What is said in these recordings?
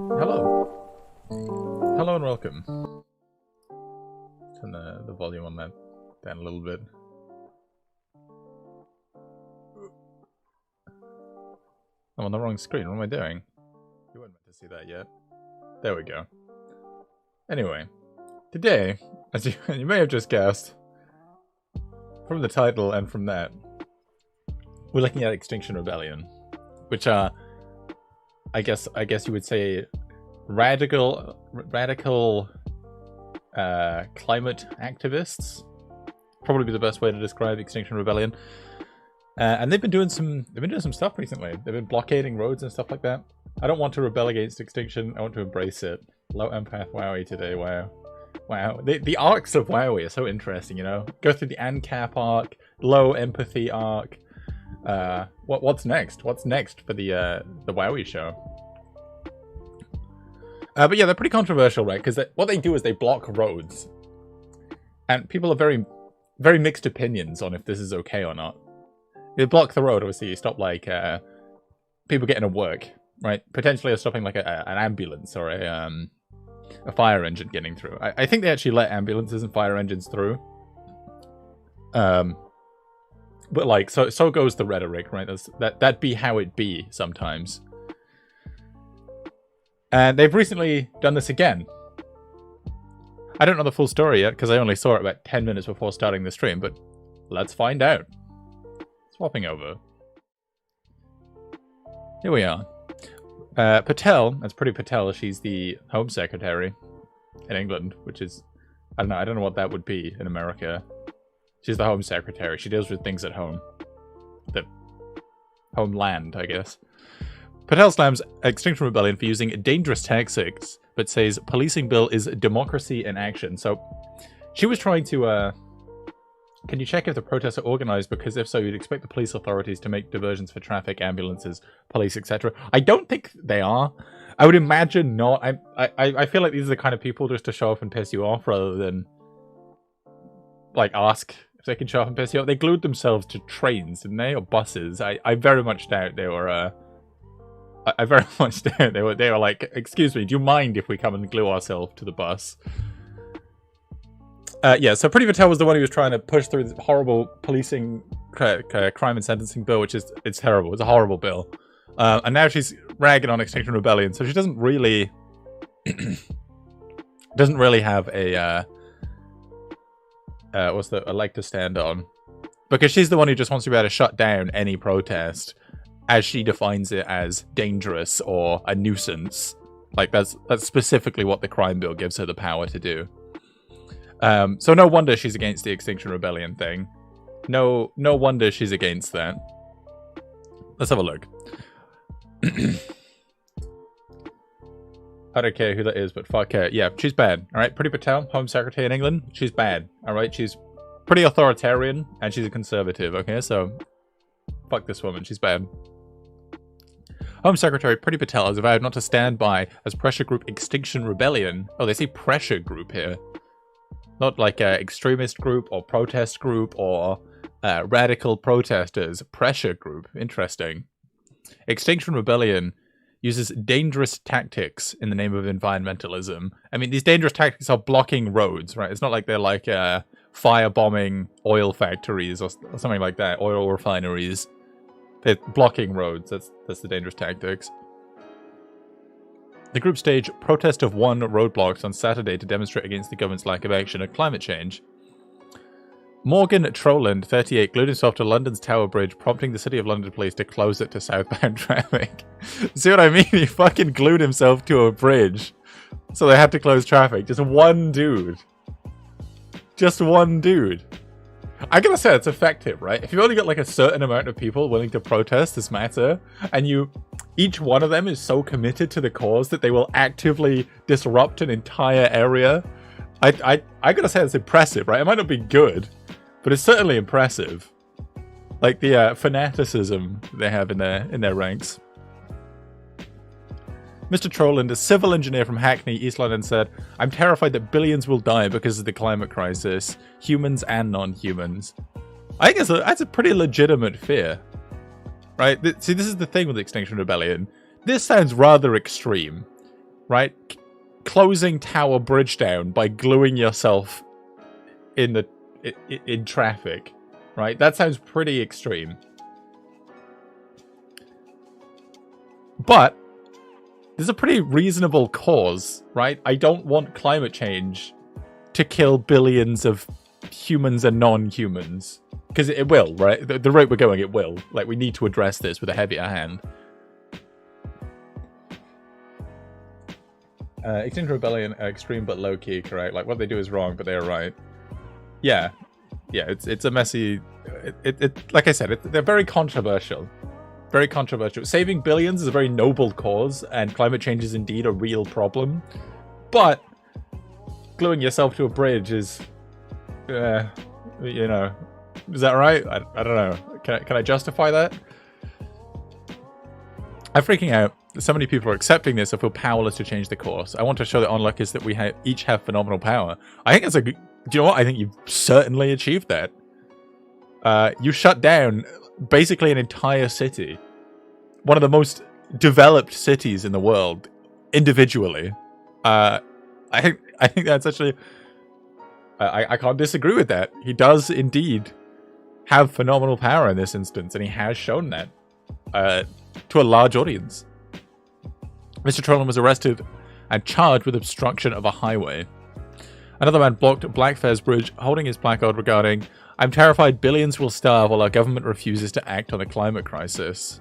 Hello. Hello and welcome. Turn the volume on that down a little bit. I'm on the wrong screen. What am I doing? You weren't meant to see that yet. There we go. Anyway, today, as you may have just guessed, from the title and from that, we're looking at Extinction Rebellion, which are, I guess you would say, radical climate activists. Probably be the best way to describe Extinction Rebellion. And they've been doing some stuff recently. They've been blockading roads and stuff like that. I don't want to rebel against Extinction. I want to embrace it. Low empath Wowie today. Wow. The arcs of Wowie are so interesting. You know, go through the ANCAP arc, low empathy arc. What's next? What's next for the Wowie show? But yeah, they're pretty controversial, right? Because what they do is they block roads, and people have very, very mixed opinions on if this is okay or not. You block the road, obviously, you stop like people getting to work, right? Potentially, you're stopping like an ambulance or a fire engine getting through. I think they actually let ambulances and fire engines through. But like, so goes the rhetoric, right? That be how it be sometimes. And they've recently done this again. I don't know the full story yet, because I only saw it about 10 minutes before starting the stream, but let's find out. Swapping over. Here we are. Patel, that's Priti Patel, she's the Home Secretary in England, which is, I don't know what that would be in America. She's the Home Secretary. She deals with things at home. The homeland, I guess. Patel slams Extinction Rebellion for using dangerous tactics, but says policing bill is democracy in action. So, she was trying to, can you check if the protests are organized? Because if so, you'd expect the police authorities to make diversions for traffic, ambulances, police, etc. I don't think they are. I would imagine not. I feel like these are the kind of people just to show up and piss you off rather than, like, ask if they can show up and piss you off. They glued themselves to trains, didn't they? Or buses. I very much doubt they were, I very much doubt they were like, excuse me, do you mind if we come and glue ourselves to the bus? Yeah, so Priti Patel was the one who was trying to push through this horrible policing crime and sentencing bill, which is, it's terrible. It's a horrible bill. And now she's ragging on Extinction Rebellion, so she doesn't really have a a leg to stand on, because she's the one who just wants to be able to shut down any protest as she defines it as dangerous or a nuisance. Like that's specifically what the crime bill gives her the power to do. So no wonder she's against the Extinction Rebellion thing. No wonder she's against that. Let's have a look. I don't care who that is, but fuck her. Yeah, she's bad. Alright, Priti Patel, Home Secretary in England, she's bad. Alright, she's pretty authoritarian, and she's a conservative, okay? So, fuck this woman, she's bad. Home Secretary Priti Patel has vowed not to stand by as pressure group Extinction Rebellion. Oh, they say pressure group here. Not like an extremist group or protest group or radical protesters. Pressure group. Interesting. Extinction Rebellion uses dangerous tactics in the name of environmentalism. I mean, these dangerous tactics are blocking roads, right? It's not like they're like firebombing oil factories or something like that. Oil refineries. They're blocking roads. That's the dangerous tactics. The group staged protest of one roadblocks on Saturday to demonstrate against the government's lack of action on climate change. Morgan Troland, 38, glued himself to London's Tower Bridge, prompting the City of London police to close it to southbound traffic. See what I mean? He fucking glued himself to a bridge, so they had to close traffic. Just one dude. Just one dude. I gotta say, it's effective, right? If you've only got like a certain amount of people willing to protest this matter, and each one of them is so committed to the cause that they will actively disrupt an entire area, I gotta say it's impressive, right? It might not be good, but it's certainly impressive. Like the fanaticism they have in their ranks. Mr. Troland, a civil engineer from Hackney, East London, said, "I'm terrified that billions will die because of the climate crisis, humans and non-humans." I guess that's a pretty legitimate fear, right? See, this is the thing with Extinction Rebellion. This sounds rather extreme. right? Closing Tower Bridge down by gluing yourself in traffic, right? That sounds pretty extreme. But there's a pretty reasonable cause, right? I don't want climate change to kill billions of humans and non-humans. Because it will, right? The rate we're going, it will. Like, we need to address this with a heavier hand. Extinction Rebellion, extreme but low-key, correct? Like, what they do is wrong, but they're right. Yeah. Yeah, it's a messy... like I said, they're very controversial. Very controversial. Saving billions is a very noble cause, and climate change is indeed a real problem. But gluing yourself to a bridge is... you know... Is that right? I don't know. Can I justify that? I'm freaking out. So many people are accepting this. I feel powerless to change the course. I want to show the onlookers that we each have phenomenal power. I think it's a good... Do you know what? I think you've certainly achieved that. You shut down basically an entire city. One of the most developed cities in the world, individually. I think that's actually... I can't disagree with that. He does indeed have phenomenal power in this instance, and he has shown that to a large audience. Mr. Trollan was arrested and charged with obstruction of a highway. Another man blocked Blackfriars Bridge, holding his placard regarding, "I'm terrified billions will starve while our government refuses to act on the climate crisis."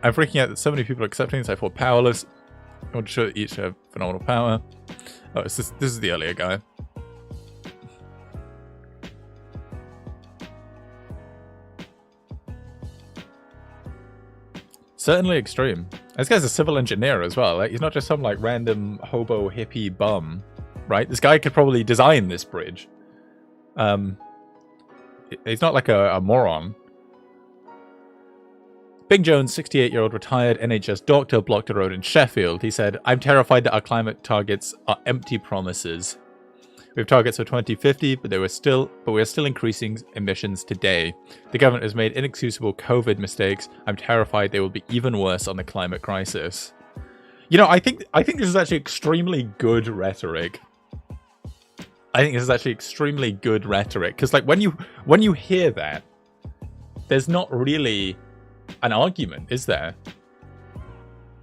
I'm freaking out that so many people are accepting this. I feel powerless. I want to show that each have phenomenal power. Oh, this is the earlier guy. Certainly extreme. This guy's a civil engineer as well. Like, he's not just some like random hobo hippie bum, right? This guy could probably design this bridge. He's not like a moron. Bing Jones, 68-year-old retired NHS doctor, blocked a road in Sheffield. He said, "I'm terrified that our climate targets are empty promises. We have targets for 2050, but we are still increasing emissions today. The government has made inexcusable COVID mistakes. I'm terrified they will be even worse on the climate crisis." You know, I think this is actually extremely good rhetoric. I think this is actually extremely good rhetoric, because like when you hear that, there's not really an argument, is there?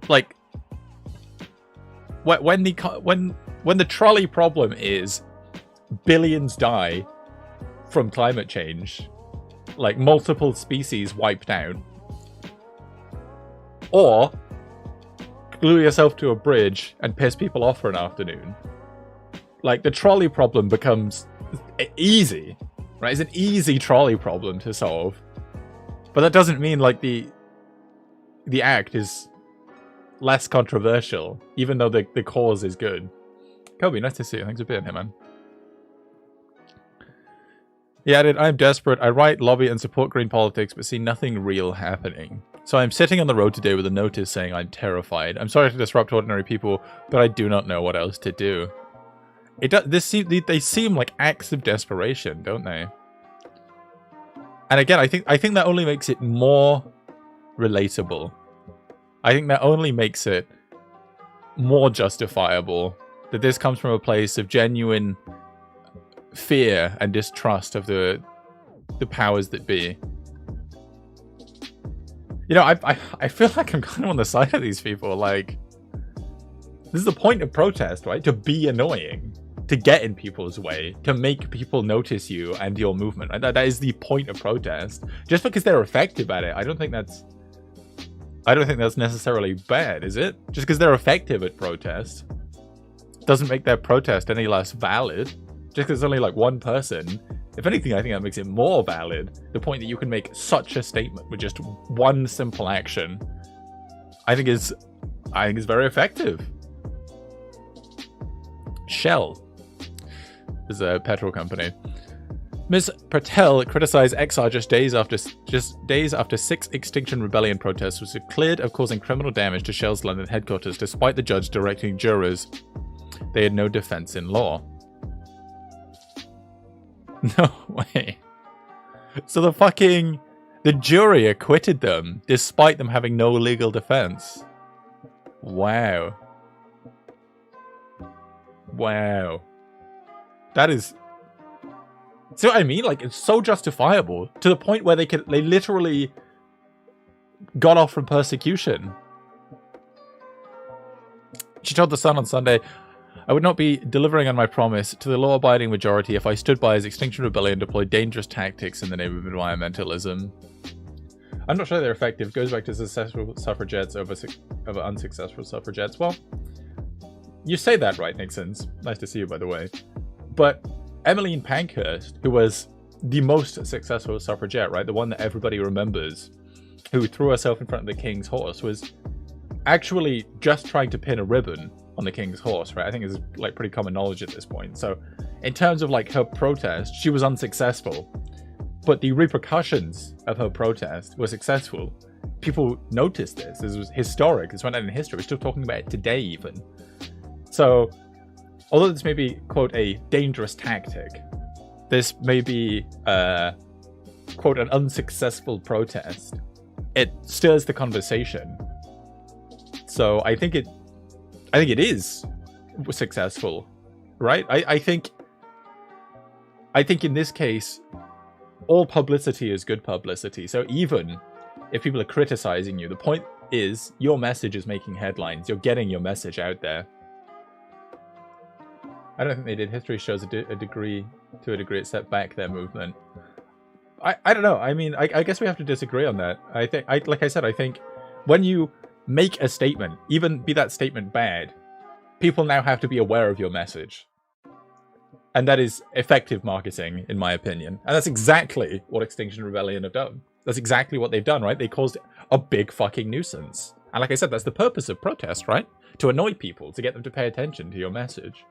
Like, when the trolley problem is billions die from climate change, like multiple species wiped out, or glue yourself to a bridge and piss people off for an afternoon, like the trolley problem becomes easy, right? It's an easy trolley problem to solve. But that doesn't mean, like, the act is less controversial, even though the cause is good. Kobe, nice to see you. Thanks for being here, man. He added, "I'm desperate. I write, lobby, and support green politics, but see nothing real happening. So I'm sitting on the road today with a notice saying I'm terrified. I'm sorry to disrupt ordinary people, but I do not know what else to do." They seem like acts of desperation, don't they? And again, I think that only makes it more relatable. I think that only makes it more justifiable that this comes from a place of genuine fear and distrust of the powers that be. You know, I feel like I'm kind of on the side of these people. Like, this is the point of protest, right? To be annoying. To get in people's way, to make people notice you and your movement. Right? That is the point of protest. Just because they're effective at it, I don't think that's necessarily bad, is it? Just because they're effective at protest doesn't make their protest any less valid. Just because it's only like one person. If anything, I think that makes it more valid. The point that you can make such a statement with just one simple action, I think is very effective. Shell is a petrol company. Ms. Patel criticized XR just days after 6 Extinction Rebellion protests was cleared of causing criminal damage to Shell's London headquarters, despite the judge directing jurors they had no defense in law. No way. So the fucking The jury acquitted them, despite them having no legal defense. Wow. Wow. That is... See what I mean? Like, it's so justifiable, to the point where they literally got off from persecution. She told The Sun on Sunday, I would not be delivering on my promise to the law-abiding majority if I stood by as Extinction Rebellion deployed dangerous tactics in the name of environmentalism. I'm not sure they're effective. It goes back to successful suffragettes over unsuccessful suffragettes. Well, you say that right, Nixons. Nice to see you, by the way. But Emmeline Pankhurst, who was the most successful suffragette, right? The one that everybody remembers, who threw herself in front of the King's horse, was actually just trying to pin a ribbon on the King's horse, right? I think it's like pretty common knowledge at this point. So in terms of like her protest, she was unsuccessful. But the repercussions of her protest were successful. People noticed this. This was historic. This went out in history. We're still talking about it today even. So, although this may be, quote, a dangerous tactic, this may be, quote, an unsuccessful protest, it stirs the conversation. So I think it is successful, right? I think in this case, all publicity is good publicity. So even if people are criticizing you, the point is your message is making headlines. You're getting your message out there. I don't think they did. History shows to a degree it set back their movement. I don't know. I mean, I guess we have to disagree on that. Like I said, I think when you make a statement, even be that statement bad, people now have to be aware of your message. And that is effective marketing, in my opinion. And that's exactly what Extinction Rebellion have done. That's exactly what they've done, right? They caused a big fucking nuisance. And like I said, that's the purpose of protest, right? To annoy people, to get them to pay attention to your message.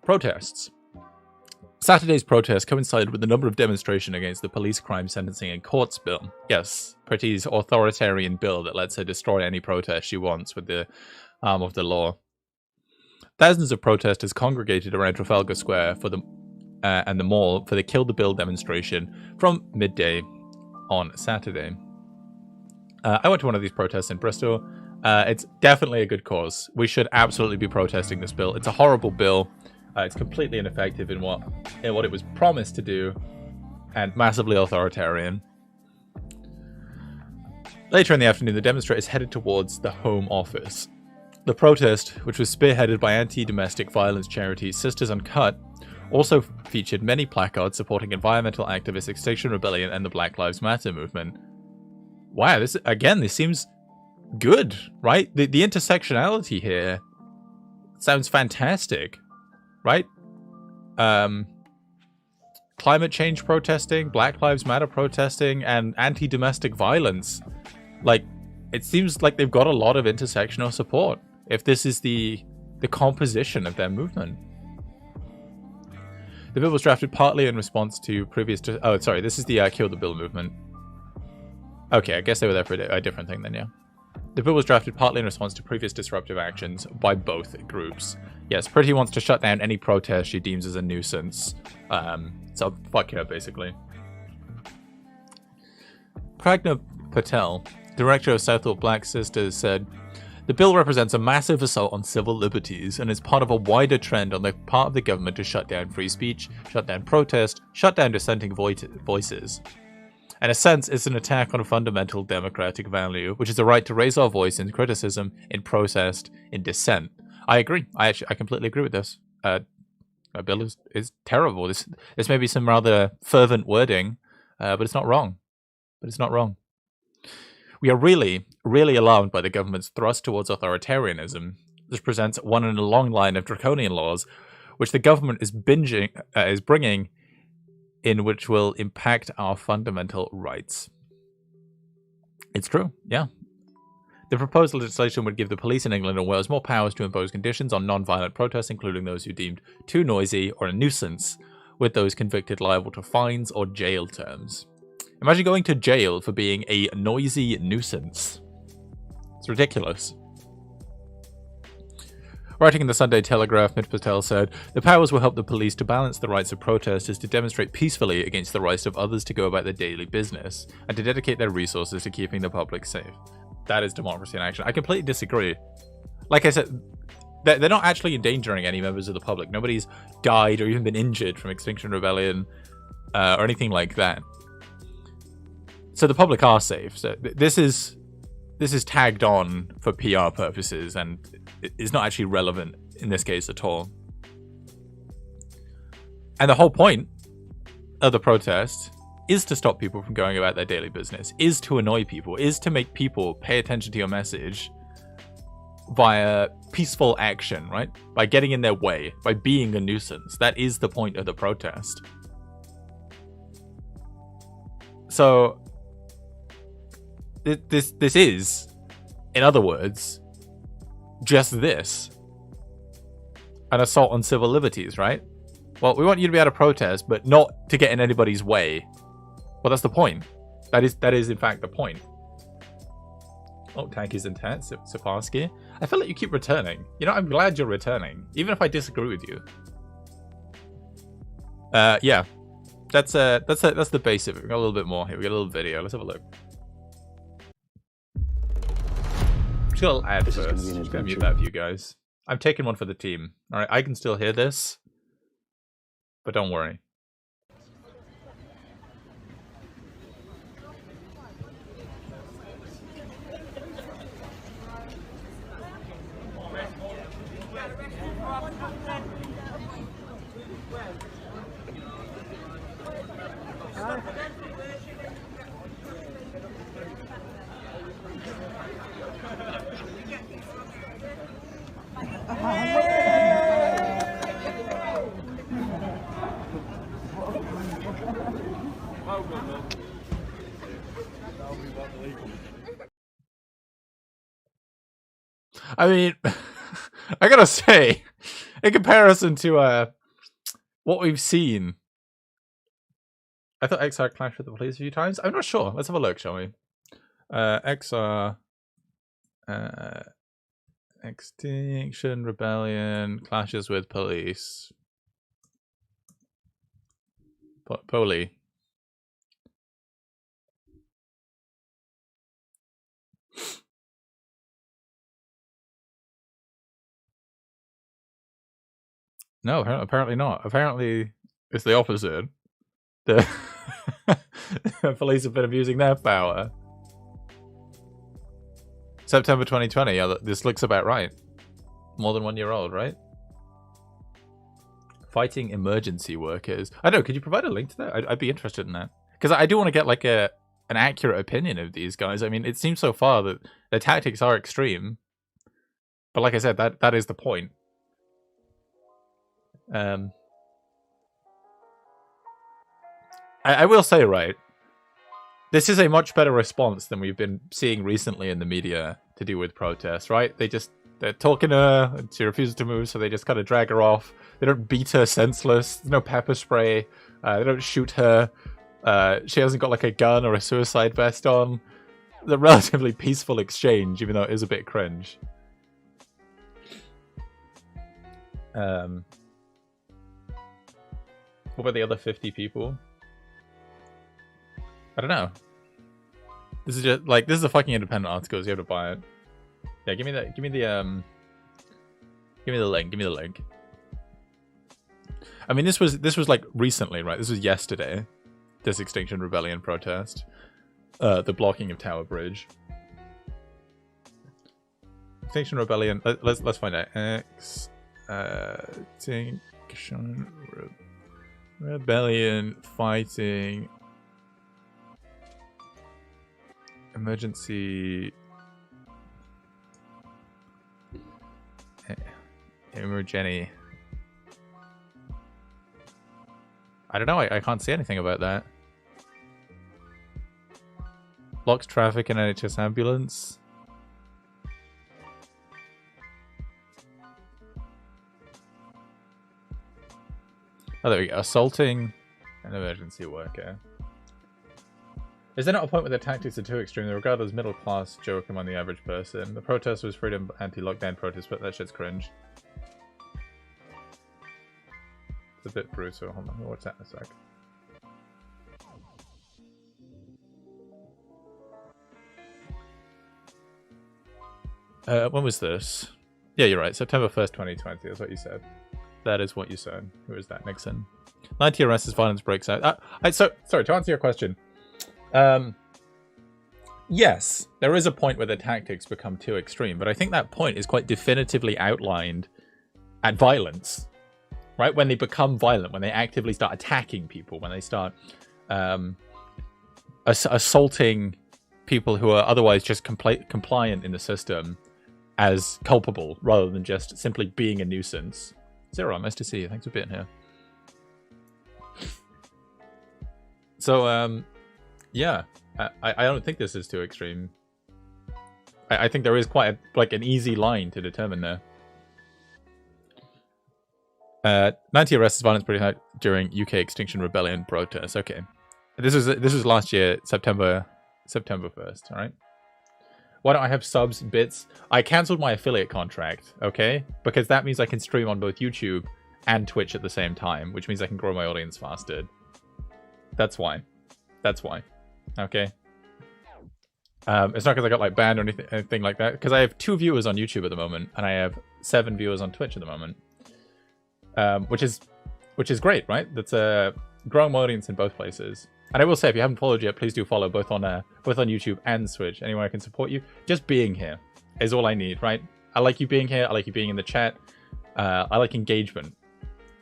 Protests. Saturday's protest coincided with the number of demonstrations against the police crime sentencing and courts bill. Yes, Pretty's authoritarian bill that lets her destroy any protest she wants with the arm of the law. Thousands of protesters congregated around Trafalgar Square for and the mall for the Kill the Bill demonstration from midday on Saturday. I went to one of these protests in Bristol. It's definitely a good cause. We should absolutely be protesting this bill. It's a horrible bill. It's completely ineffective in what it was promised to do, and massively authoritarian. Later in the afternoon, the demonstrators headed towards the Home Office. The protest, which was spearheaded by anti-domestic violence charity Sisters Uncut, also featured many placards supporting environmental activists, Extinction Rebellion, and the Black Lives Matter movement. Wow, this seems good, right? The intersectionality here sounds fantastic, right? Climate change protesting, Black Lives Matter protesting, and anti-domestic violence. Like, it seems like they've got a lot of intersectional support, if this is the composition of their movement. The bill was drafted partly in response to previous... Oh, sorry, this is the Kill the Bill movement. Okay, I guess they were there for a different thing then, yeah. The bill was drafted partly in response to previous disruptive actions by both groups. Yes, Pretty wants to shut down any protest she deems as a nuisance. So fuck her, basically. Pragna Patel, director of Southall Black Sisters, said, "The bill represents a massive assault on civil liberties and is part of a wider trend on the part of the government to shut down free speech, shut down protest, shut down dissenting voices. In a sense, it's an attack on a fundamental democratic value, which is the right to raise our voice in criticism, in protest, in dissent." I agree. I completely agree with this. A bill is terrible. This may be some rather fervent wording, but it's not wrong. We are really, really alarmed by the government's thrust towards authoritarianism. This presents one in a long line of draconian laws, which the government is bringing in, which will impact our fundamental rights. It's true, yeah. The proposed legislation would give the police in England and Wales more powers to impose conditions on non-violent protests, including those who deemed too noisy or a nuisance, with those convicted liable to fines or jail terms. Imagine going to jail for being a noisy nuisance. It's ridiculous. Writing in the Sunday Telegraph, Mitch Patel said, "The powers will help the police to balance the rights of protesters to demonstrate peacefully against the rights of others to go about their daily business, and to dedicate their resources to keeping the public safe." That is democracy in action. I completely disagree. Like I said, they're not actually endangering any members of the public. Nobody's died or even been injured from Extinction Rebellion or anything like that. So the public are safe. So this is tagged on for PR purposes and is not actually relevant in this case at all. And the whole point of the protest is to stop people from going about their daily business, is to annoy people, is to make people pay attention to your message via peaceful action, right? By getting in their way, by being a nuisance. That is the point of the protest. So this is, in other words, just this. An assault on civil liberties, right? Well, we want you to be able to protest, but not to get in anybody's way. Well, that's the point. That is in fact the point. Oh, tank is intense, Siparsky. I feel like you keep returning. You know, I'm glad you're returning, even if I disagree with you. Yeah, that's the base of it. We got a little bit more here. We got a little video. Let's have a look. Just got a little ad first. Just gonna mute that for you guys. I'm taking one for the team. All right, I can still hear this, but don't worry. I mean, I gotta say, in comparison to what we've seen, I thought XR clashed with the police a few times. I'm not sure. Let's have a look, shall we? XR, Extinction Rebellion clashes with police. Poli. No, apparently not. Apparently, it's the opposite. The police have been abusing their power. September 2020. Yeah, this looks about right. More than 1 year old, right? Fighting emergency workers. I don't know. Could you provide a link to that? I'd be interested in that, because I do want to get like an accurate opinion of these guys. I mean, it seems so far that their tactics are extreme, but like I said, that is the point. I will say, right, this is a much better response than we've been seeing recently in the media to do with protests, right? They're talking to her, and she refuses to move, so they just kind of drag her off. They don't beat her senseless. There's no pepper spray. They don't shoot her. She hasn't got like a gun or a suicide vest on. It's a relatively peaceful exchange, even though it is a bit cringe. What about the other 50 people? I don't know. This is just like, this is a fucking independent article, so you have to buy it. Yeah, give me the link. I mean, this was like recently, right? This was yesterday. This Extinction Rebellion protest. The blocking of Tower Bridge. Extinction Rebellion, let's find out. Extinction Rebellion fighting emergency emergency. I don't know, I can't see anything about that. Blocks traffic in NHS ambulance. Oh, there we go. Assaulting an emergency worker. Is there not a point where the tactics are too extreme? They regard as middle-class joke among the average person. The protest was freedom anti-lockdown protest, but that shit's cringe. It's a bit brutal. Hold on, what's that in a sec? When was this? Yeah, you're right. September 1st, 2020. That's what you said. That is what you said. Who is that? Nixon. 90 arrests as violence breaks out. Sorry, to answer your question. Yes, there is a point where the tactics become too extreme, but I think that point is quite definitively outlined at violence. Right? When they become violent, when they actively start attacking people, when they start assaulting people who are otherwise just compliant in the system as culpable, rather than just simply being a nuisance. Zero, nice to see you. Thanks for being here. So, yeah, I don't think this is too extreme. I think there is quite an easy line to determine there. 90 arrests of violence breaking out during UK Extinction Rebellion protests. Okay, this was last year, September 1st. All right. Why don't I have subs, bits? I cancelled my affiliate contract, okay? Because that means I can stream on both YouTube and Twitch at the same time, which means I can grow my audience faster. That's why. That's why. Okay? It's not because I got like banned or anything like that, because I have 2 viewers on YouTube at the moment, and I have 7 viewers on Twitch at the moment. Which is great, right? That's a growing audience in both places. And I will say, if you haven't followed yet, please do follow both on YouTube and Switch. Anywhere I can support you. Just being here is all I need, right? I like you being here. I like you being in the chat. I like engagement.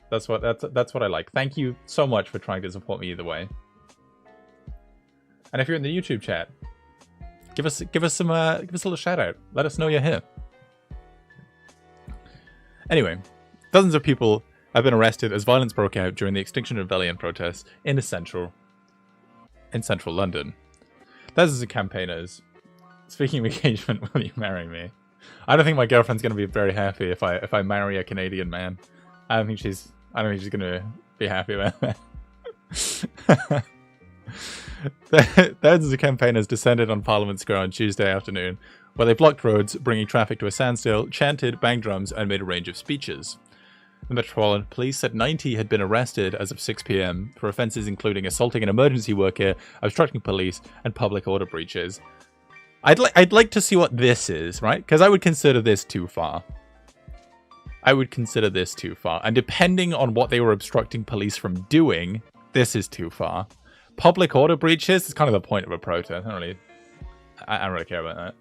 That's what I like. Thank you so much for trying to support me either way. And if you're in the YouTube chat, give us a little shout out. Let us know you're here. Anyway, dozens of people have been arrested as violence broke out during the Extinction Rebellion protests in central London. Those are the campaigners. Speaking of engagement, will you marry me? I don't think my girlfriend's going to be very happy if I marry a Canadian man. I don't think she's going to be happy about that. Thousands of campaigners descended on Parliament Square on Tuesday afternoon, where they blocked roads, bringing traffic to a standstill, chanted, banged drums, and made a range of speeches. The Metropolitan Police said 90 had been arrested as of 6 p.m. for offences including assaulting an emergency worker, obstructing police, and public order breaches. I'd like to see what this is, right? Because I would consider this too far. And depending on what they were obstructing police from doing, this is too far. Public order breaches is kind of the point of a protest. I don't really care about that.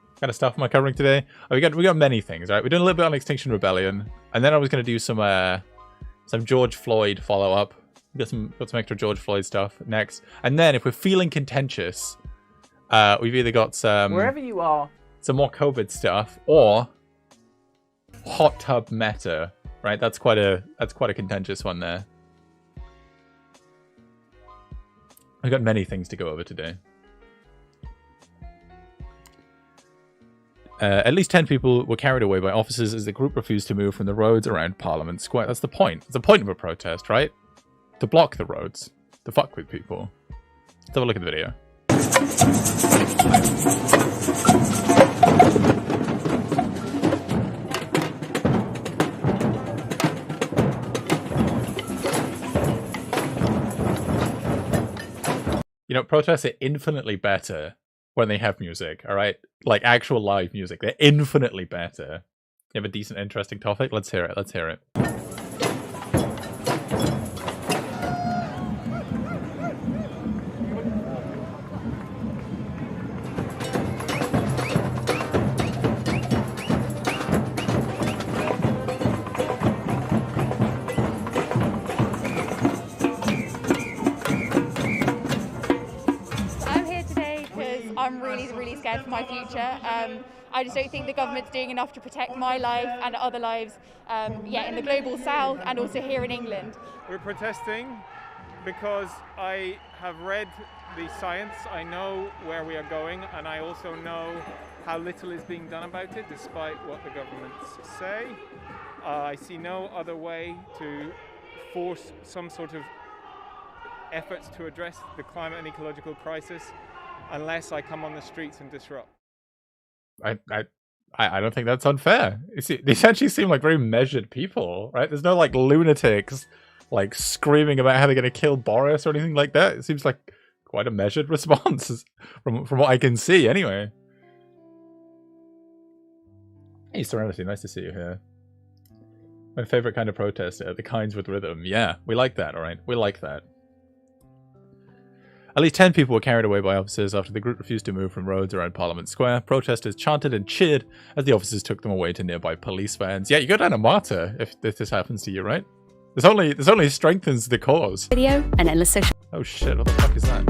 What kind of stuff am I covering today? Oh, we got many things, right? We're doing a little bit on Extinction Rebellion, and then I was going to do some George Floyd follow up. We got some extra George Floyd stuff next, and then if we're feeling contentious, we've either got some wherever you are, some more COVID stuff, or hot tub meta, right? That's quite a contentious one there. I've got many things to go over today. At least 10 people were carried away by officers as the group refused to move from the roads around Parliament Square. That's the point. It's the point of a protest, right? To block the roads. To fuck with people. Let's have a look at the video. You know, protests are infinitely better when they have music, all right? Like actual live music. They're infinitely better. You have a decent, interesting topic? Let's hear it. Let's hear it. Really scared for my future. I just don't think the government's doing enough to protect my life and other lives, in the global south and also here in England. We're protesting because I have read the science, I know where we are going, and I also know how little is being done about it, despite what the governments say. I see no other way to force some sort of efforts to address the climate and ecological crisis unless I come on the streets and disrupt. I I don't think that's unfair. These actually seem like very measured people, right? There's no like lunatics like screaming about how they're going to kill Boris or anything like that. It seems like quite a measured response from what I can see anyway. Hey Serenity, nice to see you here. My favorite kind of protest, the kinds with rhythm. Yeah, we like that, alright? We like that. At least 10 people were carried away by officers after the group refused to move from roads around Parliament Square. Protesters chanted and cheered as the officers took them away to nearby police vans. Yeah, you go down a martyr if this happens to you, right? This only strengthens the cause. Video and endless social. Oh shit, what the fuck is that?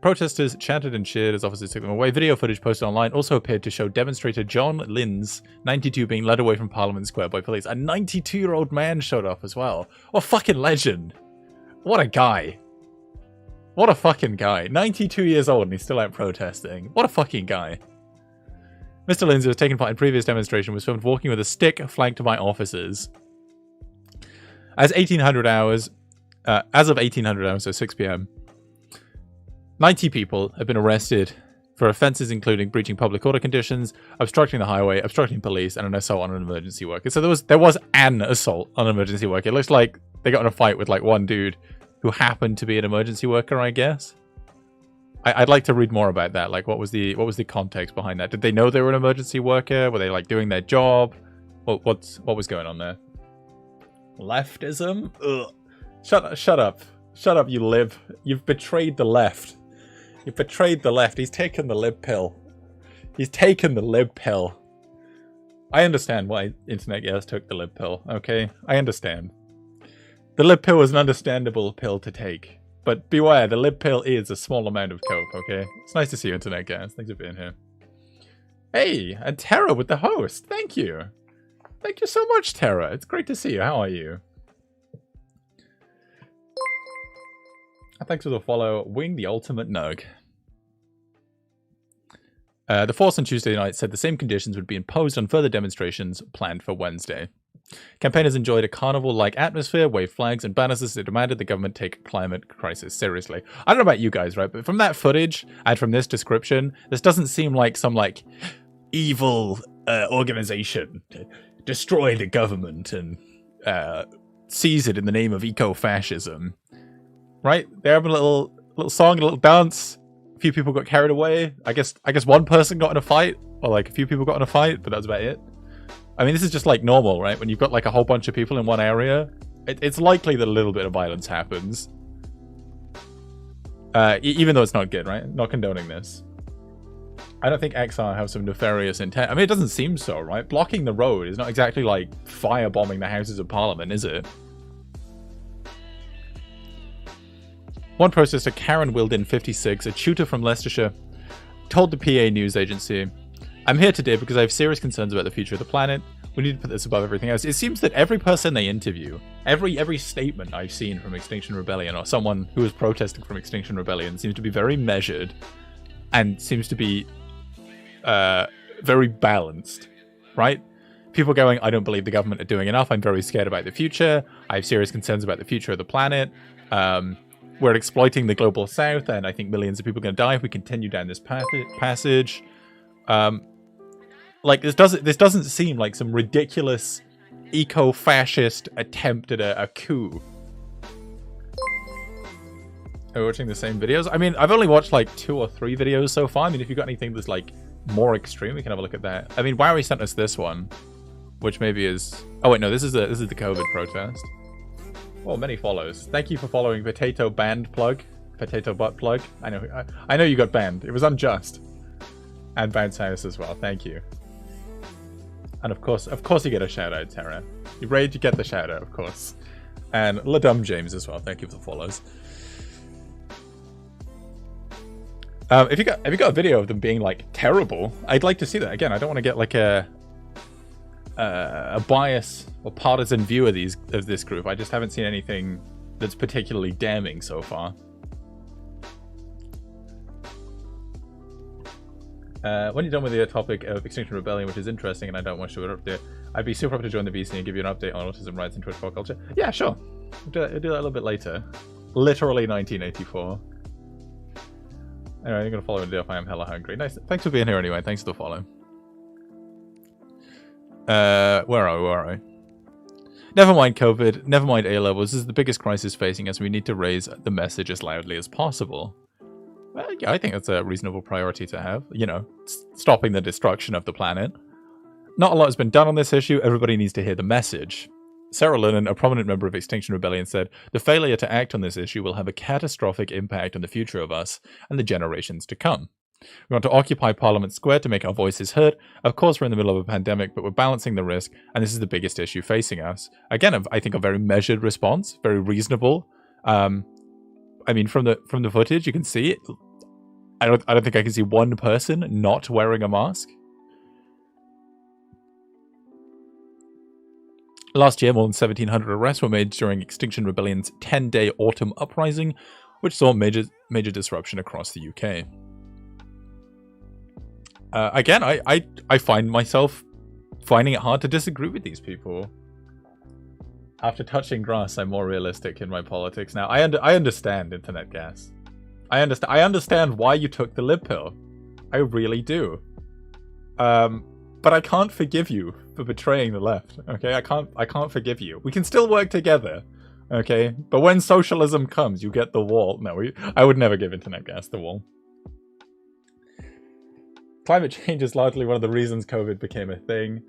Protesters chanted and cheered as officers took them away. Video footage posted online also appeared to show demonstrator John Linz, 92, being led away from Parliament Square by police. A 92-year-old man showed up as well. What a fucking legend. What a guy. What a fucking guy. 92 years old and he's still out protesting. What a fucking guy. Mr. Linz, who was taking part in previous demonstration, was filmed walking with a stick flanked by officers. As of 1800 hours, so 6 p.m., 90 people have been arrested for offences including breaching public order conditions, obstructing the highway, obstructing police, and an assault on an emergency worker. So there was an assault on an emergency worker. It looks like they got in a fight with like one dude who happened to be an emergency worker, I guess. I'd like to read more about that. Like, what was the context behind that? Did they know they were an emergency worker? Were they like doing their job? What was going on there? Leftism? Ugh. Shut up. Shut up, you lib. You've betrayed the left. You've betrayed the left. He's taken the lib pill. He's taken the lib pill. I understand why Internet Gas took the lib pill, okay? I understand. The lib pill was an understandable pill to take. But beware, the lib pill is a small amount of coke, okay? It's nice to see you, Internet Gas. Thanks for being here. Hey, and Tara with the host. Thank you. Thank you so much, Tara. It's great to see you. How are you? Thanks for the follow, Wing the Ultimate Nug. The force on Tuesday night said the same conditions would be imposed on further demonstrations planned for Wednesday. Campaigners enjoyed a carnival-like atmosphere, waved flags and banners as they demanded the government take climate crisis seriously. I don't know about you guys, right? But from that footage and from this description, this doesn't seem like some like evil organization to destroy the government and seize it in the name of eco-fascism. Right? They're having a little song, a little dance. A few people got carried away. I guess one person got in a fight, or like a few people got in a fight, but that was about it. I mean, this is just like normal, right? When you've got like a whole bunch of people in one area, it's likely that a little bit of violence happens. Even though it's not good, right? Not condoning this. I don't think XR have some nefarious intent. I mean, it doesn't seem so, right? Blocking the road is not exactly like firebombing the Houses of Parliament, is it? One protester, Karen Wilden, 56, a tutor from Leicestershire, told the PA news agency, "I'm here today because I have serious concerns about the future of the planet. We need to put this above everything else." It seems that every person they interview, every statement I've seen from Extinction Rebellion or someone who is protesting from Extinction Rebellion seems to be very measured and seems to be very balanced, right? People going, "I don't believe the government are doing enough. I'm very scared about the future. I have serious concerns about the future of the planet. We're exploiting the global south, and I think millions of people are going to die if we continue down this passage." Like this doesn't seem like some ridiculous eco-fascist attempt at a coup. Are we watching the same videos? I mean, I've only watched like 2 or 3 videos so far. I mean, if you've got anything that's like more extreme, we can have a look at that. I mean, Wowie sent us this one, which maybe is... Oh wait, no, this is the COVID protest. Well, many follows. Thank you for following Potato Band Plug, Potato Butt Plug. I know you got banned. It was unjust. And Bounce House as well. Thank you. And of course you get a shout out, Tara. You raid, you get the shout out, of course. And Ladum James as well. Thank you for the follows. If you got a video of them being like terrible, I'd like to see that. Again, I don't want to get like a bias or partisan view of this group. I just haven't seen anything that's particularly damning so far. When you're done with the topic of Extinction Rebellion, which is interesting and I don't want to interrupt it, I'd be super happy to join the BC and give you an update on autism rights and Twitch pop culture. Yeah, sure. We'll do that a little bit later. Literally 1984. Anyway, you're gonna follow me if I am hella hungry. Nice. Thanks for being here anyway. Thanks for the follow. Where are we? Never mind COVID. Never mind A-levels. This is the biggest crisis facing us. We need to raise the message as loudly as possible. Well, yeah, I think that's a reasonable priority to have. You know, stopping the destruction of the planet. Not a lot has been done on this issue. Everybody needs to hear the message. Sarah Lennon, a prominent member of Extinction Rebellion, said, "The failure to act on this issue will have a catastrophic impact on the future of us and the generations to come. We want to occupy Parliament Square to make our voices heard. Of course, we're in the middle of a pandemic, but we're balancing the risk, and this is the biggest issue facing us." Again, I think a very measured response, very reasonable. I mean, from the footage, you can see it. I don't think I can see one person not wearing a mask. Last year, more than 1,700 arrests were made during Extinction Rebellion's 10-day autumn uprising, which saw major disruption across the UK. Again, I find myself finding it hard to disagree with these people. After touching grass, I'm more realistic in my politics now. I understand internet gas. I understand why you took the lib pill. I really do. But I can't forgive you for betraying the left. Okay, I can't forgive you. We can still work together. Okay, but when socialism comes, you get the wall. No, I would never give internet gas the wall. Climate change is largely one of the reasons COVID became a thing.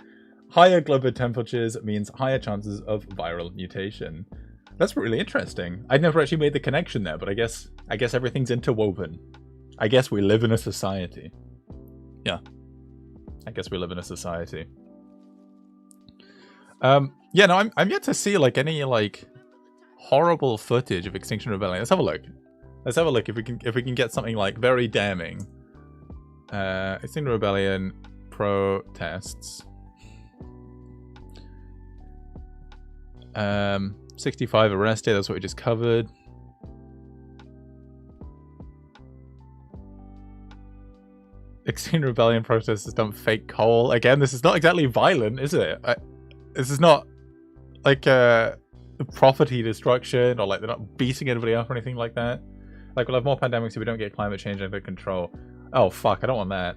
Higher global temperatures means higher chances of viral mutation. That's really interesting. I'd never actually made the connection there, but I guess everything's interwoven. I guess we live in a society. Yeah. I guess we live in a society. Yeah, no, I'm yet to see like any like horrible footage of Extinction Rebellion. Let's have a look. Let's have a look if we can get something like very damning. Extinction Rebellion protests. 65 arrested, that's what we just covered. Extinction Rebellion protesters dump fake coal. Again, this is not exactly violent, is it? This is not like property destruction or like they're not beating anybody up or anything like that. Like, we'll have more pandemics if we don't get climate change under control. Oh, fuck, I don't want that.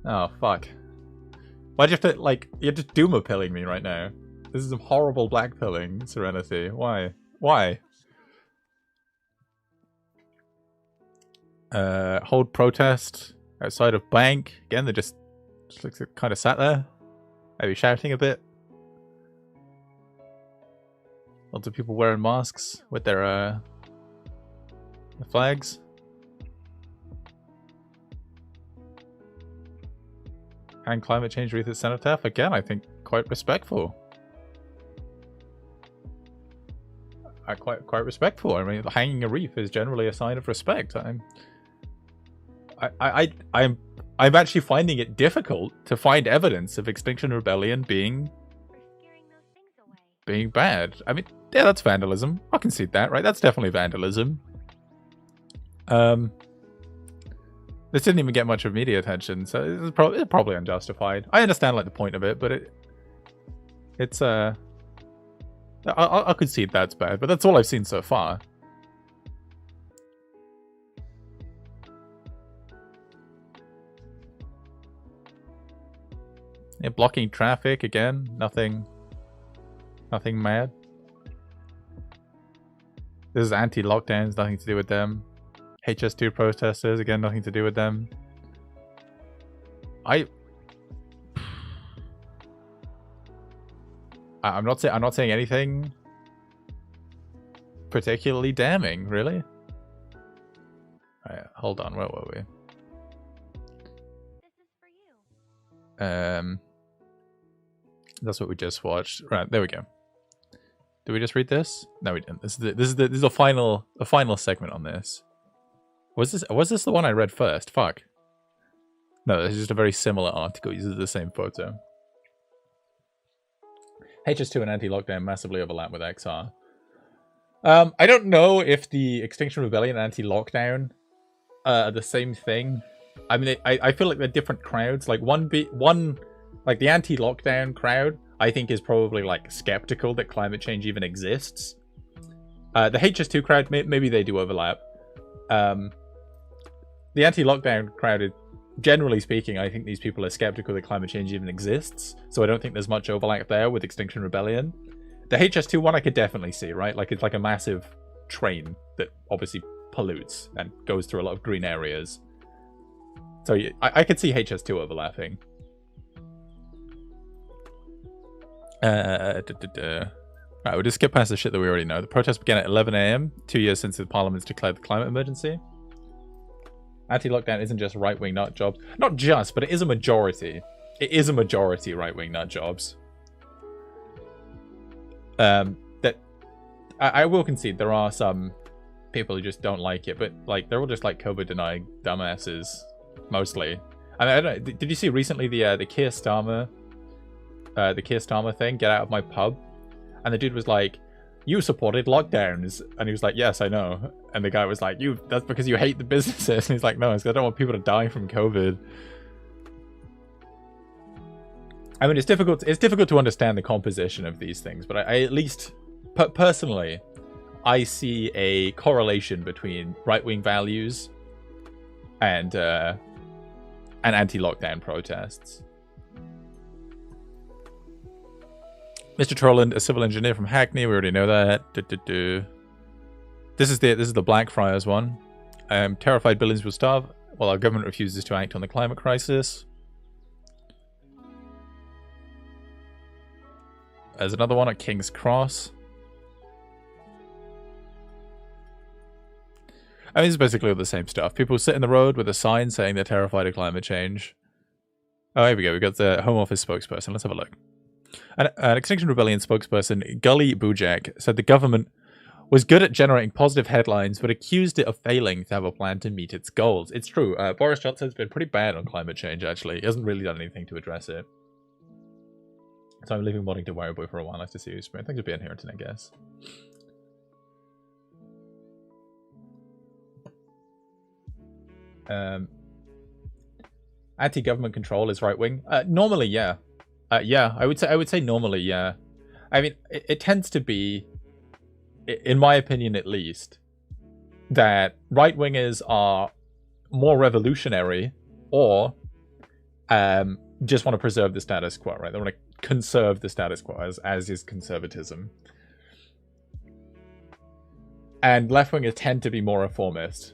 Oh, fuck. Why'd you have to, like, you're just doom-pilling me right now. This is some horrible black-pilling, Serenity. Why? Why? Hold protest outside of bank. Again, they just looks kind of sat there. Maybe shouting a bit. Lots of people wearing masks with their flags. And climate change wreath at cenotaph. Again, I think quite respectful. Quite respectful. I mean, hanging a wreath is generally a sign of respect. I'm actually finding it difficult to find evidence of Extinction Rebellion being bad. I mean, yeah, that's vandalism. I concede that, right? That's definitely vandalism. This didn't even get much of media attention, so it's probably unjustified. I understand like the point of it, but it's I'll concede that's bad, but that's all I've seen so far. Yeah, blocking traffic again. Nothing mad. This is anti-lockdowns. Nothing to do with them. HS2 protesters again. Nothing to do with them. I'm not saying anything particularly damning, really. Alright, hold on. Where were we? That's what we just watched. Right, there we go. Did we just read this? No, we didn't. This is the final segment on this. Was this the one I read first? Fuck. No, it's just a very similar article. Uses the same photo. HS2 and anti-lockdown massively overlap with XR. I don't know if the Extinction Rebellion and anti-lockdown are the same thing. I mean, I feel like they're different crowds. Like one like the anti-lockdown crowd, I think is probably like skeptical that climate change even exists. The HS2 crowd, maybe they do overlap. the anti-lockdown crowd is, generally speaking, I think these people are skeptical that climate change even exists. So I don't think there's much overlap there with Extinction Rebellion. The HS2 one I could definitely see, right? Like, it's like a massive train that obviously pollutes and goes through a lot of green areas. So I could see HS2 overlapping. Right, we'll just skip past the shit that we already know. The protest began at 11 AM, 2 years since the Parliament's declared the climate emergency. Anti-lockdown isn't just right-wing nut jobs. Not just, but it is a majority. It is a majority right-wing nut jobs. That I will concede there are some people who just don't like it, but like they're all just like COVID denying dumbasses, mostly. I mean, I don't know. Did you see recently the Keir Starmer thing? Get out of my pub, and the dude was like, "You supported lockdowns," and he was like, "Yes, I know." And the guy was like, "That's because you hate the businesses." And he's like, "No, it's 'cause I don't want people to die from COVID." I mean, it's difficult to understand the composition of these things, but I at least, personally, I see a correlation between right-wing values and anti-lockdown protests. Mr. Trolland, a civil engineer from Hackney, we already know that. This is the Blackfriars one. Terrified billions will starve while our government refuses to act on the climate crisis. There's another one at King's Cross. I mean, it's basically all the same stuff. People sit in the road with a sign saying they're terrified of climate change. Oh, here we go. We got the Home Office spokesperson. Let's have a look. An Extinction Rebellion spokesperson, Gully Bujak, said the government was good at generating positive headlines, but accused it of failing to have a plan to meet its goals. It's true. Boris Johnson's been pretty bad on climate change, actually. He hasn't really done anything to address it. So I'm leaving modding to Wireboy for a while. Nice to see you, Spring. Thanks for being here tonight, guys. Anti-government control is right-wing. Normally, yeah. Yeah, I would say normally, yeah. I mean, it tends to be, in my opinion at least, that right-wingers are more revolutionary or just want to preserve the status quo, right? They want to conserve the status quo, as is conservatism. And left-wingers tend to be more reformist.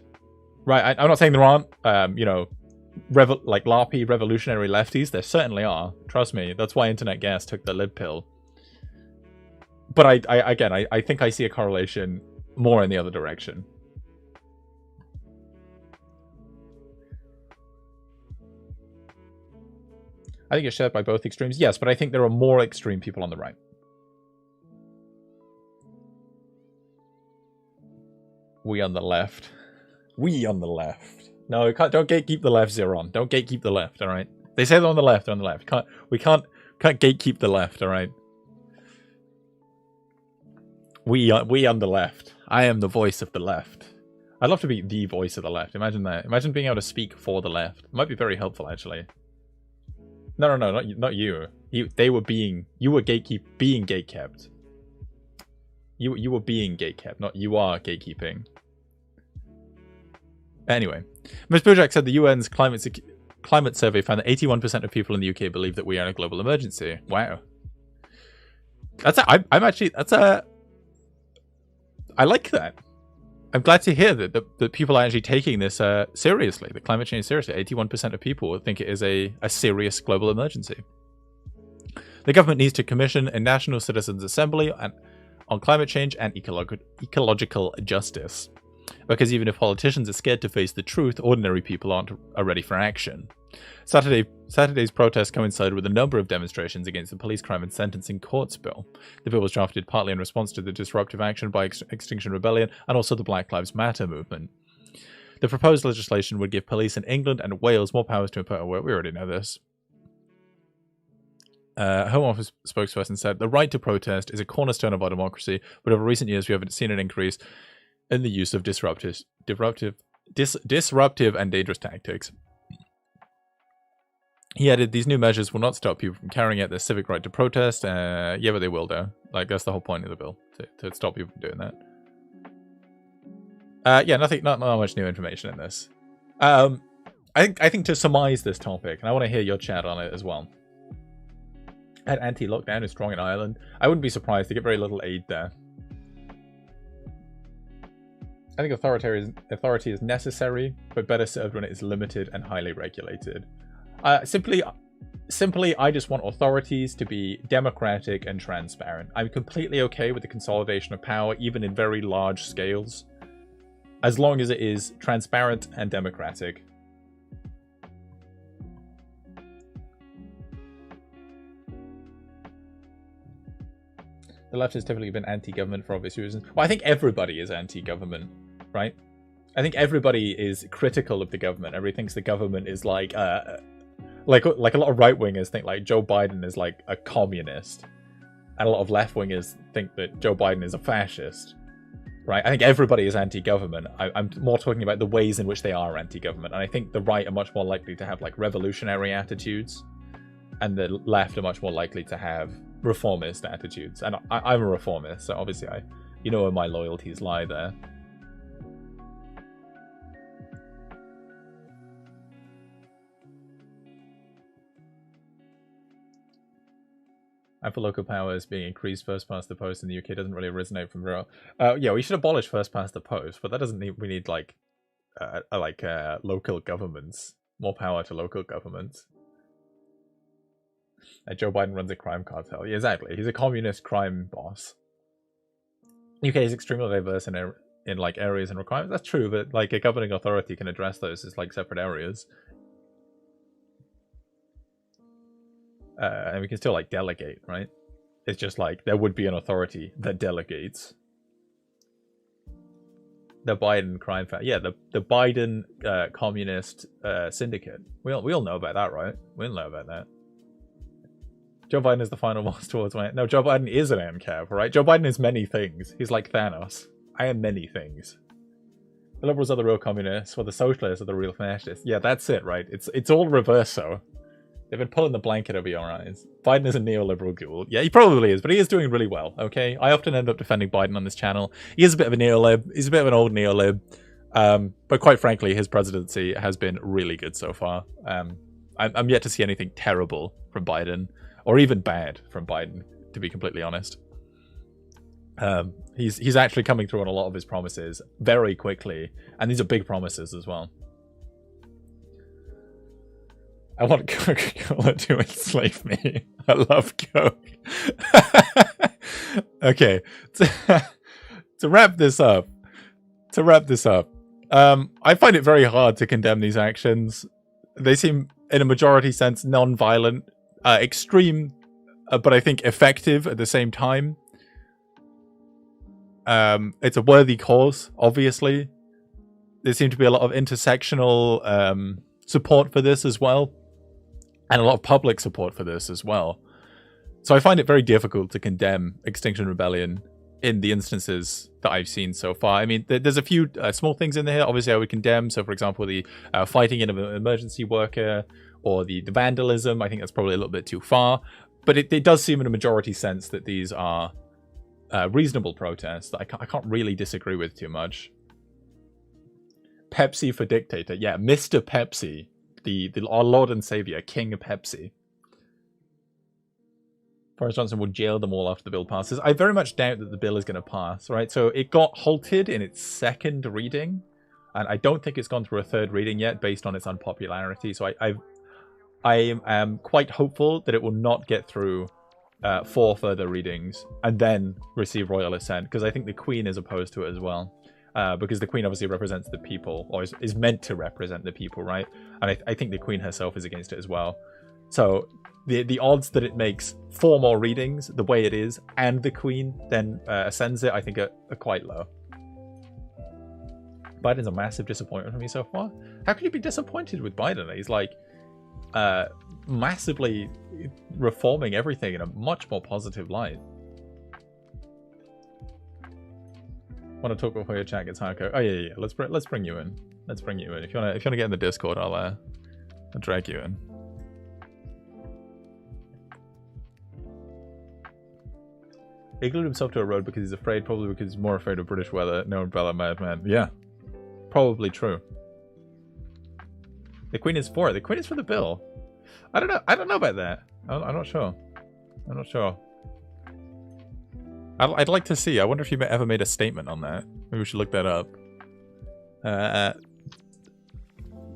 Right, I'm not saying there aren't, like LARPy revolutionary lefties. There certainly are. Trust me. That's why Internet Gas took the lib pill. But I think I see a correlation more in the other direction. I think it's shared by both extremes. Yes, but I think there are more extreme people on the right. We on the left. We on the left. No, don't gatekeep the left, Zeron. Don't gatekeep the left, alright? They say they're on the left, they're on the left. We can't gatekeep the left, alright? We on the left. I am the voice of the left. I'd love to be the voice of the left. Imagine that. Imagine being able to speak for the left. It might be very helpful, actually. No, not you. You were being gatekept. You were being gatekept, not you are gatekeeping. Anyway, Ms. Bujak said the UN's climate survey found that 81% of people in the UK believe that we are in a global emergency. Wow. I like that. I'm glad to hear that people are actually taking this seriously, the climate change seriously. 81% of people think it is a serious global emergency. The government needs to commission a National Citizens' Assembly on climate change and ecological justice. Because even if politicians are scared to face the truth, ordinary people are ready for action. Saturday's protest coincided with a number of demonstrations against the Police Crime and Sentencing Courts bill. The bill was drafted partly in response to the disruptive action by Extinction Rebellion and also the Black Lives Matter movement. The proposed legislation would give police in England and Wales more powers to impose. We already know this. Home Office spokesperson said, "The right to protest is a cornerstone of our democracy, but over recent years we haven't seen an increase in the use of disruptive and dangerous tactics." He added, "These new measures will not stop people from carrying out their civic right to protest." Yeah, but they will, though. Like, that's the whole point of the bill, to stop people from doing that. Yeah, not much new information in this. I think to surmise this topic, and I want to hear your chat on it as well. And anti-lockdown is strong in Ireland. I wouldn't be surprised. They get very little aid there. I think authority is necessary, but better served when it is limited and highly regulated. Simply, I just want authorities to be democratic and transparent. I'm completely okay with the consolidation of power, even in very large scales, as long as it is transparent and democratic. The left has typically been anti-government for obvious reasons. Well, I think everybody is anti-government, right? I think everybody is critical of the government. Everybody thinks the government is like a lot of right-wingers think like Joe Biden is like a communist. And a lot of left-wingers think that Joe Biden is a fascist, right? I think everybody is anti-government. I'm more talking about the ways in which they are anti-government. And I think the right are much more likely to have like revolutionary attitudes. And the left are much more likely to have reformist attitudes. And I'm a reformist, so obviously you know where my loyalties lie there. And for local powers being increased first past the post in the UK doesn't really resonate from zero. Yeah, we should abolish first past the post, but that doesn't mean we need like local governments. More power to local governments. Joe Biden runs a crime cartel. Yeah, exactly. He's a communist crime boss. UK is extremely diverse in like areas and requirements. That's true, but like a governing authority can address those as like separate areas. And we can still like delegate, right? It's just like there would be an authority that delegates. The Biden crime yeah, the Biden communist syndicate. We all know about that, right? We all know about that. Joe Biden is the final boss towards my... No, Joe Biden is an ANCAV, right? Joe Biden is many things. He's like Thanos. I am many things. The liberals are the real communists, while the socialists are the real fascists. Yeah, that's it, right? It's all reverso. They've been pulling the blanket over your eyes. Biden is a neoliberal ghoul. Yeah, he probably is, but he is doing really well, okay? I often end up defending Biden on this channel. He is a bit of a neolib. He's a bit of an old neolib. But quite frankly, his presidency has been really good so far. I'm yet to see anything terrible from Biden. Or even bad from Biden, to be completely honest. He's actually coming through on a lot of his promises very quickly. And these are big promises as well. I want Coca-Cola to enslave me. I love Coke. Okay. To wrap this up. I find it very hard to condemn these actions. They seem, in a majority sense, non-violent. Extreme, but I think effective at the same time. It's a worthy cause, obviously. There seems to be a lot of intersectional support for this as well. And a lot of public support for this as well. So I find it very difficult to condemn Extinction Rebellion in the instances that I've seen so far. I mean, there's a few small things in there, obviously, I would condemn. So, for example, the fighting in of an emergency worker, or the vandalism. I think that's probably a little bit too far. But it does seem in a majority sense that these are reasonable protests that I can't really disagree with too much. Pepsi for dictator. Yeah, Mr. Pepsi. Our Lord and Savior, King Pepsi. Boris Johnson will jail them all after the bill passes. I very much doubt that the bill is going to pass, right? So it got halted in its second reading. And I don't think it's gone through a third reading yet based on its unpopularity. So I am quite hopeful that it will not get through 4 further readings and then receive royal assent, because I think the Queen is opposed to it as well. Because the Queen obviously represents the people, or is meant to represent the people, right? And I think the Queen herself is against it as well. So the odds that it makes 4 more readings the way it is, and the Queen then ascends it, I think are quite low. Biden's a massive disappointment for me so far. How can you be disappointed with Biden? He's like massively reforming everything in a much more positive light. Want to talk before your chat gets hardcore? Oh yeah. Let's bring you in. Let's bring you in. If you wanna get in the Discord, I'll drag you in. He glued himself to a road because he's afraid, probably because he's more afraid of British weather. No umbrella, madman. Yeah, probably true. The Queen is for it. The Queen is for the bill. I don't know. I don't know about that. I'm not sure. I'm not sure. I'd like to see. I wonder if you ever made a statement on that. Maybe we should look that up.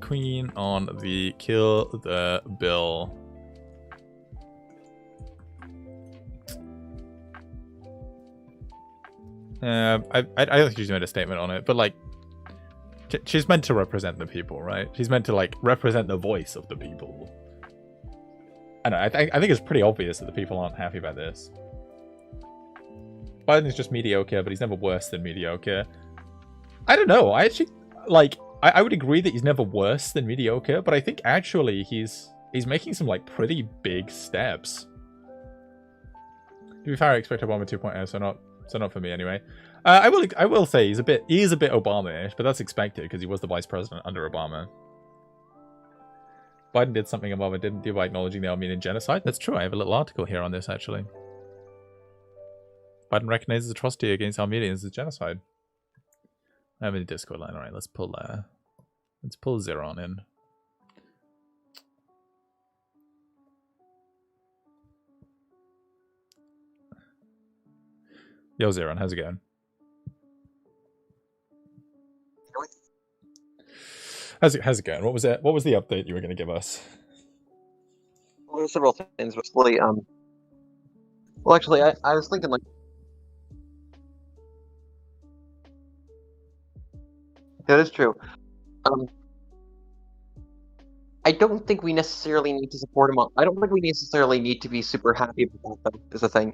Queen on the kill the bill. I don't think she's made a statement on it, but like, she's meant to represent the people, right? She's meant to like represent the voice of the people. I don't know. I think it's pretty obvious that the people aren't happy about this. Biden is just mediocre, but he's never worse than mediocre. I don't know. I actually like. I would agree that he's never worse than mediocre, but I think actually he's making some like pretty big steps. To be fair, I expect Obama 2.0, so not for me anyway. I will say he is a bit Obama-ish, but that's expected because he was the vice president under Obama. Biden did something Obama didn't do by acknowledging the Armenian genocide. That's true. I have a little article here on this actually. Biden recognizes atrocity against Armenians as genocide. I have a Discord line. All right, let's pull Zeron in. Yo, Zeron, how's it going? How's it going? What was it? What was the update you were going to give us? Well, there's several things, but really, well, actually, I was thinking like. That is true. I don't think we necessarily need to support him. I don't think we necessarily need to be super happy about that, though, is the thing.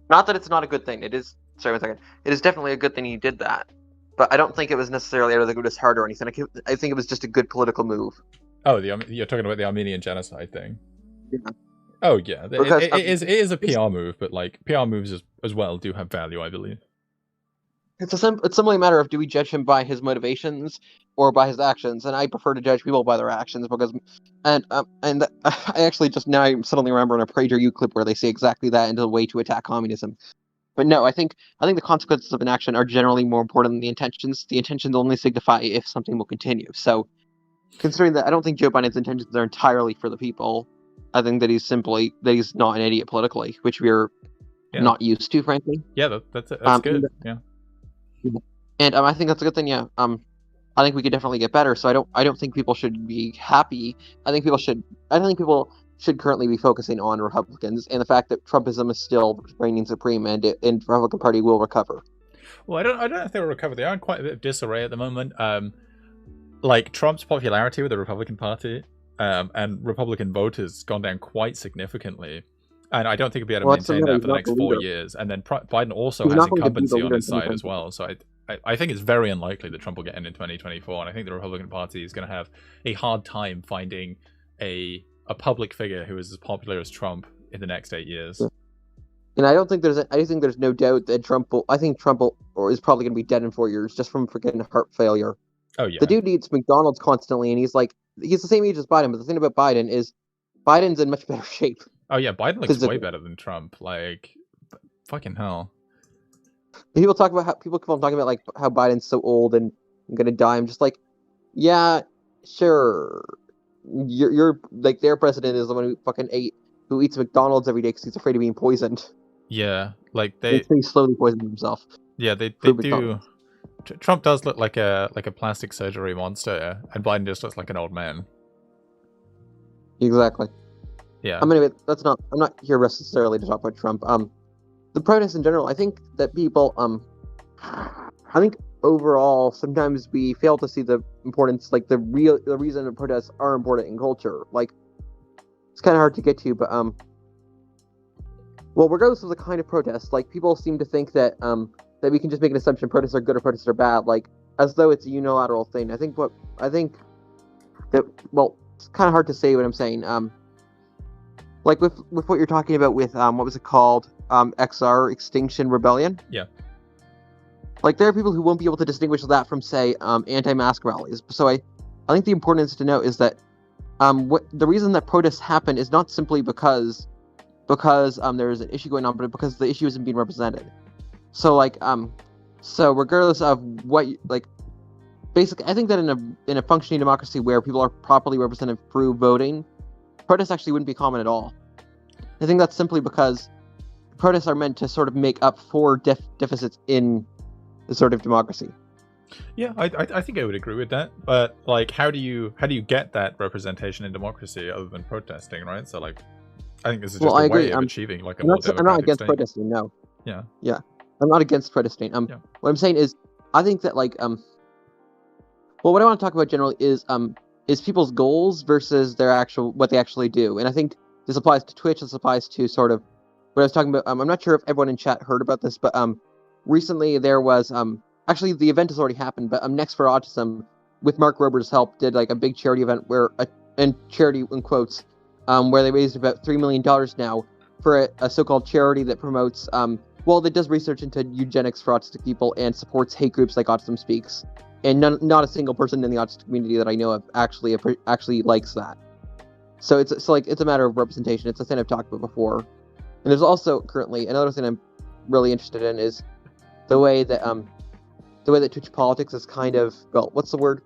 Not that it's not a good thing. It is. Sorry, 1 second. It is definitely a good thing he did that. But I don't think it was necessarily out of the goodest heart or anything. I think it was just a good political move. Oh, you're talking about the Armenian genocide thing. Yeah. Oh yeah, it is a PR move, but like PR moves as well do have value, I believe. It's simply a matter of do we judge him by his motivations or by his actions, and I prefer to judge people by their actions because, and I actually just now I'm suddenly remembering a PragerU clip where they say exactly that into a way to attack communism. But no, I think the consequences of an action are generally more important than the intentions. The intentions only signify if something will continue. So, considering that I don't think Joe Biden's intentions are entirely for the people, I think that he's not an idiot politically, which we're not used to, frankly. Yeah, that's good. Yeah. And I think that's a good thing. Yeah. I think we could definitely get better. So I don't think people should be happy. I think people should currently be focusing on Republicans and the fact that Trumpism is still reigning supreme, and the Republican Party will recover. Well, I don't know if they will recover. They are in quite a bit of disarray at the moment. Like Trump's popularity with the Republican Party and Republican voters gone down quite significantly. And I don't think he'll be able to maintain that for the next 4 years. And then Biden also has incumbency on his side as well. So I think it's very unlikely that Trump will get in 2024. And I think the Republican Party is going to have a hard time finding a public figure who is as popular as Trump in the next 8 years. And I think there's no doubt that Trump is probably going to be dead in 4 years just from freaking heart failure. Oh yeah. The dude eats McDonald's constantly, and he's the same age as Biden. But the thing about Biden is Biden's in much better shape. Oh yeah, Biden looks way better than Trump. Like, fucking hell. People keep on talking about like how Biden's so old and gonna die. I'm just like, yeah, sure. You're like their president is the one who eats McDonald's every day because he's afraid of being poisoned. Yeah, like he's slowly poisoning himself. Yeah, they do. Trump does look like a plastic surgery monster, and Biden just looks like an old man. Exactly. Yeah. Anyway, I'm not here necessarily to talk about Trump. The protests in general, I think that people, I think overall, sometimes we fail to see the importance, like the reason the protests are important in culture. Like, it's kind of hard to get to, but, well, regardless of the kind of protest, like, people seem to think that we can just make an assumption protests are good or protests are bad, like, as though it's a unilateral thing. I think it's kind of hard to say what I'm saying. Like with what you're talking about with what was it called? XR, Extinction Rebellion. Yeah. Like there are people who won't be able to distinguish that from say anti-mask rallies. So I think the importance to note is that the reason that protests happen is not simply because there's an issue going on, but because the issue isn't being represented. So regardless of what basically, I think that in a functioning democracy where people are properly represented through voting, protests actually wouldn't be common at all. I think that's simply because protests are meant to sort of make up for deficits in the sort of democracy. Yeah, I think I would agree with that. But like, how do you get that representation in democracy other than protesting, right? So like, I think this is just a way of achieving like a more democratic I'm not against state. protesting. No. Yeah. Yeah, I'm not against protesting. Yeah. What I'm saying is, I think that like well, what I want to talk about generally is people's goals versus what they actually do, and I think this applies to Twitch. This applies to sort of what I was talking about. I'm not sure if everyone in chat heard about this, but recently there was actually the event has already happened, but Next for Autism with Mark Rober's help did like a big charity event where and charity in quotes where they raised about $3 million now for a so-called charity that promotes that does research into eugenics for autistic people and supports hate groups like Autism Speaks. And not a single person in the autistic community that I know of actually likes that. So it's a matter of representation. It's a thing I've talked about before. And there's also currently another thing I'm really interested in is the way that Twitch Politics is kind of, well, what's the word?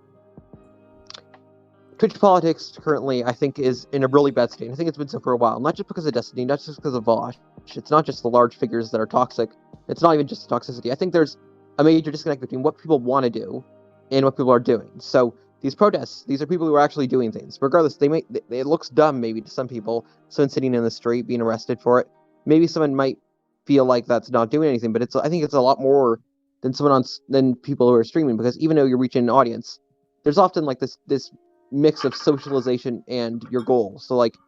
Twitch Politics currently, I think, is in a really bad state. I think it's been so for a while. Not just because of Destiny, not just because of Vosh. It's not just the large figures that are toxic. It's not even just the toxicity. I think there's a major disconnect between what people want to do and what people are doing. So these protests, these are people who are actually doing things. Regardless, it looks dumb maybe to some people. Someone sitting in the street being arrested for it. Maybe someone might feel like that's not doing anything, but I think it's a lot more than people who are streaming, because even though you're reaching an audience, there's often like this mix of socialization and your goal. So like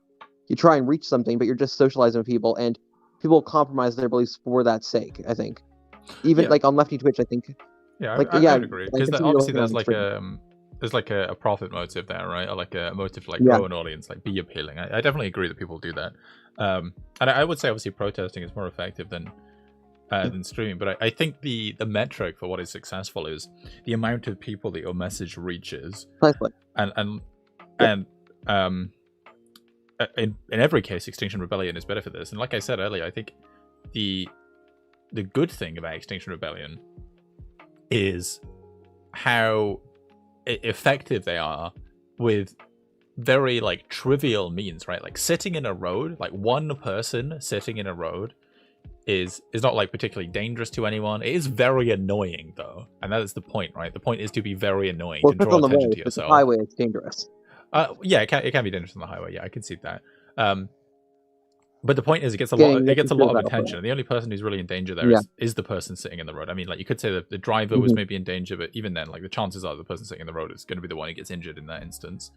you try and reach something, but you're just socializing with people, and people compromise their beliefs for that sake. I think even like on Lefty Twitch, I think. Yeah, I would agree, because obviously there's like a profit motive there, right? Or like a motive to like grow an audience, like be appealing. I definitely agree that people do that, and I would say obviously protesting is more effective than streaming. But I think the metric for what is successful is the amount of people that your message reaches, and in every case, Extinction Rebellion is better for this. And like I said earlier, I think the good thing about Extinction Rebellion is how effective they are with very like trivial means, right? Like sitting in a road, like one person sitting in a road is not like particularly dangerous to anyone. It is very annoying though, and that is the point, right? The point is to be very annoying, to draw attention to yourself. The highway is dangerous. Yeah, it can be dangerous on the highway. Yeah, I can see that. But the point is, it gets a lot of attention, and the only person who's really in danger there is the person sitting in the road. I mean, like you could say that the driver was maybe in danger, but even then, like the chances are the person sitting in the road is going to be the one who gets injured in that instance.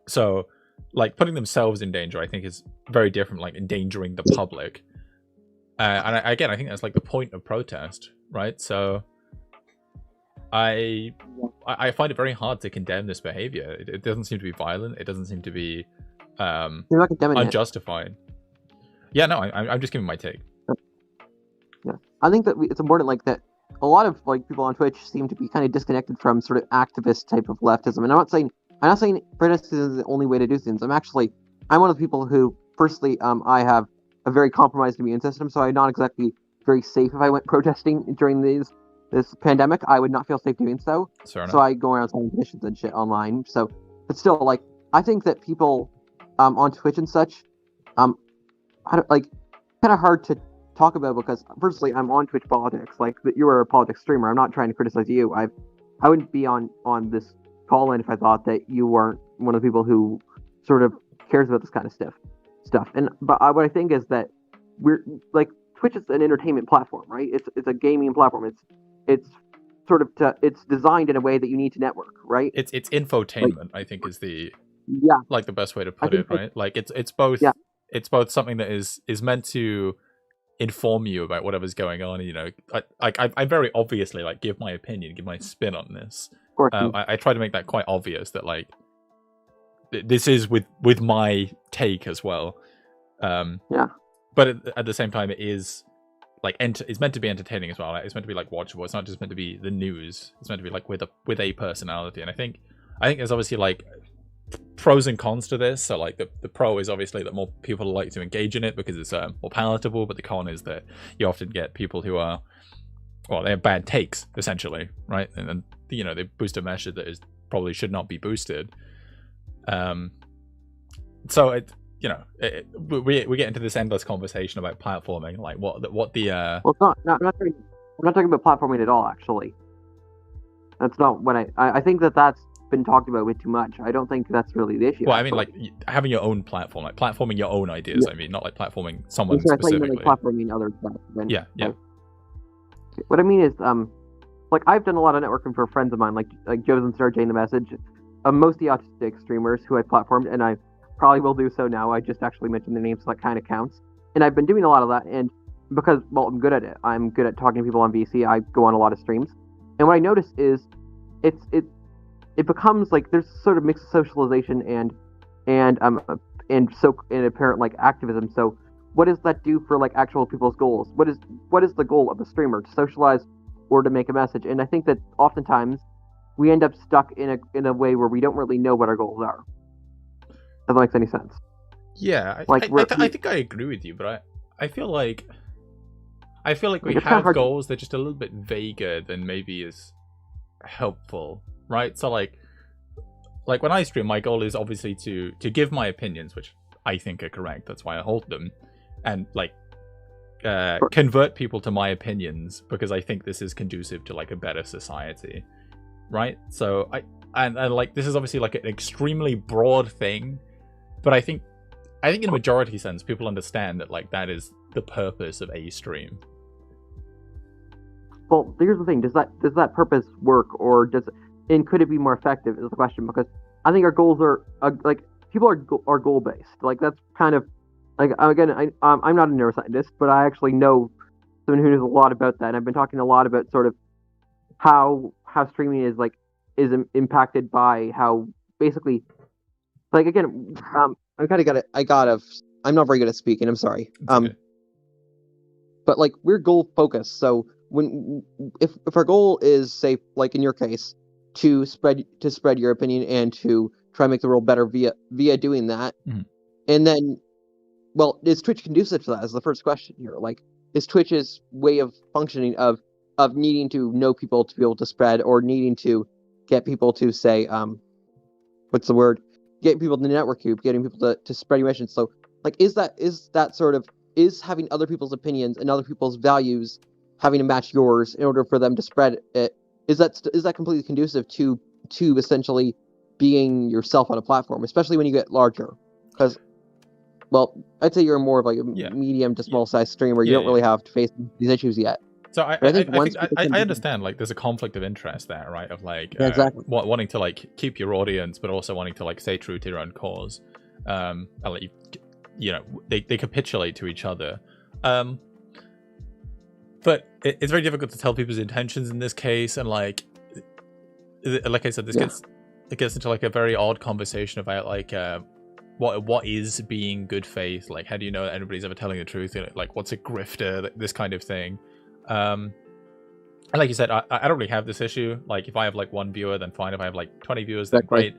So, like putting themselves in danger, I think is very different. Like endangering the public, and I think that's like the point of protest, right? So, I find it very hard to condemn this behavior. It doesn't seem to be violent. It doesn't seem to be unjustified. Yeah, no, I'm just giving my take. Yeah, I think that it's important, like that. A lot of like people on Twitch seem to be kind of disconnected from sort of activist type of leftism, and I'm not saying protesting is the only way to do things. I'm one of the people who, firstly, I have a very compromised immune system, so I'm not exactly very safe if I went protesting during this pandemic. I would not feel safe doing so. So I go around signing petitions and shit online. So, but still, like I think that people on Twitch and such, kind of hard to talk about, because firstly, I'm on Twitch Politics. Like that, you are a politics streamer. I'm not trying to criticize you. I wouldn't be on this call in if I thought that you weren't one of the people who sort of cares about this kind of stuff. But what I think is that we're like Twitch is an entertainment platform, right? It's a gaming platform. It's sort of it's designed in a way that you need to network, right? It's infotainment, I think, is the like the best way to put it, right? Like it's both it's both something that is meant to inform you about whatever's going on. You know, I very obviously like give my opinion, give my spin on this. Of course, I try to make that quite obvious that like this is with my take as well. But at the same time, it is like it's meant to be entertaining as well. Like, it's meant to be like watchable. It's not just meant to be the news. It's meant to be like with a personality. And I think there's obviously like pros and cons to this. So like the pro is obviously that more people like to engage in it because it's more palatable. But the con is that you often get people who are well, they have bad takes essentially, right? And then they boost a message that is probably should not be boosted. So we get into this endless conversation about platforming, like what the Well, it's not. I'm not talking about platforming at all. Actually, that's not what I think that's been talked about way too much. I don't think that's really the issue. Well, I mean, like having your own platform, like platforming your own ideas. Yeah. I mean, not like platforming someone specifically. Like platforming other stuff. Yeah. What I mean is, like I've done a lot of networking for friends of mine, like Joe's and Sergey in the message, most of the autistic streamers who I platformed, and I probably will do so now. I just actually mentioned their names, so that kind of counts. And I've been doing a lot of that, and because, well, I'm good at it. I'm good at talking to people on VC. I go on a lot of streams, and what I notice is, it becomes like there's sort of mixed socialization and apparent like activism. So what does that do for like actual people's goals? What is the goal of a streamer? To socialize or to make a message? And I think that oftentimes we end up stuck in a way where we don't really know what our goals are. If that makes any sense. Yeah, I think I agree with you, but I feel like we have goals that are just a little bit vaguer than maybe is helpful, right? So like when I stream, my goal is obviously to give my opinions, which I think are correct. That's why I hold them, and like convert people to my opinions because I think this is conducive to like a better society, right? So I like this is obviously like an extremely broad thing, but I think in a majority sense, people understand that like that is the purpose of a stream. Well, here's the thing: does that purpose work, or could it be more effective? Is the question, because I think our goals are like people are goal based. Like that's kind of like again, I'm not a neuroscientist, but I actually know someone who knows a lot about that, and I've been talking a lot about sort of how streaming is impacted by how basically like again I'm not very good at speaking. I'm sorry. Okay. But like we're goal focused, so if our goal is, say, like in your case, to spread your opinion and to try and make the world better via doing that, and then, well, is Twitch conducive to that? Is the first question here. Like, is Twitch's way of functioning of needing to know people to be able to spread, or needing to get people to say, what's the word? Get people to network you, getting people to spread your message. So, like, is having other people's opinions and other people's values having to match yours in order for them to spread it, is that completely conducive to essentially being yourself on a platform, especially when you get larger? Because, well, I'd say you're more of like a medium to small size streamer. You don't really have to face these issues yet. So I understand like there's a conflict of interest there, right? Of like exactly. Wanting to like keep your audience, but also wanting to like stay true to your own cause. And like they capitulate to each other. But it's very difficult to tell people's intentions in this case, and like I said, it gets into like a very odd conversation about like what is being good faith. Like, how do you know that anybody's ever telling the truth? Like, what's a grifter? This kind of thing. And like you said, I don't really have this issue. Like, if I have like one viewer, then fine. If I have like 20 viewers, then great.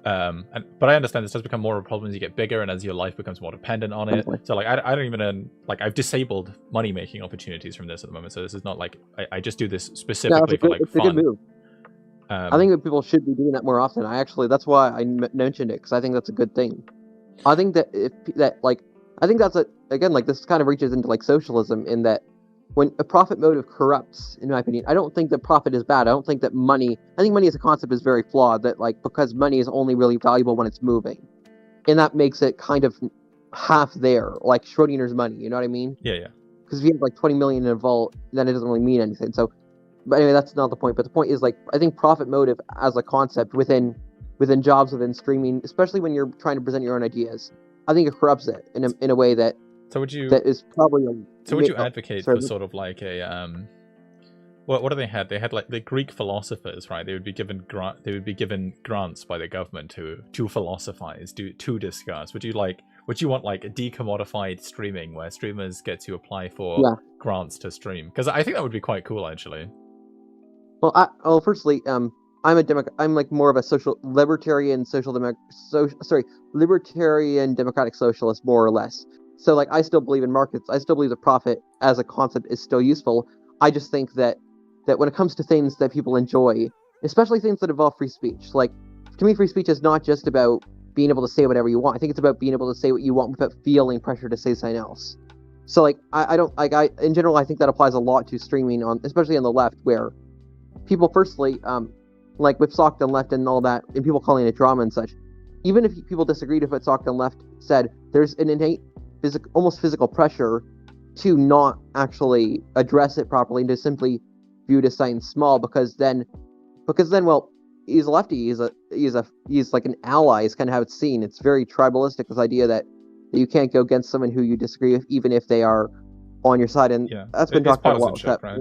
But I understand this does become more of a problem as you get bigger and as your life becomes more dependent on it. So like I don't even like I've disabled money making opportunities from this at the moment. So this is not like I just do this specifically for like fun. It's a good move. I think that people should be doing that more often. That's why I mentioned it, because I think that's a good thing. I think that I think that's again like this kind of reaches into like socialism, in that when a profit motive corrupts, in my opinion, I don't think that profit is bad. I don't think that money as a concept is very flawed, that like because money is only really valuable when it's moving. And that makes it kind of half there, like Schrodinger's money, you know what I mean? Yeah. Because if you have like 20 million in a vault, then it doesn't really mean anything. So, but anyway, that's not the point. But the point is, like, I think profit motive as a concept within jobs, within streaming, especially when you're trying to present your own ideas, I think it corrupts it in a way that that is probably would you advocate for sort of like a what do they had? They had like the Greek philosophers, right? They would be given grants by the government to philosophize, to discuss. Would you want like a decommodified streaming where streamers get to apply for grants to stream? Because I think that would be quite cool, actually. Well, firstly, I'm like more of a libertarian democratic socialist, more or less. So like I still believe in markets. I still believe that profit as a concept is still useful. I just think that that when it comes to things that people enjoy, especially things that involve free speech, like, to me, free speech is not just about being able to say whatever you want. I think it's about being able to say what you want without feeling pressure to say something else. So, like, in general, I think that applies a lot to streaming, especially on the left, where people, firstly, like with Stockton Left and all that, and people calling it drama and such, even if people disagreed with what Stockton Left said, there's an innate, almost physical pressure to not actually address it properly and to simply view it as something small, because then, well, he's a lefty, he's like an ally, is kind of how it's seen. It's very tribalistic, this idea that you can't go against someone who you disagree with, even if they are on your side, and that's been talked about a lot with that. Right?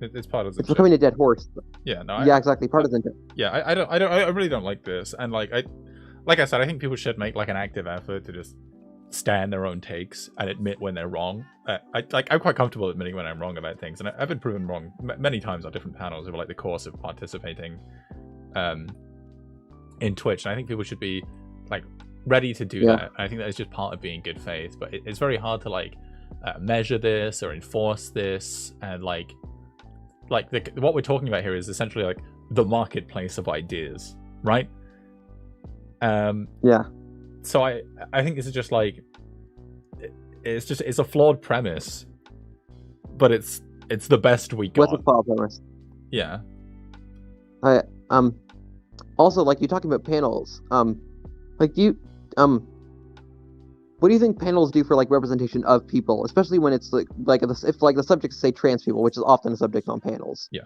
It's partisanship. It's becoming a dead horse. Yeah, no. Exactly, partisanship. I really don't like this, and like I said, I think people should make like an active effort to just stand their own takes and admit when they're wrong. I'm quite comfortable admitting when I'm wrong about things, and I've been proven wrong many times on different panels over like the course of participating in Twitch, and I think people should be like ready to do that. I think that is just part of being good faith, but it's very hard to like measure this or enforce this, and like what we're talking about here is essentially like the marketplace of ideas, right? So I think this is just like it's a flawed premise, but it's the best we got. What's a flawed premise? Yeah. Also, like, you're talking about panels. Like, what do you think panels do for like representation of people, especially when it's like if like the subjects say trans people, which is often a subject on panels? Yeah.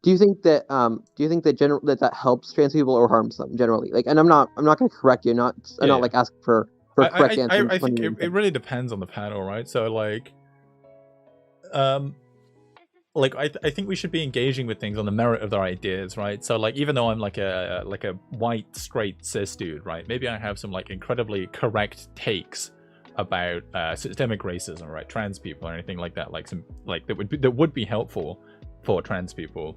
Do you think that that helps trans people or harms them generally? Like, and I'm not going to correct you. I'm not like asking for a correct answer. I think it really depends on the panel, right? So like, I think we should be engaging with things on the merit of their ideas, right? So like, even though I'm like a white straight cis dude, right? Maybe I have some like incredibly correct takes about systemic racism, right? Trans people or anything like that, like some like that would be helpful for trans people.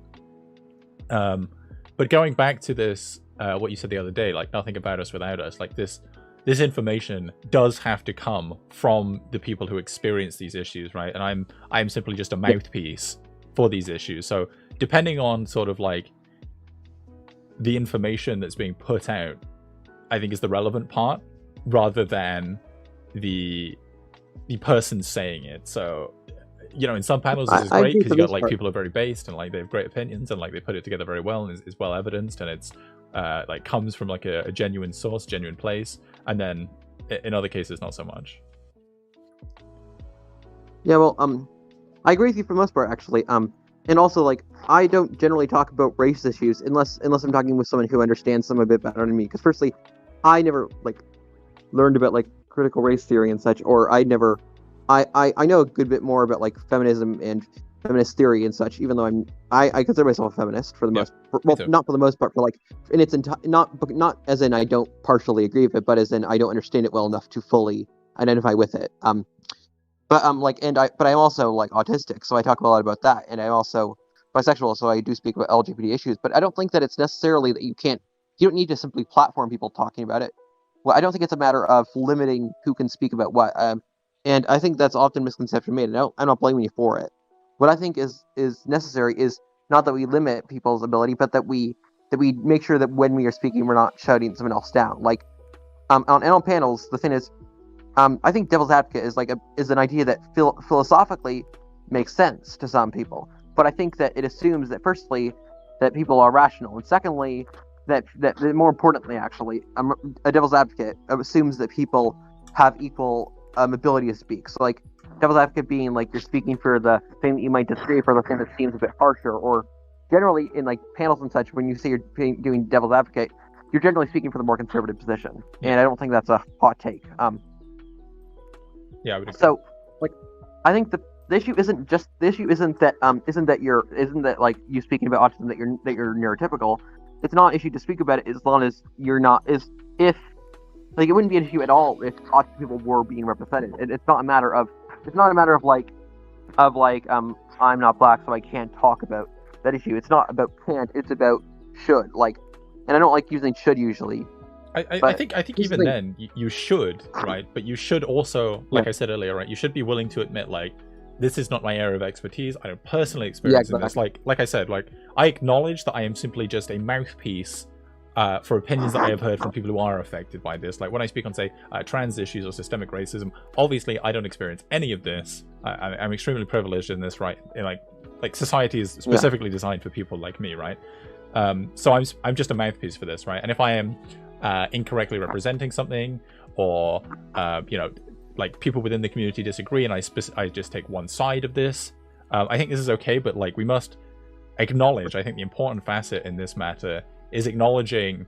But going back to this, what you said the other day, like nothing about us without us, like this information does have to come from the people who experience these issues, right? And I'm simply just a mouthpiece for these issues. So depending on sort of like the information that's being put out, I think is the relevant part, rather than the person saying it. So, you know, in some panels this is great because you got like people are very based and like they have great opinions and like they put it together very well and is well evidenced, and it's like comes from like a genuine source, genuine place. And then in other cases not so much. Yeah, well, I agree with you for the most part, actually. And also, like, I don't generally talk about race issues unless I'm talking with someone who understands them a bit better than me. Because firstly, I never like learned about like critical race theory and such, or I know a good bit more about like feminism and feminist theory and such. Even though I consider myself a feminist for the most, not for the most part, for like in its not as in I don't partially agree with it, but as in I don't understand it well enough to fully identify with it. But I'm also like autistic, so I talk a lot about that, and I'm also bisexual, so I do speak about LGBT issues. But I don't think that it's necessarily that you don't need to simply platform people talking about it. Well, I don't think it's a matter of limiting who can speak about what. And I think that's often misconception made, and I'm not blaming you for it. What I think is necessary is not that we limit people's ability, but that we make sure that when we are speaking, we're not shouting someone else down. Like, on panels, the thing is, I think devil's advocate is an idea that philosophically makes sense to some people, but I think that it assumes that firstly that people are rational, and secondly that more importantly, actually, a devil's advocate assumes that people have equal ability to speak. So like devil's advocate being like you're speaking for the thing that you might disagree, for the thing that seems a bit harsher, or generally in like panels and such, when you say you're doing devil's advocate, you're generally speaking for the more conservative position, and I don't think that's a hot take. Yeah, I would agree. So, like, I think the issue isn't that like you speaking about autism that you're neurotypical. It's not an issue to speak about it as long as you're not. If like it wouldn't be an issue at all if autistic people were being represented. It's not a matter of like I'm not black so I can't talk about that issue. It's not about can't. It's about should. Like, and I don't like using should usually. I think even then you should, right? But you should also, like I said earlier, right? You should be willing to admit like this is not my area of expertise. I don't personally experience in this. Like I said, like I acknowledge that I am simply just a mouthpiece for opinions that I have heard from people who are affected by this. Like when I speak on, say, trans issues or systemic racism, obviously I don't experience any of this. I'm extremely privileged in this, right? In like society is specifically designed for people like me, right? So I'm just a mouthpiece for this, right? And if I am incorrectly representing something, or like people within the community disagree, and I just take one side of this, I think this is okay. But like we must acknowledge, I think the important facet in this matter is acknowledging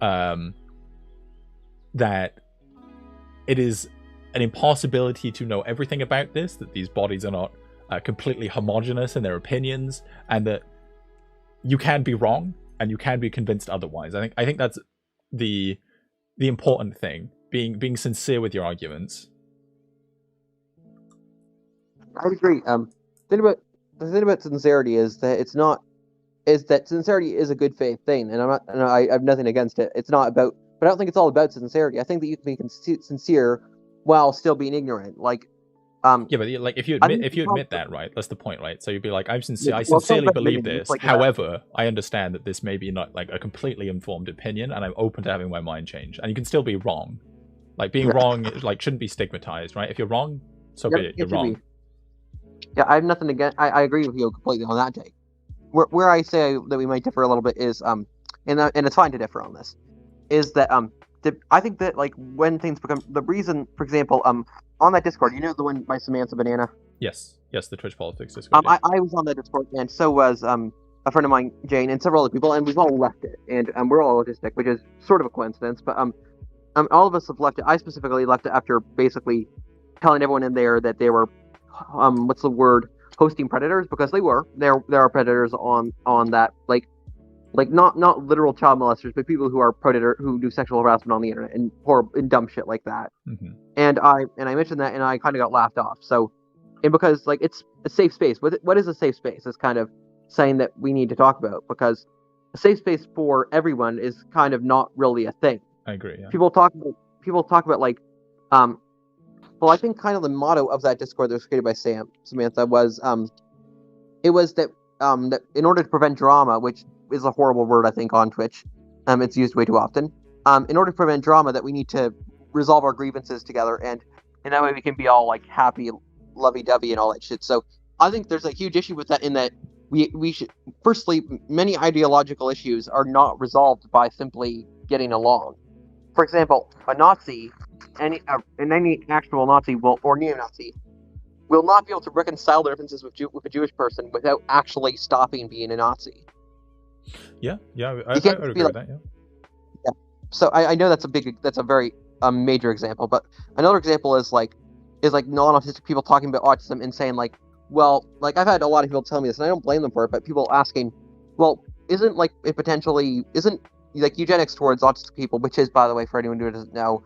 that it is an impossibility to know everything about this, that these bodies are not completely homogenous in their opinions, and that you can be wrong and you can be convinced otherwise. I think that's the important thing, being sincere with your arguments. I would agree. The thing about sincerity is that sincerity is a good faith thing, and I have nothing against it. It's not about, but I don't think it's all about sincerity. I think that you can be sincere while still being ignorant. Like, but like if you admit that, right, that's the point, right? So you'd be like, I'm sincere. I sincerely believe this. Like, however, I understand that this may be not like a completely informed opinion, and I'm open to having my mind changed. And you can still be wrong. Like being wrong, like shouldn't be stigmatized, right? If you're wrong, so be it. You're wrong. Yeah, I have nothing against. I agree with you completely on that take. Where I say that we might differ a little bit is and it's fine to differ on this, is that I think that like when things become the reason, for example, on that Discord, you know, the one by Samantha Banana. Yes, the Twitch Politics Discord. I was on that Discord, and so was a friend of mine, Jane, and several other people, and we've all left it, and we're all autistic, which is sort of a coincidence, but all of us have left it. I specifically left it after basically telling everyone in there that they were hosting predators, because there are predators on that, like not literal child molesters, but people who are who do sexual harassment on the internet and dumb shit like that. Mm-hmm. And I mentioned that, and I kind of got laughed off. So, and because like it's a safe space. What is a safe space? It's kind of saying that we need to talk about, because a safe space for everyone is kind of not really a thing. I agree. Yeah. People talk about like well, I think kind of the motto of that Discord that was created by Samantha was it was that in order to prevent drama, which is a horrible word I think on Twitch, it's used way too often. In order to prevent drama, that we need to resolve our grievances together, and that way we can be all like happy, lovey-dovey, and all that shit. So I think there's a huge issue with that, in that we should, firstly, many ideological issues are not resolved by simply getting along. For example, a Nazi, any actual Nazi or neo-Nazi will not be able to reconcile their differences with a Jewish person without actually stopping being a Nazi. Yeah, I would agree with that. Yeah. So I know that's a very major example, but another example is like non-autistic people talking about autism and saying like, well, like I've had a lot of people tell me this, and I don't blame them for it, but people asking, well, isn't like eugenics towards autistic people, which is, by the way, for anyone who doesn't know,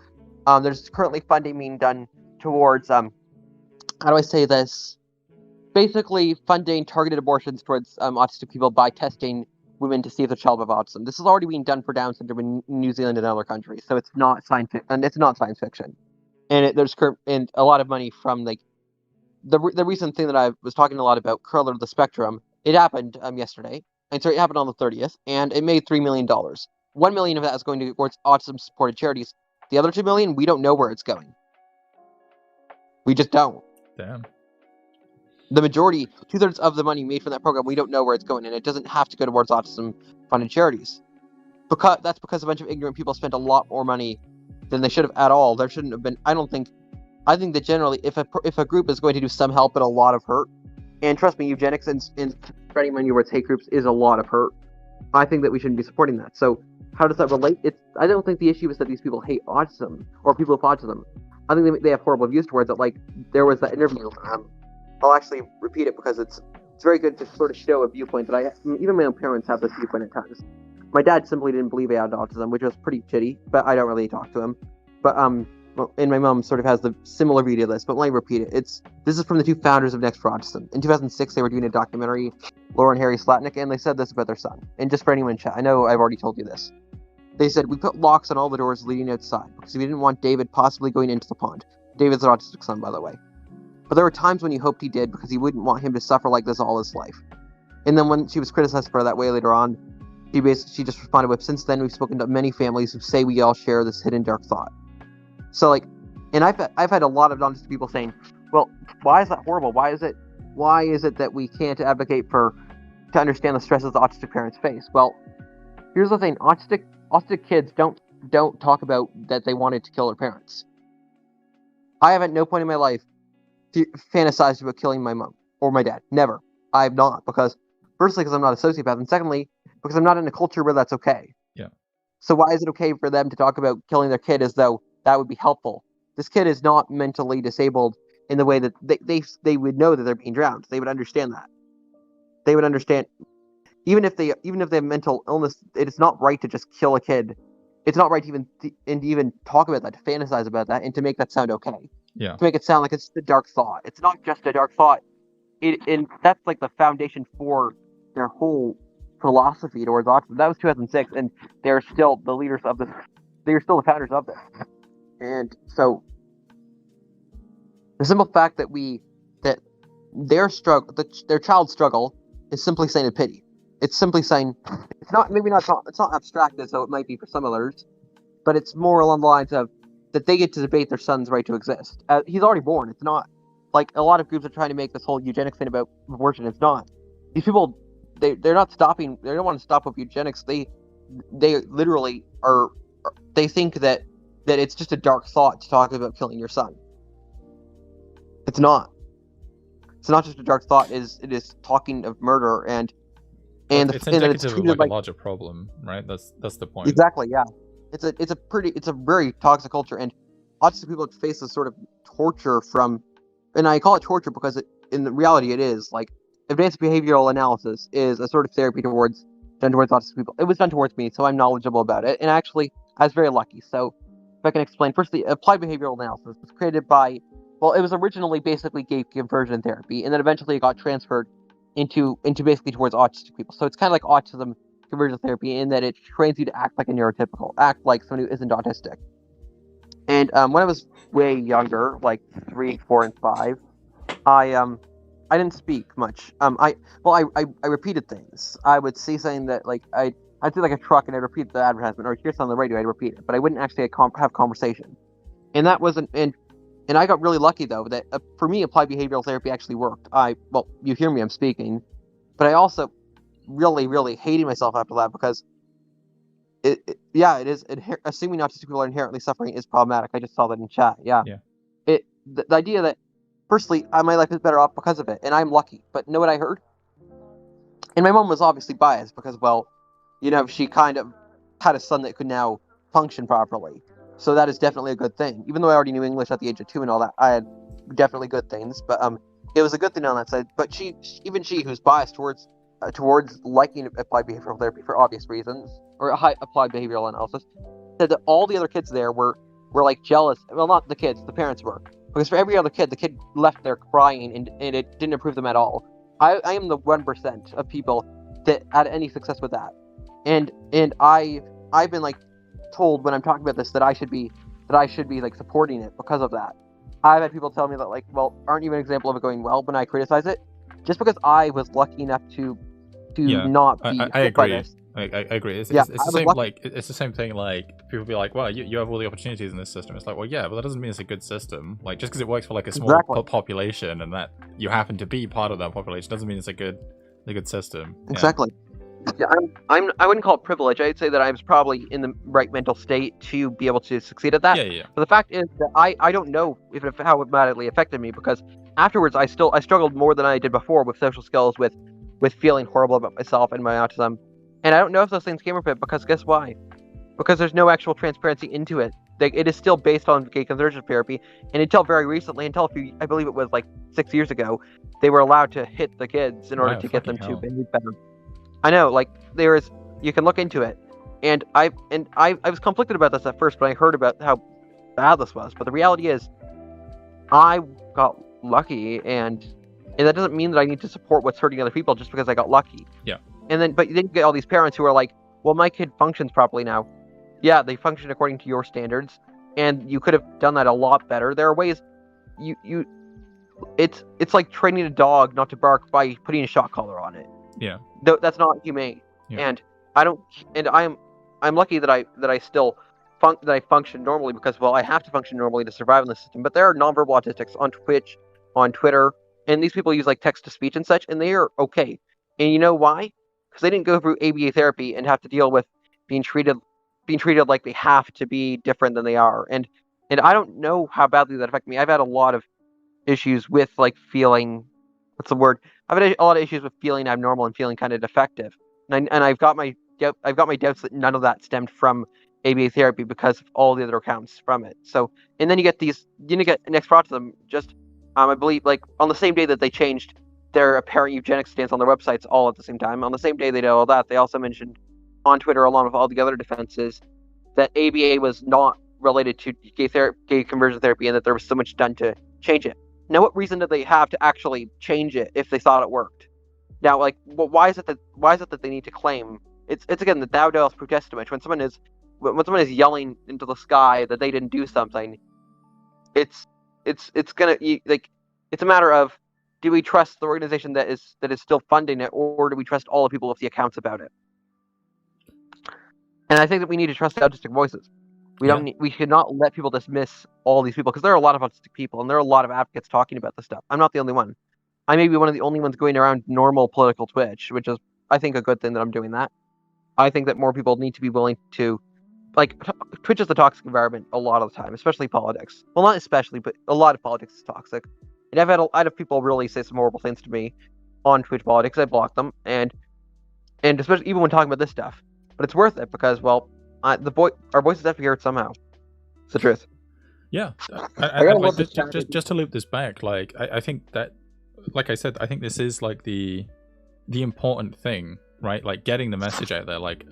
there's currently funding being done towards how do I say this? Basically, funding targeted abortions towards autistic people by testing women to see if the child have autism. This is already being done for Down syndrome in New Zealand and other countries, so it's not science fiction. And there's a lot of money from like the recent thing that I was talking a lot about, Curler of the Spectrum. It happened yesterday, and so it happened on the 30th, and it made $3 million. $1 million of that is going towards autism-supported charities. The other $2 million, we don't know where it's going. We just don't. Damn. The majority, 2/3 of the money made from that program, we don't know where it's going, and it doesn't have to go towards autism-funded charities. That's because a bunch of ignorant people spent a lot more money than they should have at all. There shouldn't have been. I think that generally, if a group is going to do some help but a lot of hurt, and trust me, eugenics and spreading money towards hate groups is a lot of hurt, I think that we shouldn't be supporting that. So how does that relate? I don't think the issue is that these people hate autism or people with autism. I think they have horrible views towards it. Like there was that interview. I'll actually repeat it because it's very good to sort of show a viewpoint that even my own parents have this viewpoint at times. My dad simply didn't believe I had autism, which was pretty shitty, but I don't really talk to him. But and my mom sort of has the similar view to this, but let me repeat it. This is from the two founders of Next for Autism. In 2006, they were doing a documentary, Laura and Harry Slatnick, and they said this about their son. And just for anyone in chat, I know I've already told you this. They said, we put locks on all the doors leading outside because we didn't want David possibly going into the pond. David's an autistic son, by the way. But there were times when he hoped he did because he wouldn't want him to suffer like this all his life. And then when she was criticized for that way later on, she just responded with, "Since then, we've spoken to many families who say we all share this hidden dark thought." So like, and I've had a lot of non-autistic people saying, "Well, why is that horrible? Why is it that we can't advocate to understand the stresses the autistic parents face?" Well, here's the thing: autistic kids don't talk about that they wanted to kill their parents. I have at no point in my life fantasized about killing my mom or my dad. Never. I have not, because firstly, because I'm not a sociopath, and secondly, because I'm not in a culture where that's okay. Yeah. So why is it okay for them to talk about killing their kid as though that would be helpful? This kid is not mentally disabled in the way that they would know that they're being drowned. They would understand that. They would understand, even if they have mental illness, it is not right to just kill a kid. It's not right to even talk about that, to fantasize about that, and to make that sound okay. Yeah. To make it sound like it's a dark thought. It's not just a dark thought. And that's like the foundation for their whole philosophy towards autism. That was 2006, and they're still the leaders of this. They're still the founders of this. And so, the simple fact that their struggle, their child's struggle, is simply saying a pity. It's simply saying it's not abstract as though it might be for some others, but it's more along the lines of that they get to debate their son's right to exist. He's already born. It's not like a lot of groups are trying to make this whole eugenics thing about abortion. It's not. These people, they're not stopping. They don't want to stop with eugenics. They literally are. They think that it's just a dark thought to talk about killing your son. It's not. It's not just a dark thought. It is talking of murder and it's indicative of like a larger problem, right? That's the point. Exactly. Yeah. It's a very toxic culture, and autistic people face this sort of torture from, and I call it torture because in the reality it is like advanced behavioral analysis is a sort of therapy done towards autistic people. It was done towards me, so I'm knowledgeable about it, and actually I was very lucky. So if I can explain, firstly, applied behavioral analysis was created by, well, it was originally basically gay conversion therapy, and then eventually it got transferred into basically towards autistic people. So it's kind of like autism conversion therapy in that it trains you to act like a neurotypical, act like someone who isn't autistic. And when I was way younger, like 3, 4, and 5, I didn't speak much. I repeated things. I would see something that like I'd see like a truck and I'd repeat the advertisement, or hear something on the radio, I'd repeat it, but I wouldn't actually have conversation. And that wasn't and I got really lucky though that for me applied behavioral therapy actually worked. You hear me, I'm speaking, but I also really, really hated myself after that because it is assuming autistic people are inherently suffering is problematic. I just saw that in chat. Yeah. The idea that firstly my life is better off because of it, and I'm lucky. But know what I heard? And my mom was obviously biased because, well, she kind of had a son that could now function properly. So that is definitely a good thing. Even though I already knew English at the age of 2 and all that, I had definitely good things. But it was a good thing on that side. But she who's biased towards liking applied behavioral therapy for obvious reasons, or applied behavioral analysis, said that all the other kids there were like jealous. Well, not the kids, the parents were, because for every other kid, the kid left there crying, and it didn't improve them at all. I am the 1% of people that had any success with that, and I've been like told when I'm talking about this that I should be like supporting it because of that. I've had people tell me that, like, well, aren't you an example of it going well when I criticize it? Just because I was lucky enough to not be. I agree. I agree. It's the same. Like it's the same thing. Like people be like, "Well, you have all the opportunities in this system." It's like, well, yeah, but that doesn't mean it's a good system. Like just because it works for like a small population and that you happen to be part of that population doesn't mean it's a good system. Exactly. Yeah, I wouldn't call it privilege. I'd say that I was probably in the right mental state to be able to succeed at that. Yeah. But the fact is that I don't know how it madly affected me, because afterwards I struggled more than I did before with social skills, with feeling horrible about myself and my autism. And I don't know if those things came from it, because guess why? Because there's no actual transparency into it. It is still based on gay conversion therapy, and until very recently, I believe it was like 6 years ago, they were allowed to hit the kids in order to get them to behave better. I know, like you can look into it, and I was conflicted about this at first, but I heard about how bad this was. But the reality is, I got lucky, and that doesn't mean that I need to support what's hurting other people just because I got lucky. Yeah. But then you get all these parents who are like, well, my kid functions properly now. Yeah, they function according to your standards, and you could have done that a lot better. There are ways it's like training a dog not to bark by putting a shock collar on it. Yeah. That's not humane. Yeah. And I don't. And I'm lucky that I still that I function normally because, well, I have to function normally to survive in this system. But there are nonverbal autistics on Twitch, on Twitter, and these people use like text to speech and such, and they are okay. And you know why? Because they didn't go through ABA therapy and have to deal with being treated like they have to be different than they are. And I don't know how badly that affected me. I've had a lot of issues with like feeling, what's the word? I've had a lot of issues with feeling abnormal and feeling kind of defective. And I've got my doubts that none of that stemmed from ABA therapy because of all the other accounts from it. So, and then you get next brought to them just, I believe, like on the same day that they changed their apparent eugenics stance on their websites all at the same time. On the same day they did all that, they also mentioned on Twitter, along with all the other defenses, that ABA was not related to gay conversion therapy and that there was so much done to change it. Now, what reason did they have to actually change it if they thought it worked? Now, like, why is it that they need to claim it's again the thou dost prove testament? When someone is yelling into the sky that they didn't do something, it's a matter of, do we trust the organization that is still funding it, or do we trust all the people with the accounts about it? And I think that we need to trust the autistic voices. We should not let people dismiss all these people, because there are a lot of autistic people and there are a lot of advocates talking about this stuff. I'm not the only one. I may be one of the only ones going around normal political Twitch, which is, I think, a good thing that I'm doing that. I think that more people need to be willing to, like, Twitch is the toxic environment a lot of the time, especially politics. Well, not especially, but a lot of politics is toxic. And I've had people really say some horrible things to me on Twitch politics. I block them, and especially even when talking about this stuff. But it's worth it because, well, our voices have to be heard somehow. It's the truth. Yeah, just to loop this back, like I think that, like I said, I think this is like the important thing, right? Like getting the message out there, like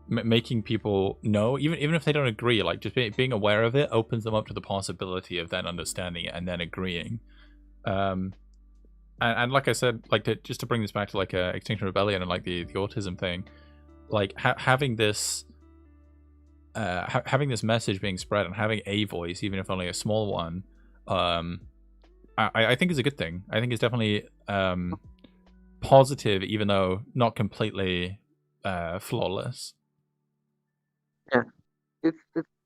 making people know, even if they don't agree, like just being aware of it opens them up to the possibility of then understanding it and then agreeing. And like I said, like just to bring this back to like Extinction Rebellion and like the autism thing, like having this message being spread and having a voice, even if only a small one, I think is a good thing. I think it's definitely positive, even though not completely flawless. Yeah,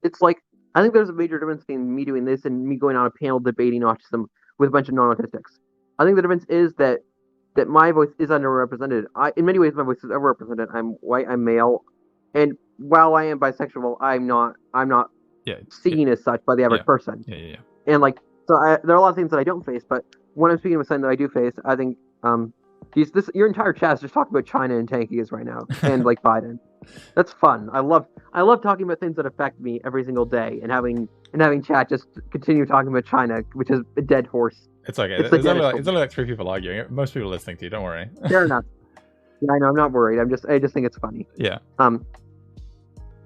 it's like, I think there's a major difference between me doing this and me going on a panel debating autism with a bunch of non-autistics. I think the difference is that my voice is underrepresented. In many ways, my voice is overrepresented. I'm white, I'm male, and while I am bisexual, I'm not seen as such by the average person. Yeah. And like, so there are a lot of things that I don't face, but when I'm speaking with something that I do face, I think your entire chat is just talking about China and tankies right now, and like Biden. That's fun. I love talking about things that affect me every single day, and having chat just continue talking about China, which is a dead horse. It's okay. It's only like 3 people arguing. Most people listening to you. Don't worry. Fair enough. Yeah, I know. I'm not worried. I just think it's funny. Yeah.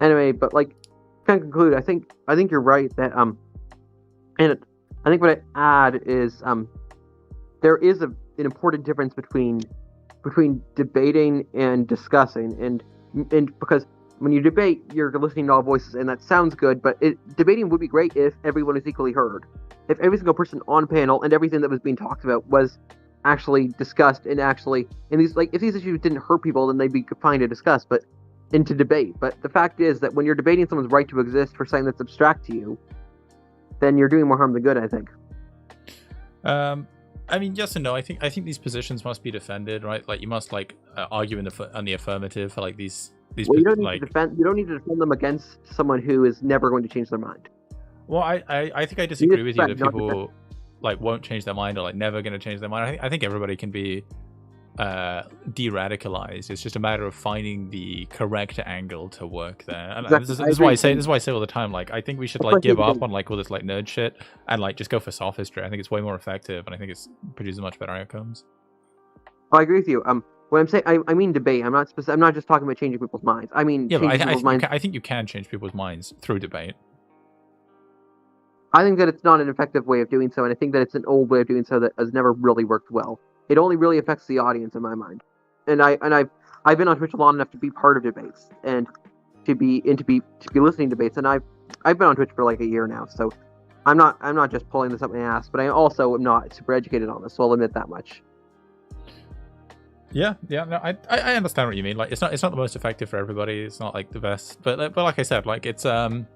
Anyway, but like, kind of conclude. I think you're right that and I think what I add is there is an important difference between debating and discussing, and because when you debate, you're listening to all voices, and that sounds good, but debating would be great if everyone is equally heard. If every single person on panel and everything that was being talked about was actually discussed, and if these issues didn't hurt people, then they'd be fine to discuss, and to debate. But the fact is that when you're debating someone's right to exist for something that's abstract to you, then you're doing more harm than good, I think. I mean, yes and no. I think these positions must be defended, right? Like you must argue on the affirmative for like these. Well, you don't need to defend them against someone who is never going to change their mind. Well, I think I disagree with you that people like won't change their mind or like never going to change their mind. I think everybody can be de-radicalized. It's just a matter of finding the correct angle to work there. And exactly. This is why I say all the time, like I think we should like give up on like all this like nerd shit and like just go for sophistry. I think it's way more effective, and I think it's produces much better outcomes. I agree with you. When I'm saying I mean debate, I'm not just talking about changing people's minds. I mean, I think you can change people's minds through debate. I think that it's not an effective way of doing so, and I think that it's an old way of doing so that has never really worked well. It only really affects the audience in my mind. And I've been on Twitch long enough to be part of debates and to be listening to debates, and I've been on Twitch for like a year now, so I'm not just pulling this up my ass, but I also am not super educated on this, so I'll admit that much. Yeah, no, I understand what you mean. Like, it's not the most effective for everybody. It's not like the best, but like I said, like it's about